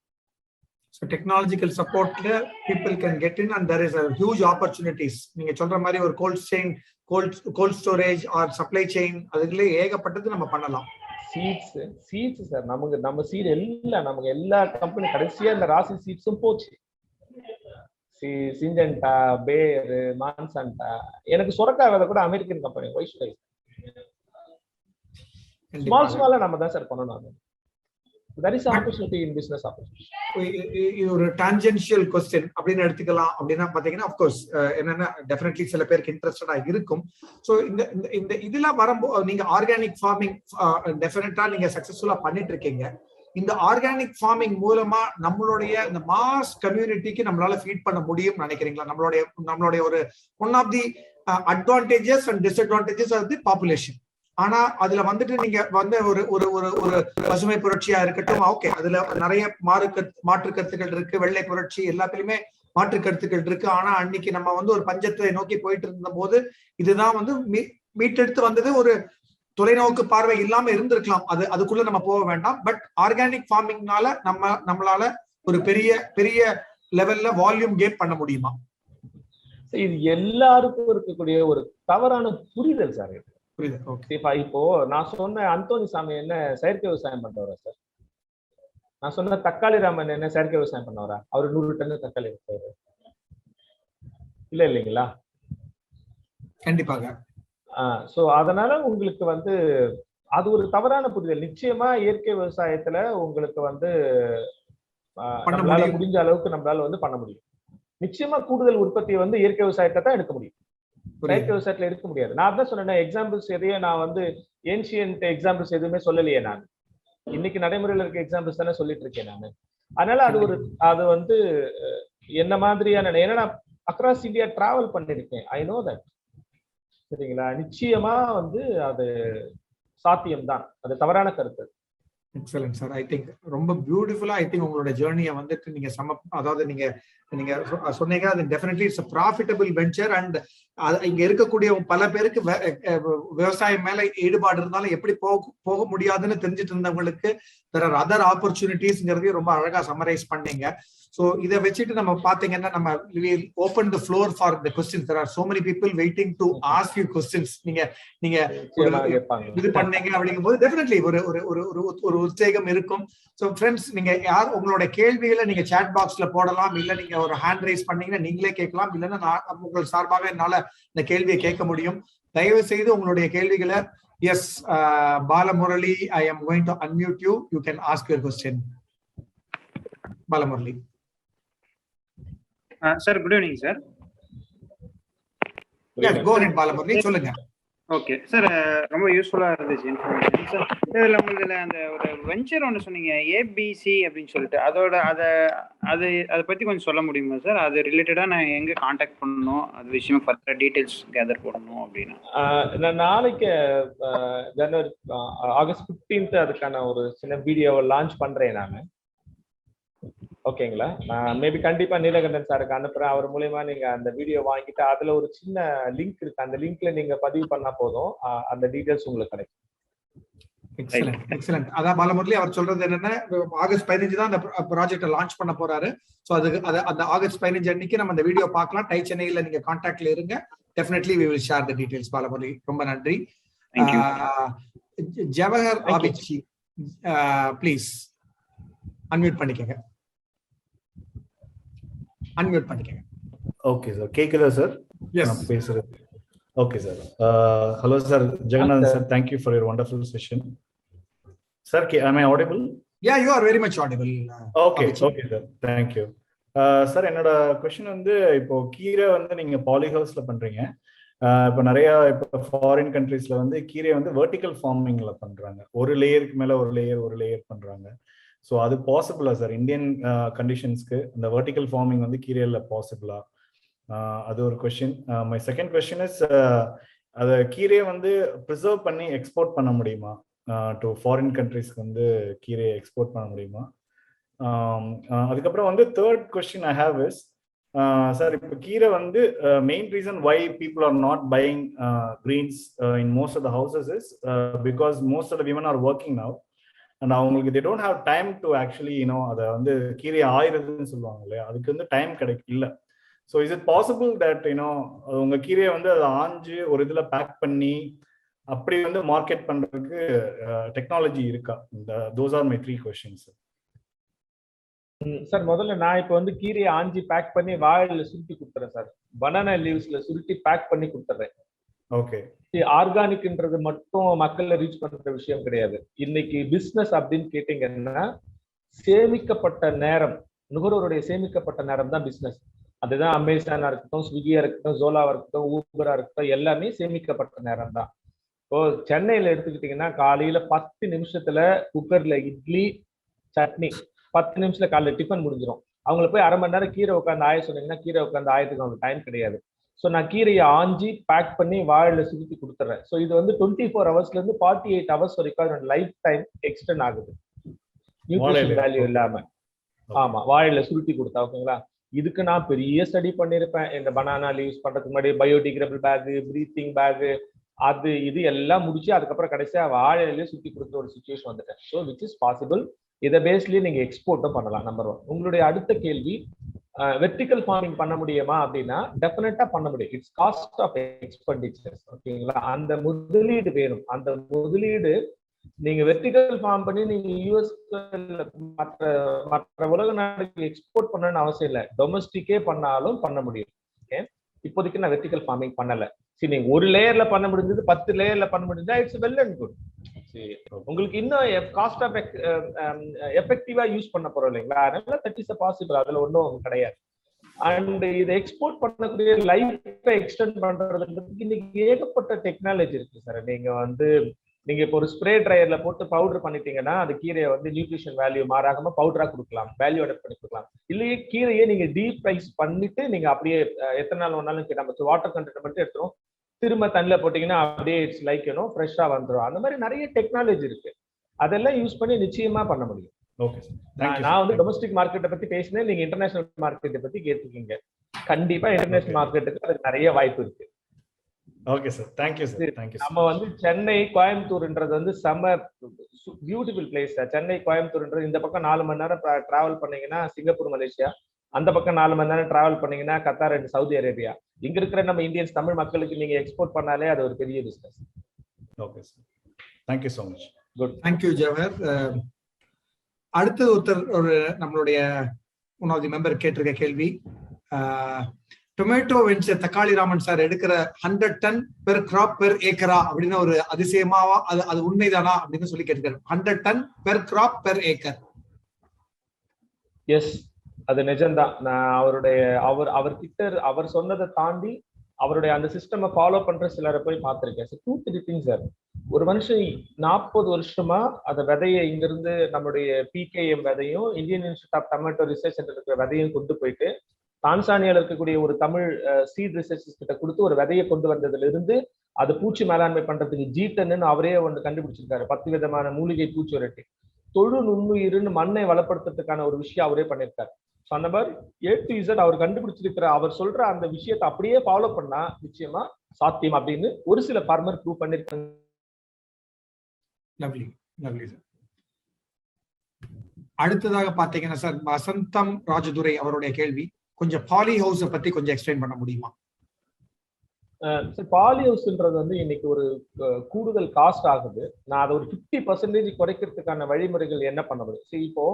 So technological supportல people can get in and there is a huge opportunities. நீங்க சொல்ற மாதிரி ஒரு cold storage or supply chain, அதுக்குள்ளே ஏகப்பட்டது நம்ம பண்ணலாம். Seeds sir. நம்ம சீட் எல்லாம் நமக்கு எல்லா கம்பெனி கடைசியா இந்த ராசி சீட்ஸும் போச்சு. சிஞ்சன்டா, பேர், மான்சான்டா. எனக்கு சொரக்கா விதை கூட அமெரிக்கன் கம்பெனி வைஸ்டை. ஸ்மாலா நம்ம தான் சார் பண்ணணும். There is opportunity in business opportunity. ஒரு டான்ஜென்ஷியல் கொஸ்டின் அப்படின்னு எடுத்துக்கலாம். அப்படின்னா பாத்தீங்கன்னா அப்கோர்ஸ் என்னன்னா டெஃபினெட்லி சில பேருக்கு இன்ட்ரெஸ்டடா இருக்கும். ஸோ இந்த இதெல்லாம் வரும்போது நீங்க ஆர்கானிக் ஃபார்மிங் டெஃபினட்டா நீங்க சக்சஸ்ஃபுல்லா பண்ணிட்டு இருக்கீங்க. இந்த ஆர்கானிக் ஃபார்மிங் மூலமா நம்மளுடைய இந்த மாஸ் கம்யூனிட்டிக்கு நம்மளால ஃபீட் பண்ண முடியும் நினைக்கிறீங்களா? நம்மளுடைய ஒரு one of the advantages and disadvantages of the population. ஆனா அதுல வந்துட்டு நீங்க வந்து ஒரு ஒரு ஒரு ஒரு பசுமை புரட்சியா இருக்கட்டும், ஓகே, அதுல நிறைய மாற்று கருத்துக்கள் இருக்கு. வெள்ளை புரட்சி எல்லாத்துலயுமே மாற்று கருத்துக்கள் இருக்கு. ஆனா அன்னைக்கு நம்ம வந்து ஒரு பஞ்சத்தை நோக்கி போயிட்டு இருந்த போது இதுதான் வந்து மீட்டெடுத்து வந்தது. ஒரு தொலைநோக்கு பார்வை இல்லாம இருந்திருக்கலாம். அதுக்குள்ள நம்ம போக வேண்டாம். பட் ஆர்கானிக் ஃபார்மிங்னால நம்மளால ஒரு பெரிய லெவல்ல வால்யூம் கெயின் பண்ண முடியுமா? இது எல்லாருக்கும் இருக்கக்கூடிய ஒரு தவறான புரிதல் சார். இப்போ நான் சொன்ன அந்தோனி சாமி என்ன செயற்கை விவசாயம் பண்றவரா சார்? நான் சொன்ன தக்காளி ராமன் என்ன செயற்கை விவசாயம் பண்ணவரா? அவர் 100 டன் தக்காளி எடுத்தாரு இல்லைங்களா? கண்டிப்பாக. சோ அதனால உங்களுக்கு வந்து அது ஒரு தவறான புரிதல். நிச்சயமா இயற்கை விவசாயத்துல உங்களுக்கு வந்து முடிஞ்ச அளவுக்கு நம்மளால வந்து பண்ண முடியும். நிச்சயமா கூடுதல் உற்பத்தியை வந்து இயற்கை விவசாயத்தை தான் எடுக்க முடியும். செயற்கை விவசாயத்துல எடுக்க முடியாது. நான் தான் சொன்னேன், எக்ஸாம்பிள்ஸ் எதையும் நான் வந்து ஏன்ஷியன்ட் எக்ஸாம்பிள்ஸ் எதுவுமே சொல்லலையே. நான் இன்னைக்கு நடைமுறையில இருக்க எக்ஸாம்பிள்ஸ் தானே சொல்லிட்டு இருக்கேன் நான். அதனால அது வந்து என்ன மாதிரியான, ஏன்னா நான் அக்ராஸ் இந்தியா டிராவல் பண்ணிருக்கேன், ஐ நோ தட். சரிங்களா, நிச்சயமா வந்து அது சாத்தியம்தான், அது தவறான கருத்து. Excellent sir. ஐ திங்க் ரொம்ப பியூட்டிஃபுல்லா ஐ திங்க் உங்களோட ஜேர்னியை வந்துட்டு நீங்க அதாவது நீங்க நீங்க சொன்னீங்க, அது definitely it's profitable venture. And இங்க இருக்கக்கூடிய பல பேருக்கு விவசாயம் மேல ஈடுபாடு இருந்தாலும் எப்படி போக முடியாதுன்னு தெரிஞ்சுட்டு இருந்தவங்களுக்கு there are other opportunitiesங்கிறதையும் ரொம்ப அழகா சம்மரைஸ் பண்ணீங்க. ஸோ இதை வச்சுட்டு நம்ம பாத்தீங்கன்னா நம்ம open the floor for the questions. there are so many people waiting to ask you questions. நீங்க இது பண்ணீங்க அப்படிங்கும் போது டெஃபினெட்லி ஒரு ஒரு ஒரு உத்வேகம் இருக்கும். ஸோ ஃப்ரெண்ட்ஸ், நீங்க யார் உங்களோட கேள்விகளை நீங்க சாட் பாக்ஸ்ல போடலாம், இல்ல நீங்க ஒரு ஹேண்ட் ரைஸ் பண்ணீங்கன்னா நீங்களே கேட்கலாம், இல்லைன்னா நான் உங்கள் சார்பாக என்னால இந்த கேள்வியை கேட்க முடியும். தயவு செய்து உங்களுடைய கேள்விகளை yes Balamurali, I am going to unmute you, you can ask your question. Balamurali sir, good evening sir. go ahead Balamurali, சொல்லுங்க. ஓகே சார், ரொம்ப யூஸ்ஃபுல்லா இருந்துச்சு இன்ஃபர்மேஷன் சார். இதில் உங்களுக்கு அந்த ஒரு வெஞ்சர் ஒன்று சொன்னீங்க, ஏபிசி அப்படின்னு சொல்லிட்டு, அதை பற்றி கொஞ்சம் சொல்ல முடியுமா சார்? அது ரிலேட்டடாக நான் எங்கே காண்டாக்ட் பண்ணணும், அது விஷயமா ஃபர்தர் டீட்டெயில்ஸ் கேதர் பண்ணணும் அப்படின்னு. நான் நாளைக்கு ஜனவரி ஆகஸ்ட் 15 அதுக்கான ஒரு சின்ன வீடியோவை லான்ச் பண்றேன் நான். ஓகேங்களா, நான் மேபி கண்டிப்பா நீலகண்டன் சாருக்கு அனுப்புறேன். அவர் மூலமா நீங்க அந்த வீடியோ வாங்கிட்டு அதுல ஒரு சின்ன லிங்க் இருக்கு, அந்த லிங்க்ல நீங்க பதிவு பண்ணா போதும், அந்த டீடைல்ஸ் உங்களுக்கு கிடைக்கும். எக்ஸலென்ட். அதான் பாலமுரளி அவர் சொல்றது என்னன்னா, ஆகஸ்ட் 15 தான் அந்த ப்ராஜெக்ட் லான்ச் பண்ண போறாரு. சோ அந்த ஆகஸ்ட் 15 அன்னைக்கு நம்ம அந்த வீடியோ பார்க்கலாம். டை சென்னையில நீங்க கான்டாக்ட்ல இருங்க. Definitely we will share the details. Balamurali ரொம்ப நன்றி. ஜவஹர் ஆபிச்சி, ப்ளீஸ் அன்மியூட் பண்ணிக்கங்க. அன்மியூட் பண்ணிக்கங்க. ஓகே சார், கேக்குதா சார்? நான் பேசுறது. Okay sir. Hello sir, Jaganathan sir, thank you for your wonderful session. Sir, am I audible? Yeah, you are very much audible. Okay sir, thank you. Sir, என்னோட question வந்து இப்போ கீரை வந்து நீங்க பாலிஹவுஸ்ல பண்றீங்க. இப்போ நிறைய இப்போ ஃபாரின் கண்ட்ரீஸ்ல வந்து கீரை வந்து வெர்டிக்கல் ஃபார்மிங்ல பண்றாங்க, ஒரு லேயருக்கு மேல ஒரு லேயர் பண்றாங்க. ஸோ அது பாசிபிளா சார் இந்தியன் கண்டிஷன்ஸ்க்கு அந்த வெர்டிக்கல் ஃபார்மிங் வந்து கீரையில பாசிபிளா? அது ஒரு question. My second question is, அதை கீரையை வந்து ப்ரிசர்வ் பண்ணி எக்ஸ்போர்ட் பண்ண முடியுமா? டு ஃபாரின் கண்ட்ரீஸ்க்கு வந்து கீரையை எக்ஸ்போர்ட் பண்ண முடியுமா? அதுக்கப்புறம் வந்து third question I have is, sir இப்போ கீரை வந்து main reason why people are not buying greens in most of the houses is because most of the women are working now. And அவங்களுக்கு they don't have time to actually அதை வந்து கீரை ஆயிரதுன்னு சொல்லுவாங்க இல்லையா, அதுக்கு வந்து டைம் இல்லை. So is it possible that உங்க கீரையை வந்து அதை ஆஞ்சு ஒரு இதுல பேக் பண்ணி அப்படி வந்து மார்க்கெட் பண்றதுக்கு டெக்னாலஜி இருக்கா? Those are my 3 questions. Sir, முதல்ல நான் இப்போ வந்து கீரையை ஆஞ்சி பேக் பண்ணி வாழையில சுருட்டி கொடுத்துறேன் சார். பனானா லீவ்ஸ்ல சுருட்டி பேக் பண்ணி கொடுத்துறேன். ஓகே, ஆர்கானிக்ன்றது மட்டும் மக்கள்ல ரீச் பண்ற விஷயம் கிடையாது. இன்னைக்கு பிசினஸ் அப்படின்னு கேட்டீங்கன்னா, சேமிக்கப்பட்ட நேரம், நுகர்வோருடைய சேமிக்கப்பட்ட நேரம் தான் பிசினஸ். அதுதான் அமேசானா இருக்கட்டும், ஸ்விக்கியா இருக்கட்டும், ஜோலாவா இருக்கட்டும், ஊபரா இருக்கட்டும், எல்லாமே சேமிக்கப்பட்ட நேரம் தான். இப்போ சென்னையில எடுத்துக்கிட்டீங்கன்னா, காலையில 10 நிமிஷத்துல குக்கர்ல இட்லி சட்னி, 10 நிமிஷத்துல காலையில டிஃபன் முடிஞ்சிடும். அவங்களை போய் அரை மணி நேரம் கீரை உட்காந்து ஆய சொன்னீங்கன்னா கீரை உட்காந்து ஆயத்துக்கு அவங்களுக்கு டைம் கிடையாது. ஸோ நான் கீரையை ஆஞ்சி பேக் பண்ணி வாழையில சுருட்டி கொடுத்துறேன். ஸோ இது வந்து 24 ஹவர்ஸ்ல இருந்து 48 ஹவர்ஸ் வரைக்கும் லைஃப் டைம் எக்ஸ்டெண்ட் ஆகுது, நியூட்ரிஷன் வேல்யூ இல்லாம. ஆமா, வாழையில சுருட்டி கொடுத்தா. ஓகேங்களா, இதுக்கு நான் பெரிய ஸ்டடி பண்ணிருப்பேன். இந்த பனானா லீவ்ஸ் பண்றதுக்கு முன்னாடி பயோடிகிரேடபிள் பேக், பிரீத்திங் பேக், அது இது எல்லாம் முடிச்சு அதுக்கப்புறம் கடைசியா வாழையிலேயே சுருட்டி கொடுத்த ஒரு சிச்சுவேஷன் வந்துட்டேன். So which is possible. இதை பேஸ்லயே நீங்க எக்ஸ்போர்ட்டும் பண்ணலாம். நம்பர் 1. உங்களுடைய அடுத்த கேள்வி, வெர்டிக்கல் ஃபார்மிங் பண்ண முடியுமா அப்படின்னா, டெஃபினட்டா பண்ண முடியும். It's cost of expenditures. ஓகேங்களா, அந்த முதலீடு வேணும். அந்த முதலீடு நீங்க வெர்டிக்கல் ஃபார்ம் பண்ணி நீங்க யூஎஸ் மற்ற உலக நாடுகளுக்கு எக்ஸ்போர்ட் பண்ணணும்னு அவசியம் இல்லை. டொமஸ்டிக்கே பண்ணாலும் பண்ண முடியும். ஓகே, இப்போதைக்கு நான் வெர்டிக்கல் ஃபார்மிங் பண்ணல. சரி, நீங்க ஒரு லேயர்ல பண்ண முடிஞ்சது, 10 லேயர்ல பண்ண முடிஞ்சா இட்ஸ் வெல் அண்ட் குட். உங்களுக்கு இன்னும் காஸ்ட் ஆஃப் எஃபெக்டிவா யூஸ் பண்ண போறோம் இல்லைங்களா, அதனால தட் இஸ் பாசிபிள், அதுல ஒன்றும் கிடையாது. அண்ட் இதை எக்ஸ்போர்ட் பண்ணக்கூடிய லைஃப் எக்ஸ்டெண்ட் பண்றதுக்கு இன்னைக்கு ஏகப்பட்ட டெக்னாலஜி இருக்கு சார். நீங்க வந்து நீங்க இப்போ ஒரு ஸ்ப்ரே ட்ரையர்ல போட்டு பவுடர் பண்ணிட்டீங்கன்னா அந்த கீரையை வந்து நியூட்ரிஷன் வேல்யூ மாறாகாம பவுடரா கொடுக்கலாம், வேல்யூ ஆட் பண்ணி கொடுக்கலாம். இல்லையே கீரையை நீங்க டீப் ஃப்ரைஸ் பண்ணிட்டு நீங்க அப்படியே எத்தனை நாள் வேணாலும் நம்ம வாட்டர் கண்டென்ட் மட்டும் எடுத்துரும், திரும்ப தண்ணில போட்டீங்கன்னா அப்படியே இட்ஸ் லைக் ஃப்ரெஷ்ஷா வந்துடும். அந்த மாதிரி நிறைய டெக்னாலஜி இருக்கு, அதெல்லாம் யூஸ் பண்ணி நிச்சயமா பண்ண முடியும். ஓகே சார், நான் வந்து டொமஸ்டிக் மார்க்கெட்டை பத்தி பேசினேன், நீங்க இன்டர்நேஷனல் மார்க்கெட்டை பத்தி கேட்டிருக்கீங்க. கண்டிப்பா இன்டர்நேஷனல் மார்க்கெட்டுக்கு அதுக்கு நிறைய வாய்ப்பு இருக்கு. Okay sir, thank you sir, thank you. நம்ம வந்து சென்னை கோயம்புத்தூர்ன்றது வந்து செம பியூட்டிஃபுல் பிளேஸ். சென்னை கோயம்புத்தூர்ன்றது இந்த பக்கம் 4 மணி நேரம் டிராவல் பண்ணீங்கன்னா சிங்கப்பூர் மலேசியா, அந்த பக்கம் 4 மணி நேரம் டிராவல் பண்ணீங்கன்னா கத்தார் அண்ட் சவுதி அரேபியா. இங்க இருக்கிற நம்ம இந்தியன்ஸ் தமிழ் மக்களுக்கு நீங்க எக்ஸ்போர்ட் பண்ணாலே அது ஒரு பெரிய business. Okay sir, thank you so much. Good, thank you Jawahar. அடுத்தது ஒரு நம்மளுடைய முன்னாவது மெம்பர் கேட்டிருக்க கேள்வி, டொமேட்டோ வெஞ்சர் தக்காளி ராமன் சார் எடுக்கிற 100 டன் பெர் கிராப் பெர் ஏக்கரா அப்படின்னு ஒரு அதிசயமாவா, அது உண்மைதானா அப்படின்னு சொல்லி கேட்டிருக்காரு. 100 ton per crop per acre. Yes, அது நிஜம்தான். நான் அவர்கிட்ட அவர் சொன்னதை தாண்டி அவருடைய அந்த சிஸ்டம் ஃபாலோ பண்ற சிலரை போய் பார்த்திருக்கேன். 2-3 திங்ஸ் சார். ஒரு மனுஷன் 40 வருஷமா அந்த விதையை இங்கிருந்து நம்மளுடைய PKM விதையும் Indian institute of tomato research centre இருக்கிற விதையும் கொண்டு போயிட்டு தான்சானியால இருக்கக்கூடிய ஒரு தமிழ் சீட் ரிசர்ச்சர்ஸ் கிட்ட கொடுத்து ஒரு விதையை கொண்டு வந்ததுல இருந்து அது பூச்சி மேலாண்மை பண்றதுக்கு G10 அவரே ஒன்று கண்டுபிடிச்சிருக்காரு. 10 விதமான மூலிகை பூச்சி வரட்டி தொழு நுண்ணுயிர்னு மண்ணை வளப்படுத்துறதுக்கான ஒரு விஷயம் அவரே பண்ணியிருக்காரு. அந்த மாதிரி A to Z அவர் கண்டுபிடிச்சிருக்கிற அவர் சொல்ற அந்த விஷயத்தை அப்படியே ஃபாலோ பண்ணா நிச்சயமா சாத்தியம் அப்படின்னு ஒரு சில ஃபார்மர் ப்ரூவ் பண்ணிருக்காங்க. அடுத்ததாக பாத்தீங்கன்னா சார், வசந்தம் ராஜதுரை அவருடைய கேள்வி, கொஞ்சம் பாலி ஹவுஸ் பத்தி கொஞ்சம் எக்ஸ்பிளைன் பண்ண முடியுமா? பாலி ஹவுஸ்ன்றது வந்து இன்னைக்கு ஒரு கூடுதல் காஸ்ட் ஆகுது. நான் அதை ஒரு 50% குறைக்கிறதுக்கான வழிமுறைகள் என்ன பண்ண முடியும்? சரி, இப்போ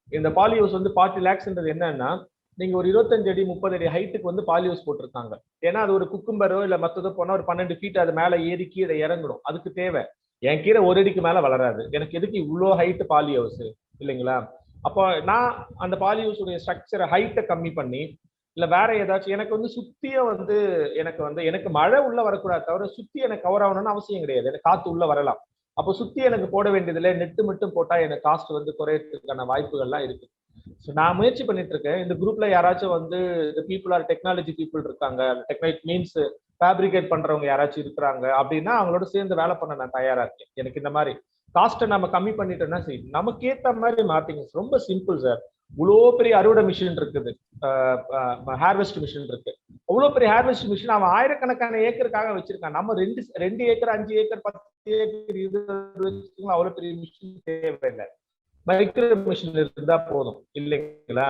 இந்த பாலி ஹவுஸ் வந்து 40 lakhsன்றது என்னன்னா, நீங்க ஒரு 25 அடி 30 அடி ஹைட்டுக்கு வந்து பாலி ஹவுஸ் போட்டிருக்காங்க. ஏன்னா அது ஒரு குக்கும்பரோ இல்ல மத்ததோ போனா ஒரு 12 ஃபீட் அது மேல ஏறி கீழே இறங்கணும். அதுக்கு தேவை. என் கீரை 1 அடிக்கு மேல வளராது, எனக்கு எதுக்கு இவ்வளோ ஹைட் பாலி ஹவுஸ் இல்லைங்களா? அப்போ நான் அந்த பாலி ஹவுஸ் உடைய ஸ்ட்ரக்சரை ஹைட்டை கம்மி பண்ணி இல்ல வேற ஏதாச்சும் எனக்கு வந்து சுத்தியும் வந்து எனக்கு மழை உள்ள வரக்கூடாது, தவிர சுத்தி எனக்கு கவர் ஆகணும்னு அவசியம் கிடையாது. எனக்கு காத்து உள்ள வரலாம். அப்போ சுத்தி எனக்கு போட வேண்டியதுல நெட்டு மட்டும் போட்டா எனக்கு காஸ்ட் வந்து குறையறதுக்கான வாய்ப்புகள்லாம் இருக்கு. ஸோ நான் முயற்சி பண்ணிட்டு இருக்கேன். இந்த குரூப்ல யாராச்சும் வந்து இந்த பீப்புள் ஆர் டெக்னாலஜி பீப்புள் இருக்காங்க, டெக்னாலஜி மீன்ஸ் ஃபேப்ரிகேட் பண்றவங்க யாராச்சும் இருக்கிறாங்க அப்படின்னா அவங்களோட சேர்ந்து வேலை பண்ண நான் தயாரா இருக்கேன். எனக்கு இந்த மாதிரி காஸ்ட்டை நம்ம கம்மி பண்ணிட்டோம்னா சரி, நமக்கு ஏற்ற மாதிரி மாத்திங்க. ரொம்ப சிம்பிள் சார். இவ்வளோ பெரிய அறுவடை மிஷின் இருக்குது, ஹார்வெஸ்ட் மிஷின் இருக்கு. அவ்வளோ பெரிய ஹார்வெஸ்ட் மிஷின் அவன் ஆயிரக்கணக்கான ஏக்கருக்காக வச்சிருக்கான். நம்ம 2 ஏக்கர் 5 ஏக்கர் 10 ஏக்கர் இது அவ்வளோ பெரிய மிஷின் தேவையில்லை. மைக்ரோ மிஷின் இருந்தா போதும் இல்லைங்களா?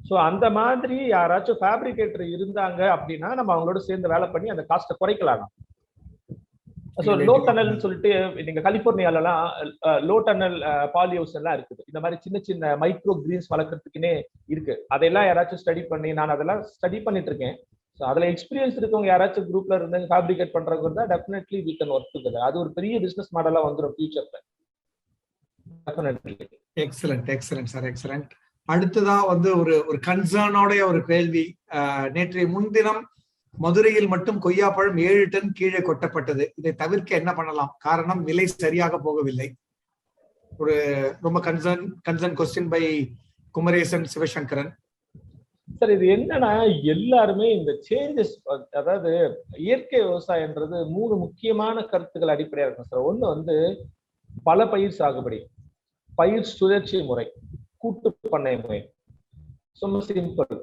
ஸோ அந்த மாதிரி யாராச்சும் ஃபேப்ரிகேட்டர் இருந்தாங்க அப்படின்னா நம்ம அவங்களோட சேர்ந்து வேலை பண்ணி அந்த காஸ்ட்டை குறைக்கலாம். ஸோ லோ டனல்னு சொல்லிட்டு நீங்க கலிபோர்னியாலலாம் லோ டனல் பாலி ஹவுஸ் எல்லாம் இருக்குது. இந்த மாதிரி சின்ன சின்ன மைக்ரோ கிரீன்ஸ் வளர்க்கறதுக்குன்னே இருக்கு. அதெல்லாம் யாராச்சும் ஸ்டடி பண்ணி, நான் அதெல்லாம் ஸ்டடி பண்ணிட்டு இருக்கேன். ஸோ அதுல எக்ஸ்பீரியன்ஸ் இருக்கவங்க யாராச்சும் குரூப்ல இருந்து ஃபேப்ரிகேட் பண்றவங்க இருந்தா definitely we can work together. அது ஒரு பெரிய பிசினஸ் மாடலா வந்துடும் ஃபியூச்சர்ல. Excellent sir, excellent. அடுத்ததா வந்து ஒரு கன்சர்னோட ஒரு கேள்வி. நேற்றைய முன்தினம் மதுரையில் மட்டும் கொய்யாப்பழம் 7 டன் கீழே கொட்டப்பட்டது. இதை தவிர்க்க என்ன பண்ணலாம்? காரணம் விலை சரியாக போகவில்லை. ஒரு ரொம்ப concern question by Kumaresan Sivasankaran. Sir, இது என்னன்னா எல்லாருமே இந்த சேஞ்சஸ், அதாவது இயற்கை விவசாயம்ன்றது 3 முக்கியமான கருத்துக்கள் அடிப்படையா இருக்கும் சார். ஒண்ணு வந்து பல பயிர் சாகுபடி, பயிர் சுழற்சி முறை, கூட்டு பண்ணை முறை. ரொம்ப simple.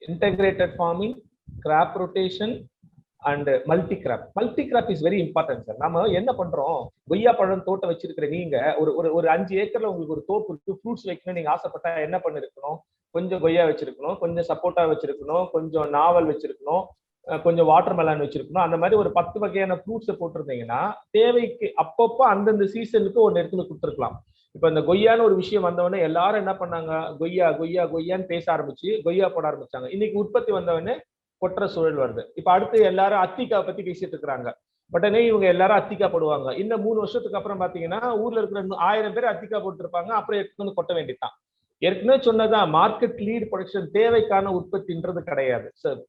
Integrated farming, crop rotation and multi crop is very important sir. நம்ம என்ன பண்றோம், கொய்யா பழம் தோட்டம் வச்சிருக்கிற நீங்க ஒரு 5 ஏக்கர்ல உங்களுக்கு ஒரு தோப்பு இருக்கு, ஃப்ரூட்ஸ் வைக்கணும் நீங்க ஆசைப்பட்டா என்ன பண்ணிருக்கணும்? கொஞ்சம் கொய்யா வச்சிருக்கணும், கொஞ்சம் சப்போட்டா வச்சிருக்கணும், கொஞ்சம் நாவல் வச்சிருக்கணும், கொஞ்சம் வாட்டர் மெலான் வச்சிருக்கணும். அந்த மாதிரி ஒரு 10 வகையான ஃப்ரூட்ஸ் போட்டிருந்தீங்கன்னா தேவைக்கு அப்பப்போ அந்தந்த சீசனுக்கு ஒரு இடத்துல கொடுத்துருக்கலாம். இப்ப இந்த கொய்யான்னு ஒரு விஷயம் வந்தவொடனே எல்லாரும் என்ன பண்ணாங்க, கொய்யா கொய்யா கொய்யான்னு பேச ஆரம்பிச்சு கொய்யா போட ஆரம்பிச்சாங்க. இன்னைக்கு உற்பத்தி வந்தவொடனே கொற்ற சூழல் வருது. இப்ப அடுத்து எல்லாரும் அத்திக்காய் பத்தி பேசிட்டு இருக்கிறாங்க. உடனே இவங்க எல்லாரும் அத்திக்காய் போடுவாங்க. இன்னும் 3 வருஷத்துக்கு அப்புறம் பாத்தீங்கன்னா ஊர்ல இருக்கிற 1000 பேர் அத்திக்காய் போட்டுருப்பாங்க. அப்புறம் எடுத்து கொட்ட வேண்டியதான். ஏற்கனவே சொன்னதான், மார்க்கெட் லீட் ப்ரொடக்ஷன் தேவைக்கான உற்பத்தின்றது கிடையாது sir.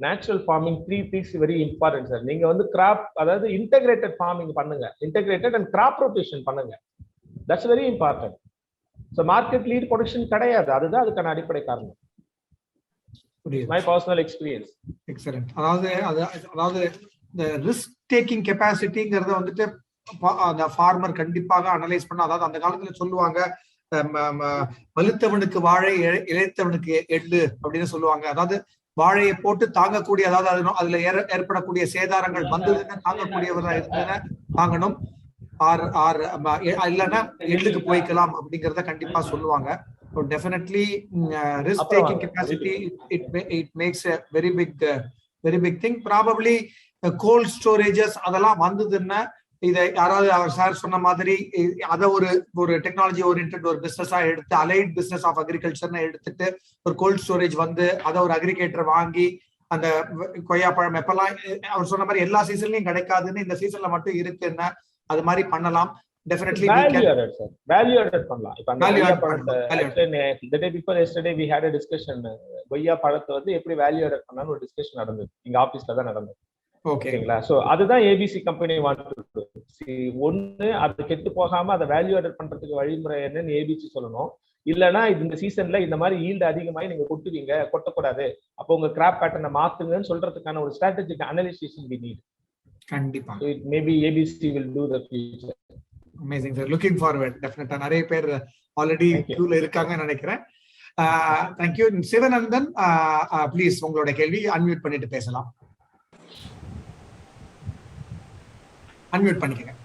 Natural farming 3 things very important sir. நீங்க வந்து கிராப், அதாவது இன்டெகிரேட்டட் ஃபார்மிங் பண்ணுங்க, இன்டெகிரேட்டட் அண்ட் கிராப் ரொட்டேஷன் பண்ணுங்க. That's very important. So market lead production கிடையாது, அதுதான் அதுக்கான அடிப்படை காரணம். My personal experience. எக்ஸலென்ட். அதாவது இந்த ரிஸ்க் டேக்கிங் கெப்பாசிட்டிங்கிறத வந்துட்டு அந்த ஃபார்மர் கண்டிப்பாக அனலைஸ் பண்ண. அதாவது அந்த காலத்துல சொல்லுவாங்க, வலுத்தவனுக்கு வாழை இழைத்தவனுக்கு எள்ளு அப்படின்னு சொல்லுவாங்க. அதாவது வாழையை போட்டு தாங்கக்கூடிய, அதாவது அதுல ஏற்படக்கூடிய சேதாரங்கள் வந்ததுன்னா தாங்கக்கூடியவரா இருந்ததுன்னா தாங்கணும், இல்லைன்னா எள்ளுக்கு போய்க்கலாம் அப்படிங்கறத கண்டிப்பா சொல்லுவாங்க. So definitely risk taking capacity, it makes a very big thing. Probably cold storages அதெல்லாம் வந்ததுன்னா இதை யாராவது அவர் சார் சொன்ன மாதிரி அதை ஒரு டெக்னாலஜி ஓரியன்ட் ஒரு பிசினஸா எடுத்து, அலைட் பிசினஸ் ஆஃப் அக்ரிகல்ச்சர்னு எடுத்துட்டு ஒரு கோல்ட் ஸ்டோரேஜ் வந்து அதை ஒரு அக்ரிகேட்டர் வாங்கி அந்த கொய்யாப்பழம் எப்பெல்லாம் அவர் சொன்ன மாதிரி எல்லா சீசன்லயும் கிடைக்காதுன்னு இந்த சீசன்ல மட்டும் இருக்குன்னா அது மாதிரி பண்ணலாம். Definitely value added sir, value added பண்ணலாம். இப்ப அந்த கொய்யா பழத்தை the day before yesterday we had a discussion, கொய்யா பழத்தை வந்து எப்படி வேல்யூ added பண்ணலாம்னு ஒரு டிஸ்கஷன் நடந்தது, இங்க ஆபீஸ்ல தான் நடந்தது. ஓகேங்களா? சோ அதுதான் ஏபிசி கம்பெனி வாண்ட். ஒண்ணு அது கெட்டு போகாம அதை வேல்யூ added பண்றதுக்கு வழிமுறை என்னன்னு ஏபிசி சொல்லணும். இல்லைன்னா இந்த சீசன்ல இந்த மாதிரி ஈல்டு அதிகமாகி நீங்க கொட்டுவீங்க, கொட்டக்கூடாது, அப்போ உங்க கிராப் பேட்டர்னை மாத்துங்கன்னு சொல்றதுக்கான ஒரு ஸ்ட்ராட்டஜிக் அனலைசேஷன் we need. கண்டிப்பா. Maybe ABC will do the future. Amazing sir, looking forward. Definitely நிறைய பேர் ஆல்ரெடி queueல இருக்காங்கன்னு நினைக்கிறேன். Thank you. சிவனந்தன், ப்ளீஸ் உங்களோட கேள்வி அன்மியூட் பண்ணிட்டு பேசலாம். அன்மியூட் பண்ணிக்கங்க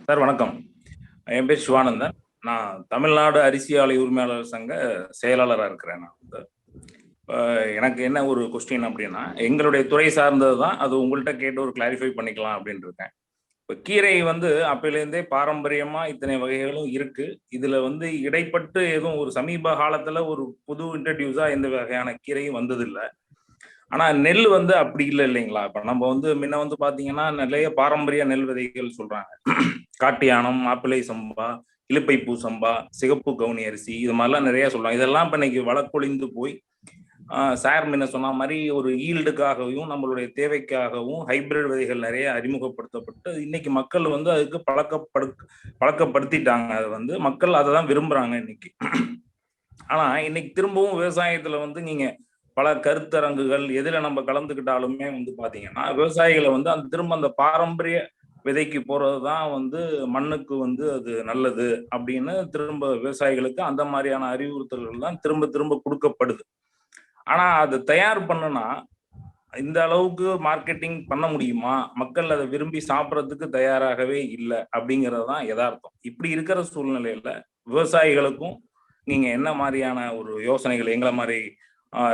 சார். வணக்கம், என் பேர் சிவானந்தன். நான் தமிழ்நாடு அரிசி ஆலை உரிமையாளர் சங்க செயலாளராக இருக்கிறேன். நான் எனக்கு என்ன ஒரு கொஸ்டின் அப்படின்னா, எங்களுடைய துறை சார்ந்தது தான், அது உங்கள்கிட்ட கேட்டு ஒரு கிளாரிஃபை பண்ணிக்கலாம் அப்படின்னு இருக்கேன். இப்போ கீரை வந்து அப்பையிலேருந்தே பாரம்பரியமா இத்தனை வகைகளும் இருக்கு. இதுல வந்து இடைப்பட்டு எதுவும் ஒரு சமீப காலத்துல ஒரு புது இன்ட்ரடியூஸா எந்த வகையான கீரையும் வந்ததில்லை. ஆனா நெல் வந்து அப்படி இல்லை இல்லைங்களா? இப்ப நம்ம வந்து முன்ன வந்து பாத்தீங்கன்னா நிறைய பாரம்பரிய நெல் விதைகள் சொல்றாங்க. காட்டு யானம், மாப்பிள்ளை சம்பா, இலுப்பை பூ சம்பா, சிகப்பு கவுனி அரிசி, இது மாதிரிலாம் நிறைய சொல்றாங்க. இதெல்லாம் இப்ப இன்னைக்கு வழக்கொழிந்து போய் சார் முன்ன சொன்ன மாதிரி ஒரு ஈல்டுக்காகவும் நம்மளுடைய தேவைக்காகவும் ஹைபிரிட் விதைகள் நிறைய அறிமுகப்படுத்தப்பட்டு இன்னைக்கு மக்கள் வந்து அதுக்கு பழக்கப்படுத்திட்டாங்க. அது வந்து மக்கள் அதை தான் விரும்புறாங்க இன்னைக்கு. ஆனா இன்னைக்கு திரும்பவும் விவசாயத்துல வந்து நீங்க பல கருத்தரங்குகள் எதுல நம்ம கலந்துக்கிட்டாலுமே வந்து பாத்தீங்கன்னா விவசாயிகளை வந்து அந்த திரும்ப அந்த பாரம்பரிய விதைக்கு போறதுதான் வந்து மண்ணுக்கு வந்து அது நல்லது அப்படின்னு திரும்ப விவசாயிகளுக்கு அந்த மாதிரியான அறிவுறுத்தல்கள் தான் திரும்ப திரும்ப கொடுக்கப்படுது. ஆனா அது தயார் பண்ணுனா இந்த அளவுக்கு மார்க்கெட்டிங் பண்ண முடியுமா? மக்கள் அதை விரும்பி சாப்பிட்றதுக்கு தயாராகவே இல்லை அப்படிங்கிறது தான் யதார்த்தம். இப்படி இருக்கிற சூழ்நிலையில விவசாயிகளுக்கும் நீங்க என்ன மாதிரியான ஒரு யோசனைகள், எங்களை மாதிரி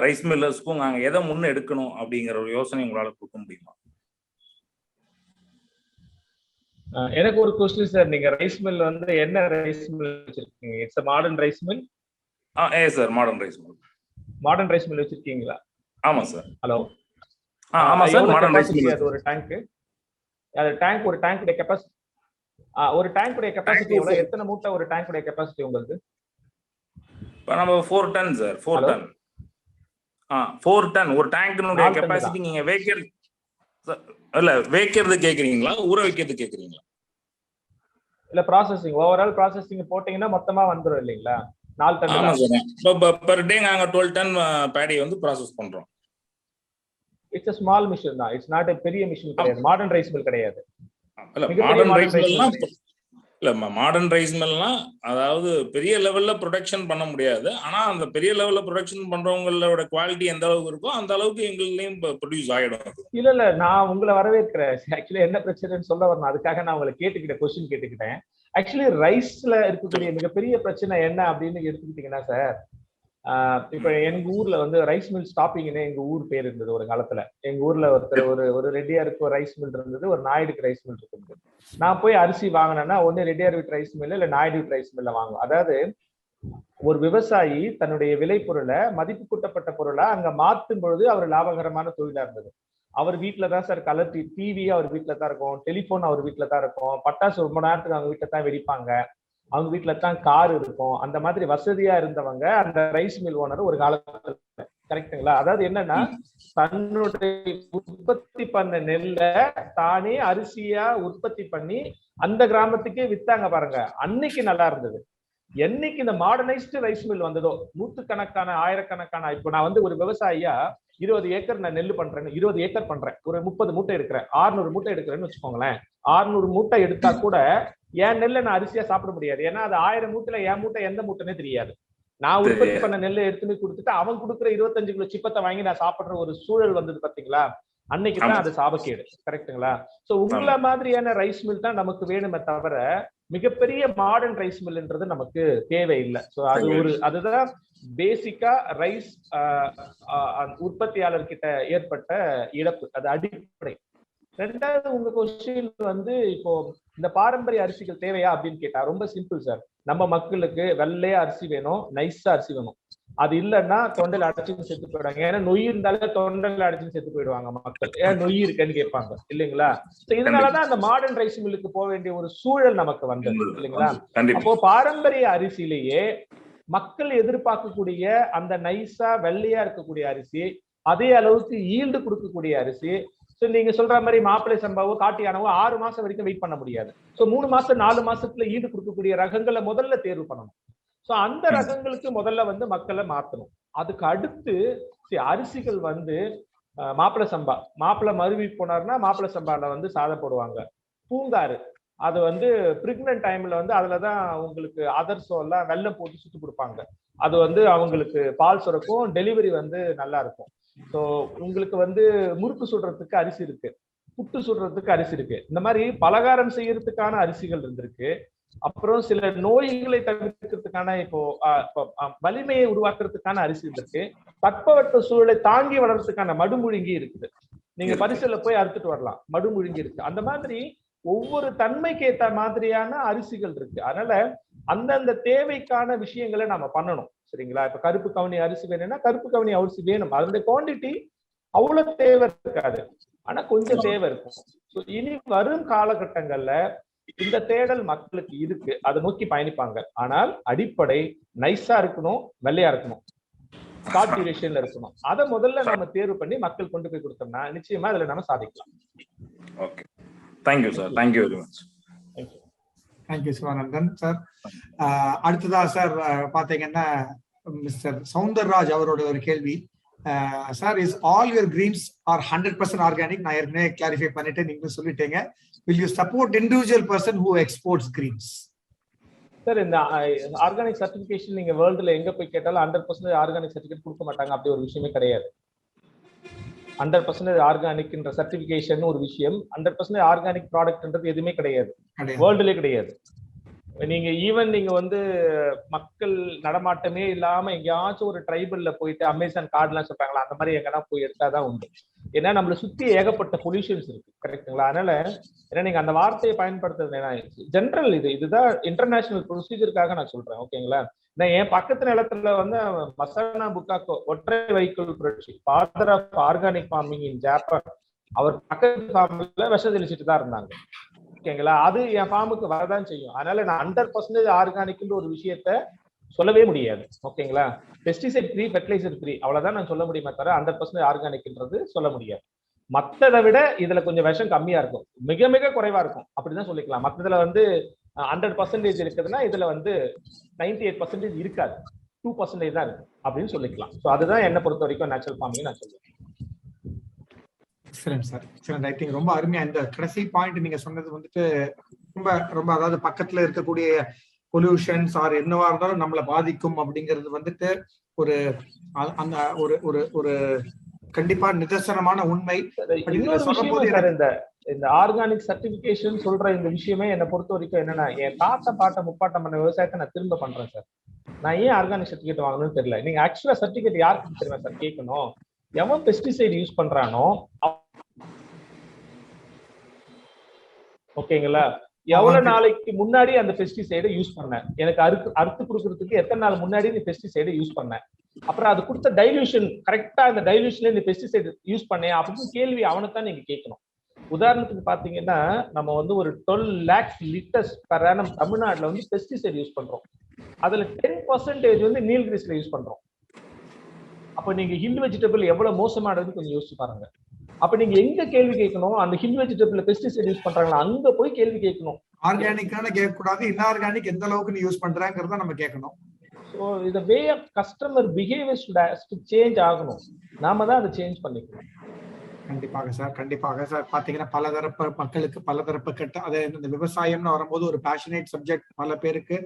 ரைஸ் மில்லர்ஸ்க்கும் நாங்க எதை முன்ன எடுக்கணும் அப்படிங்கிற ஒரு யோசனை உங்களால கொடுக்க முடியுமா? எனக்கு ஒரு கொஸ்டின் சார். நீங்க ரைஸ் மில் வந்து என்ன ரைஸ் மில் வச்சிருக்கீங்க? It's modern rice mill? Sir modern rice mill. Modern rice mill வச்சிருக்கீங்களா? ஆமா சார். ஹலோ. ஆமா சார், மாடர்ன் ரைஸ் மில். அது ஒரு டேங்க், அது டேங்க், ஒரு டேங்க்குடைய கெபாசிட்டி, ஒரு டேங்க்குடைய கெபாசிட்டி எவ்வளவு? எத்தனை மூட்டை ஒரு டேங்க்குடைய கெபாசிட்டி உங்களுக்கு? இப்போ நம்ம 4 டன் சார். 4 டன். 4 டன் ஒரு டேங்க்னுடைய கெபாசிட்டி. நீங்க வைக்கிறது இல்ல, வைக்கிறது கேக்குறீங்களா, ஊற வைக்கிறது கேக்குறீங்களா? இல்ல, ப்ராசஸிங், ஓவரால் ப்ராசஸிங் போட்டீங்கன்னா மொத்தமா வந்துரும் இல்லீங்களா? 4 டன். ஆமா சார். பெர் டே நாங்க 12 டன் பேடி வந்து ப்ராசஸ் பண்றோம். இட்ஸ் a small machine தான். இட்ஸ் நாட் a பெரிய மிஷின் கிடையாது. மாடர்ன் ரைஸ் மில் கிடையாது. இல்ல, மாடர்ன் ரைஸ் மில்னா இல்ல, மாடர்ன் ரைஸ் மில்னா அதாவது பெரிய லெவல்ல ப்ரொடக்ஷன் பண்ண முடியாது. ஆனா அந்த பெரிய லெவல்ல ப்ரொடக்ஷன் பண்றவங்களோட குவாலிட்டி எந்த அளவுக்கு இருக்கோ அந்த அளவுக்கு எங்களையும் ப்ரொடியூஸ் ஆயிடும். இல்ல, நான் உங்களை வரவேற்கிறேன். ஆக்சுவலி என்ன பிரச்சனைன்னு சொல்ல வரணும், அதுக்காக நான் உங்களை கேட்டுக்கிட்டேன், கொஸ்டின் கேட்டுக்கிட்டேன். ஆக்சுவலி ரைஸ்ல இருக்கக்கூடிய மிகப்பெரிய பிரச்சனை என்ன அப்படின்னு எடுத்துக்கிட்டீங்கன்னா சார், இப்ப எங்க ஊர்ல வந்து ரைஸ் மில் ஸ்டாப்பிங்னு எங்க ஊர் பேர் இருந்தது ஒரு காலத்துல. எங்க ஊர்ல ஒரு ரெட்டியாருக்கு ஒரு ரைஸ் மில் இருந்தது, ஒரு நாயுடுக்கு ரைஸ் மில் இருந்தது. நான் போய் அரிசி வாங்கினேன்னா ஒன்னு ரெட்டியார் வீட்டு ரைஸ் மில் இல்ல நாயுடு வீட்டு ரைஸ் மில்ல வாங்குவோம். அதாவது ஒரு விவசாயி தன்னுடைய விளை பொருளை, மதிப்பு கூட்டப்பட்ட பொருளை அங்க மாற்றும் பொழுது அவர் லாபகரமான தொழிலா இருந்தது. அவர் வீட்டுல தான் சார் கலர் டிவி அவர் வீட்டுல தான் இருக்கும், டெலிபோன் அவர் வீட்டுல தான் இருக்கும், பட்டாசு ரொம்ப நேரத்துக்கு அவங்க வீட்டுல தான் வெடிப்பாங்க, அவங்க வீட்டுல தான் கார் இருக்கும். அந்த மாதிரி வசதியா இருந்தவங்க அந்த ரைஸ் மில் ஓனர் ஒரு காலத்துல கரெக்டுங்களா? அதாவது என்னன்னா தன்னுடைய உற்பத்தி பண்ண நெல்ல தானே அரிசியா உற்பத்தி பண்ணி அந்த கிராமத்துக்கே வித்தாங்க பாருங்க, அன்னைக்கு நல்லா இருந்தது. என்னைக்கு இந்த மாடர்னைஸ்டு ரைஸ் மில் வந்ததோ, நூற்றுக்கணக்கான ஆயிரக்கணக்கான, இப்போ நான் வந்து ஒரு விவசாயியா 20 ஏக்கர் நான் நெல் பண்றேன்னு 20 ஏக்கர் பண்றேன், ஒரு 30 மூட்டை எடுக்கிறேன், 600 மூட்டை எடுக்கிறேன்னு வச்சுக்கோங்களேன். 600 மூட்டை எடுத்தா கூட என் நெல்லை நான் அரிசியா சாப்பிட முடியாது. ஏன்னா அது 1000 மூட்டையில என் மூட்டை எந்த மூட்டைன்னே தெரியாது. நான் உற்பத்தி பண்ண நெல்லை எடுத்துன்னு கொடுத்துட்டு அவன் கொடுக்குற 25 கிலோ சிப்பத்தை வாங்கி நான் சாப்பிடுற ஒரு சூழல் வந்தது பாத்தீங்களா, அன்னைக்குதான் அது சாபக்கேடு. கரெக்டுங்களா? சோ உங்கள மாதிரியான ரைஸ் மில் தான் நமக்கு வேணுமே தவிர மிகப்பெரிய மாடர்ன் ரைஸ் மில்ன்றது நமக்கு தேவையில்லை. சோ அதுதான் பேசிக்கா ரைஸ் உற்பத்தியாளர் கிட்ட ஏற்பட்ட இழப்பு, அது அடிப்படை. ரெண்டாவது உங்க கொஸ்டின் வந்து இப்போ இந்த பாரம்பரிய அரிசிகள் தேவையா அப்படின்னு கேட்டா ரொம்ப சிம்பிள் சார். நம்ம மக்களுக்கு வெள்ளையா அரிசி வேணும், நைஸா அரிசி வேணும். அது இல்லைன்னா தொண்டையில் அடைச்சுன்னு செத்து போயிடுவாங்க. ஏன்னா நொய் இருந்தாலே தொண்டையில் அடைச்சுன்னு செத்து போயிடுவாங்க மக்கள். ஏன் நொய் இருக்குன்னு கேட்பாங்க இல்லைங்களா? இதனாலதான் அந்த மாடர்ன் ரைஸ் மில்லுக்கு போக வேண்டிய ஒரு சூழல் நமக்கு வந்தது இல்லைங்களா? அப்போ பாரம்பரிய அரிசியிலேயே மக்கள் எதிர்பார்க்கக்கூடிய அந்த நைஸா வெள்ளையா இருக்கக்கூடிய அரிசி, அதே அளவுக்கு ஈல்டு கொடுக்கக்கூடிய அரிசி. நீங்க சொல்ற மாதிரி மாப்பிள்ளை சம்பாவோ காட்டியானவோ 6 மாசம் வரைக்கும் வெயிட் பண்ண முடியாது. சோ 3 மாசம் 4 மாசத்துல ஈடு கொடுக்கக்கூடிய ரகங்களை முதல்ல தேர்வு பண்ணணும். சோ அந்த ரகங்களுக்கு முதல்ல வந்து மக்களை மாத்தணும். அதுக்கு அடுத்து அரிசிகள் வந்து மாப்பிள்ளை சம்பா, மாப்பிள்ளை மருவி போனார்னா மாப்பிள்ளை சம்பால வந்து சாதம் போடுவாங்க. பூங்காறு அது வந்து பிரெக்னன்ட் டைம்ல வந்து அதுலதான் உங்களுக்கு அதர்சோ எல்லாம் வெள்ளம் போட்டு சுட்டு கொடுப்பாங்க. அது வந்து அவங்களுக்கு பால் சுரக்கும், டெலிவரி வந்து நல்லா இருக்கும். ஸோ உங்களுக்கு வந்து முறுக்கு சுடுறதுக்கு அரிசி இருக்கு, புட்டு சுடுறதுக்கு அரிசி இருக்கு, இந்த மாதிரி பலகாரம் செய்யறதுக்கான அரிசிகள் இருந்திருக்கு. அப்புறம் சில நோய்களை தவிர்க்கிறதுக்கான இப்போ வலிமையை உருவாக்குறதுக்கான அரிசி இருக்கு. தட்பவெட்ப சூழலை தாங்கி வளர்றதுக்கான மடுமுழுங்கி இருக்குது. நீங்க பரிசல்ல போய் அறுத்துட்டு வரலாம், மடுமுழுங்கி இருக்கு. அந்த மாதிரி ஒவ்வொரு தன்மைக்கு ஏற்ற மாதிரியான அரிசிகள் இருக்கு. அதனால அந்தந்த தேவைக்கான விஷயங்களை நாம பண்ணணும். சரிங்களா? இப்ப கருப்பு கவுனி அரிசி வேணும்னா கருப்பு கவுனி அரிசி வேணும். அதனுடைய குவான்டிட்டி அவ்வளவு தேவை இருக்காது, ஆனா கொஞ்சம் தேவை இருக்கும். இனி வரும் காலகட்டங்கள்ல இந்த தேடல் மக்களுக்கு இருக்கு, அதை நோக்கி பயணிப்பாங்க. ஆனால் அடிப்படை நைஸா இருக்கணும், வெள்ளையா இருக்கணும், ஷார்ட் டியூரேஷன்ல இருக்கணும். அதை முதல்ல நம்ம தேர்வு பண்ணி மக்கள் கொண்டு போய் கொடுத்தோம்னா நிச்சயமா அதுல நம்ம சாதிக்கலாம். Okay, thank you sir, thank you very much. Thank you Sivanandan sir. அடுத்ததா சார் பாத்தீங்கன்னா மிஸ்டர் சவுந்தரராஜ் அவரோட ஒரு கேள்வி. Sir, is all your greens are 100% organic? நான் ஏற்கனவே கிளாரிஃபை பண்ணிட்டு நீங்க சொல்லிட்டீங்க. Will you support individual person who exports greens? Sir, இந்த ஆர்கானிக் சர்டிபிகேஷன் நீங்க வேர்ல்டுல எங்க போய் கேட்டாலும் 100% ஆர்கானிக் சர்டிபிகேட் கொடுக்க மாட்டாங்க. அப்படி ஒரு விஷயமே கிடையாது. 100% ஆர்கானிக்ன்ற சர்டிபிகேஷன் ஒரு விஷயம், 100% ஆர்கானிக் ப்ராடக்ட்ன்றது எதுவுமே கிடையாது, வேர்ல்டுலே கிடையாது. நீங்க ஈவன் நீங்க வந்து மக்கள் நடமாட்டமே இல்லாம எங்கேயாச்சும் ஒரு ட்ரைபல்ல போயிட்டு அமேசான் கார்டுலாம் சொல்றாங்களா, அந்த மாதிரி எங்கன்னா போய் எடுத்தாதான் உண்டு. ஏன்னா நம்மளை சுத்தி ஏகப்பட்ட பொல்யூஷன்ஸ் இருக்கு. கரெக்டுங்களா? அதனால ஏன்னா நீங்க அந்த வார்த்தையை பயன்படுத்துறது ஜென்ரல், இதுதான் இன்டர்நேஷனல் ப்ரொசீஜருக்காக நான் சொல்றேன். ஓகேங்களா? நான் என் பக்கத்து நிலத்துல வந்து மசானா புக்காக்கோ, ஒற்றை வைக்கோல் புரட்சி, father of organic farming in Japan, அவர் பக்கத்து ஃபார்ம்ல விஷம் தெளிச்சுட்டு தான் இருந்தாங்க. ஓகேங்களா? அது என் ஃபார்முக்கு வரதான் செய்யும். அதனால நான் 100% ஆர்கானிக்ன்ற ஒரு விஷயத்த சொல்லவே முடியாது. ஓகேங்களா? பெஸ்டிசைட் ஃப்ரீ, ஃபெர்டிலைசர் ஃப்ரீ, அவ்வளவுதான் நான் சொல்ல முடியுமே தவிர 100% ஆர்கானிக்ன்றது சொல்ல முடியாது. மற்றதை விட இதுல கொஞ்சம் விஷம் கம்மியா இருக்கும், மிக மிக குறைவா இருக்கும், அப்படிதான் சொல்லிக்கலாம். மற்றதுல வந்து 100% இருக்குதுன்னா இதுல வந்து 98% இருக்காது, 2% தான் இருக்கு அப்படின்னு சொல்லிக்கலாம். ஸோ அதுதான் என்னை பொறுத்த வரைக்கும் நேச்சுரல் ஃபார்மிங் நான் சொல்லுவேன். Excellent sir, excellent. I think ரொம்ப அருமையா இந்த கடைசி பாயிண்ட் நீங்க சொன்னது வந்துட்டு ரொம்ப ரொம்ப, அதாவது பக்கத்துல இருக்கக்கூடிய பொல்யூஷன்ஸ் ஆர் என்னவா இருந்தாலும் நம்மளை பாதிக்கும் அப்படிங்கிறது வந்துட்டு ஒரு அந்த ஒரு ஒரு ஒரு கண்டிப்பா நிதர்சனமான உண்மை. இந்த ஆர்கானிக் சர்டிபிகேஷன் சொல்ற இந்த விஷயமே என்னை பொறுத்த வரைக்கும் என்னன்னா, என் தாத்தா பாட்ட முப்பாட்டம் பண்ண விவசாயத்தை நான் திரும்ப பண்றேன் சார். நான் ஏன் ஆர்கானிக் சர்டிபிகேட் வாங்கணும்னு தெரியல. நீங்க ஆக்சுவலா சர்டிபிகேட் யாருக்கு தெரியுமா சார் கேட்கணும்? எவன் பெஸ்டிசைட் யூஸ் பண்றானோ, ஓகேங்களா, எவ்வளவு நாளைக்கு முன்னாடி அந்த பெஸ்டிசைடை யூஸ் பண்ண, எனக்கு அறுத்து கொடுக்கறதுக்கு எத்தனை நாள் முன்னாடி நீ பெஸ்டிசைடை யூஸ் பண்ண, அப்புறம் அது கொடுத்த டைல்யூஷன் கரெக்டா அந்த டைல்யூஷன்ல நீ பெஸ்டிசைட் யூஸ் பண்ண அப்படின்னு கேள்வி அவனைத்தான் நீங்க கேட்கணும். உதாரணத்துக்கு பாத்தீங்கன்னா, நம்ம வந்து ஒரு 12 lakhs liters per annum தமிழ்நாட்டுல வந்து பெஸ்டிசைட் யூஸ் பண்றோம். அதுல 10% வந்து நீல்கிரிஸ்ல யூஸ் பண்றோம். அப்ப நீங்க ஹில் வெஜிடபிள் எவ்வளவு மோசமானதுன்னு கொஞ்சம் யோசிச்சு பாருங்க. அப்ப நீங்க எங்க கேள்வி கேட்கணும்? அந்த ஹில் வெஜிடபிள் பெஸ்டிசைட் யூஸ் பண்றாங்களா அங்க போய் கேள்வி கேட்கணும். ஆர்கானிக்கான கேட்க கூடாது, இன்ஆர்கானிக் எந்த அளவுக்கு நீ யூஸ் பண்றாங்கிறத நம்ம கேட்கணும். ஸோ இந்த way of customer behaviour change ஆகணும். நாம தான் அதை சேஞ்ச் பண்ணிக்கணும். கண்டிப்பாக சார், கண்டிப்பாக சார். பாத்தீங்கன்னா பலதரப்பு மக்களுக்கு பலதரப்பு அதை இந்த விவசாயம்னு வரும்போது ஒரு பேஷனேட் சப்ஜெக்ட், பல பேருக்கு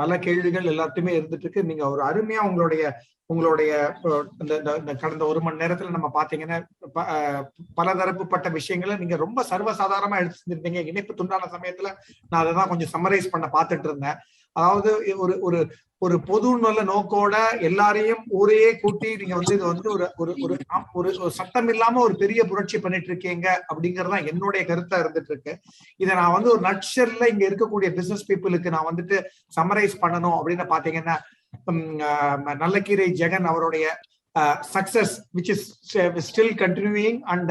பல கேள்விகள் எல்லாத்தையுமே இருந்துட்டு இருக்கு. நீங்க ஒரு அருமையா உங்களுடைய இந்த கடந்த 1 மணி நேரத்துல நம்ம பாத்தீங்கன்னா பலதரப்புப்பட்ட விஷயங்களை நீங்க ரொம்ப சர்வசாதாரணமா எடுத்து செஞ்சிருந்தீங்க. இணைப்பு துண்டான சமயத்துல நான் அதை தான் கொஞ்சம் சம்மரைஸ் பண்ண பார்த்துட்டு இருந்தேன். அதாவது ஒரு பொது நல்ல நோக்கோட எல்லாரையும் ஒரே கூட்டி நீங்க இது ஒரு சட்டம் இல்லாம ஒரு பெரிய புரட்சி பண்ணிட்டு இருக்கீங்க அப்படிங்கறதுதான் என்னுடைய கருத்தா இருந்துட்டு இருக்கு. இதை நான் ஒரு நட்ஷல்ல இங்க இருக்கக்கூடிய பிசினஸ் பீப்புளுக்கு நான் சம்மரைஸ் பண்ணணும் அப்படின்னு பாத்தீங்கன்னா, நல்லக்கீரை ஜெகன் அவருடைய success which is still continuing and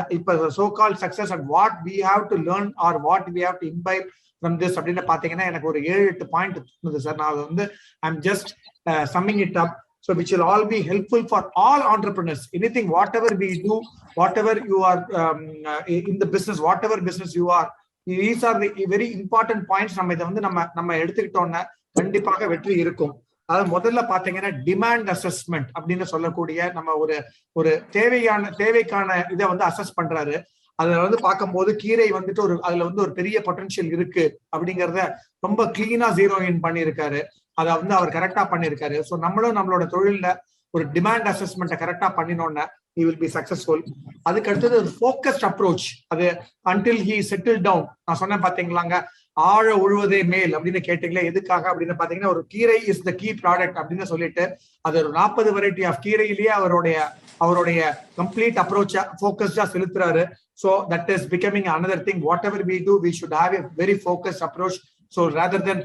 so called success and what we have to learn or what we have to imbibe from this அப்படின்னு பாத்தீங்கன்னா எனக்கு ஒரு 7-8 பாயிண்ட் இருந்தது சார். நான் I'm just summing it up, so which will all be helpful for all entrepreneurs. Anything, whatever we do, whatever you are in the business, whatever business you are, these are the very important points. நம்ம இதை நம்ம எடுத்துக்கிட்டோம்னா கண்டிப்பாக வெற்றி இருக்கும். அதாவது முதல்ல பாத்தீங்கன்னா டிமாண்ட் அசஸ்மெண்ட் அப்படின்னு சொல்லக்கூடிய நம்ம ஒரு தேவைக்கான இதை அசஸ் பண்றாரு. அதுல பார்க்கும்போது கீரை அதுல ஒரு பெரிய பொட்டன்ஷியல் இருக்கு அப்படிங்கறத ரொம்ப கிளீனா ஜீரோ இன் பண்ணியிருக்காரு. அதை அவர் கரெக்டா பண்ணியிருக்காரு. ஸோ நம்மளும் நம்மளோட தொழில்ல ஒரு டிமாண்ட் அசஸ்மெண்ட்டை கரெக்டா பண்ணினோம்னா he will be successful. அதுக்கு அடுத்தது ஒரு focused approach. அது until he settled down. நான் சொன்னேன் பாத்தீங்களாங்க, ஆழ உழுவதே மேல் அப்படின்னு கேட்டீங்களா, எதுக்காக அப்படின்னு பாத்தீங்கன்னா ஒரு கீரை இஸ் த கீ ப்ராடக்ட் அப்படின்னு சொல்லிட்டு அது ஒரு 40 வெரைட்டி ஆஃப் கீரையிலேயே அவருடைய கம்ப்ளீட் அப்ரோச்சா ஃபோக்கஸ்டா செலுத்துறாரு. So that is becoming another thing. Whatever we do, we should have a very focused approach. So rather than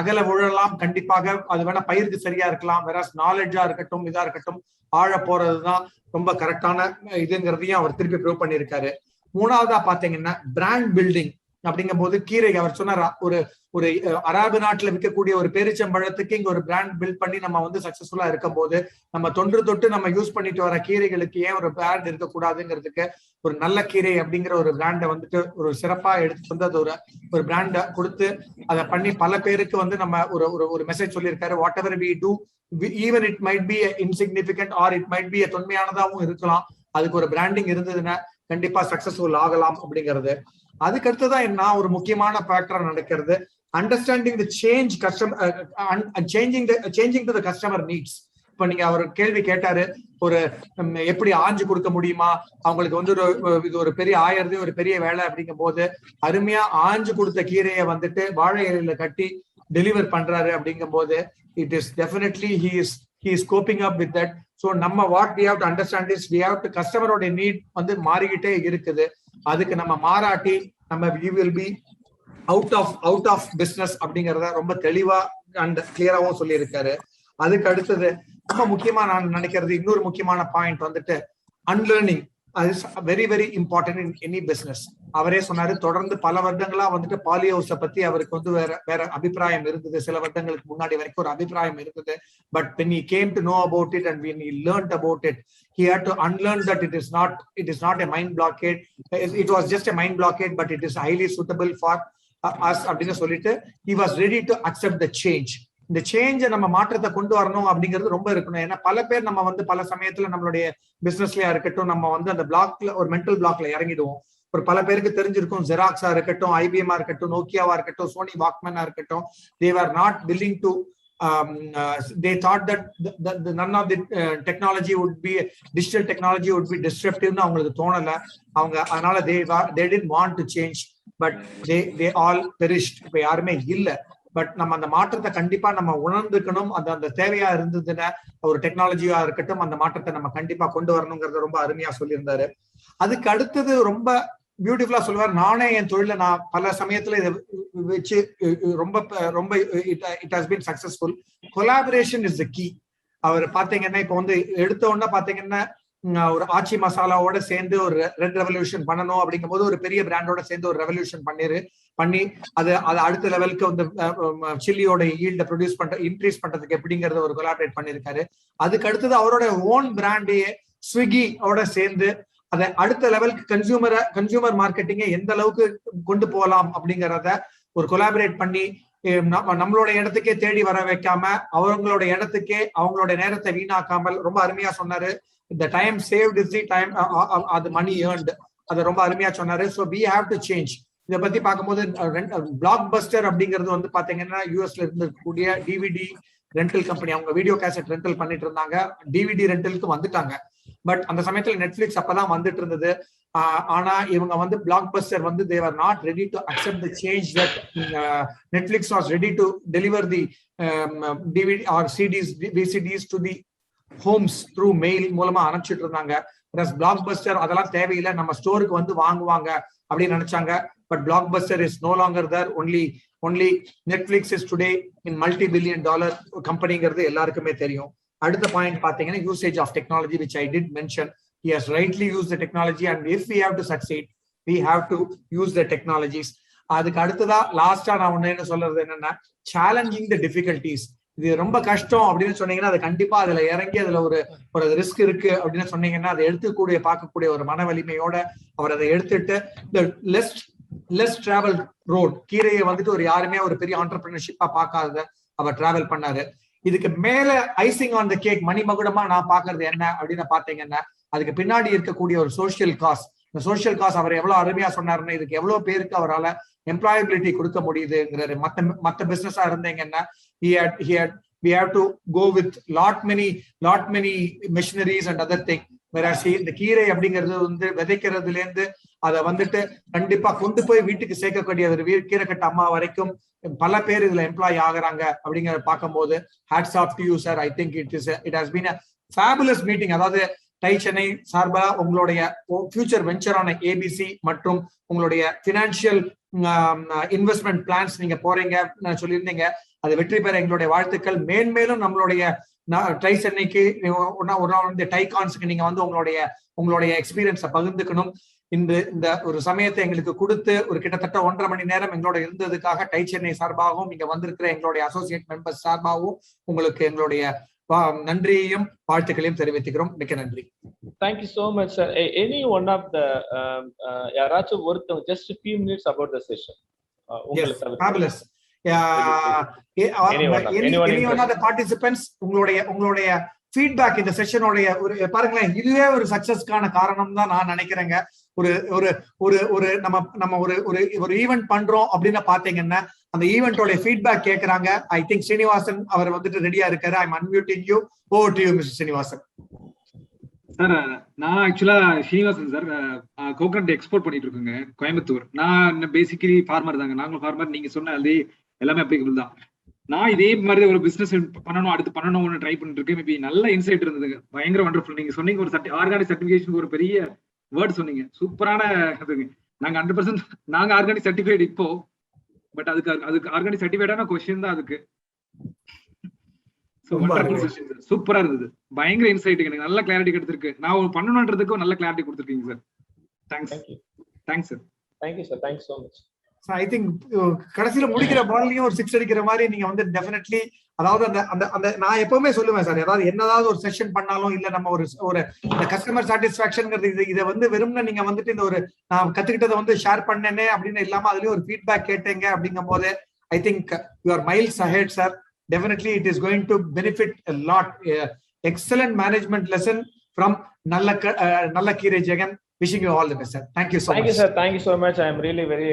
அகல உழலாம், கண்டிப்பாக அது வேணா பயிருக்கு சரியா இருக்கலாம், வேற நாலேஜா இருக்கட்டும், இதா இருக்கட்டும், ஆழ போறதுதான் ரொம்ப கரெக்டான இதுங்கிறதையும் அவர் திருப்பி ப்ரூவ் பண்ணியிருக்காரு. மூணாவதா பாத்தீங்கன்னா பிராண்ட் பில்டிங் அப்படிங்கும் போது கீரை அவர் சொன்னார், ஒரு அரபு நாட்டுல விற்கக்கூடிய ஒரு பேரிச்சம்பழத்துக்கு இங்க ஒரு பிராண்ட் பில்ட் பண்ணி நம்ம சக்சஸ்ஃபுல்லா இருக்கும் போது நம்ம தொன்று நம்ம யூஸ் பண்ணிட்டு வர கீரைகளுக்கு ஏன் ஒரு பிராண்ட் இருக்கக்கூடாதுங்கிறதுக்கு ஒரு நல்ல கீரை அப்படிங்கிற ஒரு பிராண்டை ஒரு சிறப்பா எடுத்து அது ஒரு பிராண்டை கொடுத்து அதை பண்ணி பல பேருக்கு நம்ம ஒரு மெசேஜ் சொல்லியிருக்காரு. Whatever we do, even it might be insignificant or it might be தொன்மையானதாகவும் இருக்கலாம், அதுக்கு ஒரு பிராண்டிங் இருந்ததுன்னா கண்டிப்பா சக்சஸ்ஃபுல் ஆகலாம் அப்படிங்கிறது. அதுக்கு அடுத்ததான் நான் ஒரு முக்கியமான ஃபேக்டரா நடக்கிறது understanding the change changing to the customer needs. இப்ப நீங்க அவர் கேள்வி கேட்டாரு, ஒரு எப்படி ஆஞ்சு கொடுக்க முடியுமா, அவங்களுக்கு இது ஒரு பெரிய ஆயிரது ஒரு பெரிய வேலை அப்படிங்கும் போது அருமையா ஆஞ்சு கொடுத்த கீரையை வாழை இலையில கட்டி டெலிவர் பண்றாரு அப்படிங்கும் போது it is definitely he is coping up with that. So நம்ம what we have to understand is we have to கஸ்டமரோட நீட் மாறிக்கிட்டே இருக்குது. அதுக்கு நம்ம மாறாட்டி நம்ம we will be out of business அப்படிங்கறத ரொம்ப தெளிவா அண்ட் கிளியராவும் சொல்லி இருக்காரு. அதுக்கு அடுத்தது ரொம்ப முக்கியமா நான் நினைக்கிறது இன்னொரு முக்கியமான பாயிண்ட் அன்லேர்னிங். அது very very important in any business. அவரே சொன்னாரு, தொடர்ந்து பல வருடங்களா பாலி ஹவுஸை பத்தி அவருக்கு வேற அபிப்பிராயம் இருந்தது. சில வருடங்களுக்கு முன்னாடி வரைக்கும் ஒரு அபிப்பிராயம் இருந்தது. But when he came to know about it and when he learned about it, he had to unlearn that it is not a mind blockade. It was just a mind blockade, but it is highly suitable for us அப்படின்னு சொல்லிட்டு he was ready to accept the change. இந்த சேஞ்சை நம்ம மாற்றத்தை கொண்டு வரணும் அப்படிங்கிறது ரொம்ப இருக்கணும். ஏன்னா பல பேர் நம்ம பல சமயத்துல நம்மளுடைய பிசினஸ்லயா இருக்கட்டும், நம்ம அந்த பிளாக்ல ஒரு மென்டல் பிளாக்ல இறங்கிடுவோம். ஒரு பல பேருக்கு தெரிஞ்சிருக்கும், ஜெராக்ஸா இருக்கட்டும், ஐபிஎம்ஆ இருக்கட்டும், நோக்கியாவா இருக்கட்டும், சோனி வாக்மேனா இருக்கட்டும், they were not willing to they thought that none of the technology would be digital technology would be disruptive னு அவங்களுக்கு தோணல. அதனால they didn't want to change, but they all perished. இப்ப யாருமே இல்ல. பட் நம்ம அந்த மாற்றத்தை கண்டிப்பா நம்ம உணர்ந்துக்கணும். அந்த தேவையா இருந்ததுன்னா ஒரு டெக்னாலஜியா இருக்கட்டும், அந்த மாற்றத்தை நம்ம கண்டிப்பா கொண்டு வரணுங்கிறத ரொம்ப அருமையா சொல்லியிருந்தாரு. அதுக்கு அடுத்தது ரொம்ப பியூட்டிஃபுல்லா சொல்லுவார், நானே என் தொழில நான் பல சமயத்துல இதை வச்சு ரொம்ப it has been successful. Collaboration is the key. அவர் பாத்தீங்கன்னா இப்ப எடுத்த உடனே பாத்தீங்கன்னா ஒரு ஆச்சி மசாலாவோட சேர்ந்து ஒரு ரெட் ரெவல்யூஷன் பண்ணணும் அப்படிங்கும் போது ஒரு பெரிய பிராண்டோட சேர்ந்து ஒரு ரெவல்யூஷன் பண்ணி அது அடுத்த லெவலுக்கு வந்து சில்லியோட ஈல்ட ப்ரொடியூஸ் இன்க்ரீஸ் பண்றதுக்கு எப்படிங்கறத ஒரு கொலாபரேட் பண்ணிருக்காரு. அதுக்கு அடுத்தது அவரோட ஓன் பிராண்டையே ஸ்விக்கியோட சேர்ந்து அதை அடுத்த லெவலுக்கு கன்சியூமர் மார்க்கெட்டிங்கை எந்த அளவுக்கு கொண்டு போகலாம் அப்படிங்கறத ஒரு கொலாபரேட் பண்ணி நம்மளோட இடத்துக்கே தேடி வர வைக்காம அவங்களோட இடத்துக்கே அவங்களோட நேரத்தை வீணாக்காமல் ரொம்ப அருமையா சொன்னாரு. The time saved is the time, the money earned. அது ரொம்ப அருமையா சொன்னாரு. So we have to change. இதை பத்தி பார்க்கும்போது பிளாக் பஸ்டர் அப்படிங்கிறது வந்து பாத்தீங்கன்னா யூஎஸ்ல இருக்கக்கூடிய டிவிடி ரெண்டல் கம்பெனி. அவங்க வீடியோ கேசட் ரெண்டல் பண்ணிட்டு இருந்தாங்க, டிவிடி ரெண்டலுக்கு வந்துட்டாங்க. பட் அந்த சமயத்துல நெட்ஃபிளிக்ஸ் அப்பதான் வந்துட்டு இருந்தது. ஆனா இவங்க வந்து பிளாக் பஸ்டர் வந்து they were not ready to accept the change that Netflix was ready to deliver the DVD or CDs, VCDs to the homes through mail மூலமா அனுப்பிச்சிட்டு இருந்தாங்க. பிளாக் பஸ்டர் அதெல்லாம் தேவையில்லை, நம்ம ஸ்டோருக்கு வந்து வாங்குவாங்க அப்படின்னு நினைச்சாங்க. But Blockbuster is no longer there. Only Netflix is today in $multi-billion கம்பெனிங்கிறது எல்லாருக்குமே தெரியும். அடுத்த பாயிண்ட் பாத்தீங்கன்னா usage of technology, which I did mention. He has rightly used the technology, and if we have to succeed, we have to use the technologies. அதுக்கு அடுத்ததா லாஸ்டா நான் ஒண்ணு என்ன சொல்றது என்னன்னா, சேலஞ்சிங் த டிஃபிகல்டிஸ். இது ரொம்ப கஷ்டம் அப்படின்னு சொன்னீங்கன்னா அது கண்டிப்பா அதுல இறங்கி அதுல ஒரு ரிஸ்க் இருக்கு அப்படின்னு சொன்னீங்கன்னா அதை எடுத்துக்கூடிய பார்க்கக்கூடிய ஒரு மன வலிமையோட அவர் அதை எடுத்துட்டு இந்த லெஸ் டிராவல் ரோட் கீரையை வந்துட்டு ஒரு யாருமே ஒரு பெரிய ஆண்டர்பிரினர்ஷிப்பா பார்க்காத அவர் டிராவல் பண்ணாரு. இதுக்கு மேல ஐசிங் ஆன் த கேக் மணிமகுடமா நான் பாக்குறது என்ன அப்படின்னு பாத்தீங்கன்னா அதுக்கு பின்னாடி இருக்கக்கூடிய ஒரு சோசியல் காஸ். இந்த சோசியல் காஸ் அவர் எவ்வளவு அருமையா சொன்னாருன்னு, இதுக்கு எவ்வளவு பேருக்கு அவரால் எம்ப்ளாயபிலிட்டி கொடுக்க முடியுதுங்கிறது. மத்த பிசினஸா இருந்தீங்கன்னா we have to go with lot many machineries and other thing. whereas இந்த கீரை அப்படிங்கிறது வந்து விதைக்கிறதுல இருந்து அதை வந்துட்டு கண்டிப்பா கொண்டு போய் வீட்டுக்கு சேர்க்கக்கூடிய ஒரு கீரைக்கட்ட அம்மா வரைக்கும் பல பேர் இதுல எம்ப்ளாய் ஆகுறாங்க அப்படிங்கறத பார்க்கும்போது hats off to you sir. I think it has been a fabulous meeting. அதாவது டை சென்னை சார்பா உங்களுடைய ஃபியூச்சர் வெஞ்சரான ஏபிசி மற்றும் உங்களுடைய பினான்சியல் இன்வெஸ்ட்மெண்ட் பிளான்ஸ் நீங்க போறீங்க சொல்லியிருந்தீங்க, அது வெற்றி பெற எங்களுடைய வாழ்த்துக்கள். மேன்மேலும் நம்மளுடைய டை சென்னைக்கு டை கான்ஸுக்கு நீங்க வந்து உங்களுடைய எக்ஸ்பீரியன்ஸை பகிர்ந்துக்கணும். இந்த ஒரு சமயத்தை எங்களுக்கு கொடுத்து ஒரு கிட்டத்தட்ட 1.5 மணி நேரம் எங்களோட இருந்ததுக்காக டை சென்னை சார்பாகவும் இங்க வந்திருக்கிற எங்களுடைய அசோசியேட் மெம்பர்ஸ் சார்பாகவும் உங்களுக்கு எங்களுடைய நன்றியையும் வாழ்த்துக்களையும் தெரிவித்துக்கிறோம். மிக்க நன்றி. Thank you so much sir. Any one of the யாராச்சும் ஒருத்தவங்க just a few minutes about the session. Fabulous. Any one of the participants உங்களுடைய ஃபீட்பேக் இந்த செஷனோடைய ஒரு பாருங்களேன், இதுவே ஒரு சக்சஸ்க்கான காரணம் தான் நான் நினைக்கிறேங்க. ஒரு நம்ம ஒரு ஈவெண்ட் பண்றோம் அப்படின்னு பாத்தீங்கன்னா அந்த ஈவெண்டோட ஃபீட்பேக் கேக்குறாங்க. ஐ திங்க் ஸ்ரீனிவாசன் அவர் வந்துட்டு ரெடியா இருக்காரு. I am unmuting you. Over to you mister Srinivasan. Sir நான் ஆக்சுவலா ஸ்ரீனிவாசன் சார் கோகனட் எக்ஸ்போர்ட் பண்ணிட்டு இருக்கேங்க கோயம்புத்தூர். நான் பேசிக்கலி ஃபார்மர் தாங்க. நாங்களும் ஃபார்மர். நீங்க சொன்ன அதே எல்லாமே அப்ளிகபிள் தான். நான் இதே மாதிரி ஒரு பிசினஸ் பண்ணணும், அடுத்து பண்ணணும்னு ட்ரை பண்ணிட்டு இருக்கேன். மேபி நல்ல இன்சைட் இருந்ததுங்க, பயங்கர வண்டர்ஃபுல். நீங்க சொன்னீங்க ஒரு ஆர்கானிக் சர்டிபிகேஷன் ஒரு பெரிய வேர்ட் சொன்னீங்க, சூப்பரான இதுங்க. நாங்க 100% நாங்க ஆர்கானிக் சர்டிஃபைட் இப்போ, பட் அதுக்கு ஆர்கானிக் சர்டிஃபைடான கொஸ்டின் தான் அதுக்கு. சூப்பரா இருந்தது, பயங்கர இன்சைட். எனக்கு நல்ல கிளாரிட்டி கிடைச்சிருக்கு. நான் பண்ணணும்ன்றதுக்கும் நல்ல கிளாரிட்டி கொடுத்துருக்கீங்க sir. Thanks sir. Thank you sir. Thanks so much. I think கடைசியில முடிக்கிற பால்லையும் ஒரு 6 அடிக்கிற மாதிரி நீங்க வந்து டெஃபினெட்லி, அதாவது அந்த நான் எப்பவுமே சொல்லுவேன் சார், அதாவது என்னதாவது ஒரு செஷன் பண்ணாலும் இல்ல நம்ம ஒரு கஸ்டமர் சாட்டிஸ்பாக்சன்ங்கிறது இதை வந்து வெறும்னா நீங்க வந்துட்டு இந்த ஒரு நான் கத்துக்கிட்டதை வந்து ஷேர் பண்ணேனே அப்படின்னு இல்லாம அதுலயும் ஒரு ஃபீட்பேக் கேட்டீங்க அப்படிங்கும் போது I think you are miles ahead sir. Definitely it is going to benefit a lot. Excellent management lesson from Nalla Keerai Jagan. Wishing you all the best sir. Thank you so much. Thank you sir. Thank you so much. I am really very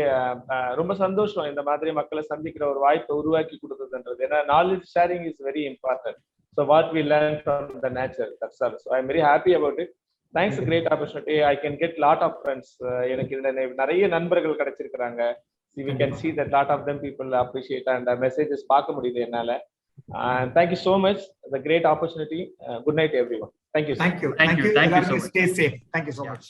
ரொம்ப சந்தோஷம் இந்த மாதிரி மக்களை சந்திக்கிற ஒரு வாய்ப்பை உருவாக்கி கொடுத்ததுன்றது. ஏன்னா knowledge sharing is very important. So what we learn from the nature, that's all. So I am very happy about it. Thanks, a great opportunity. I can get lot of friends. எனக்கு இதுல நிறைய நண்பர்கள் கிடைச்சிருக்காங்க. We can see that lot of them people appreciate and messages பார்க்க முடியுது என்னால. And thank you so much. It's a great opportunity. Good night everyone. Thank you sir. Thank you so much. Stay safe. Thank you so much.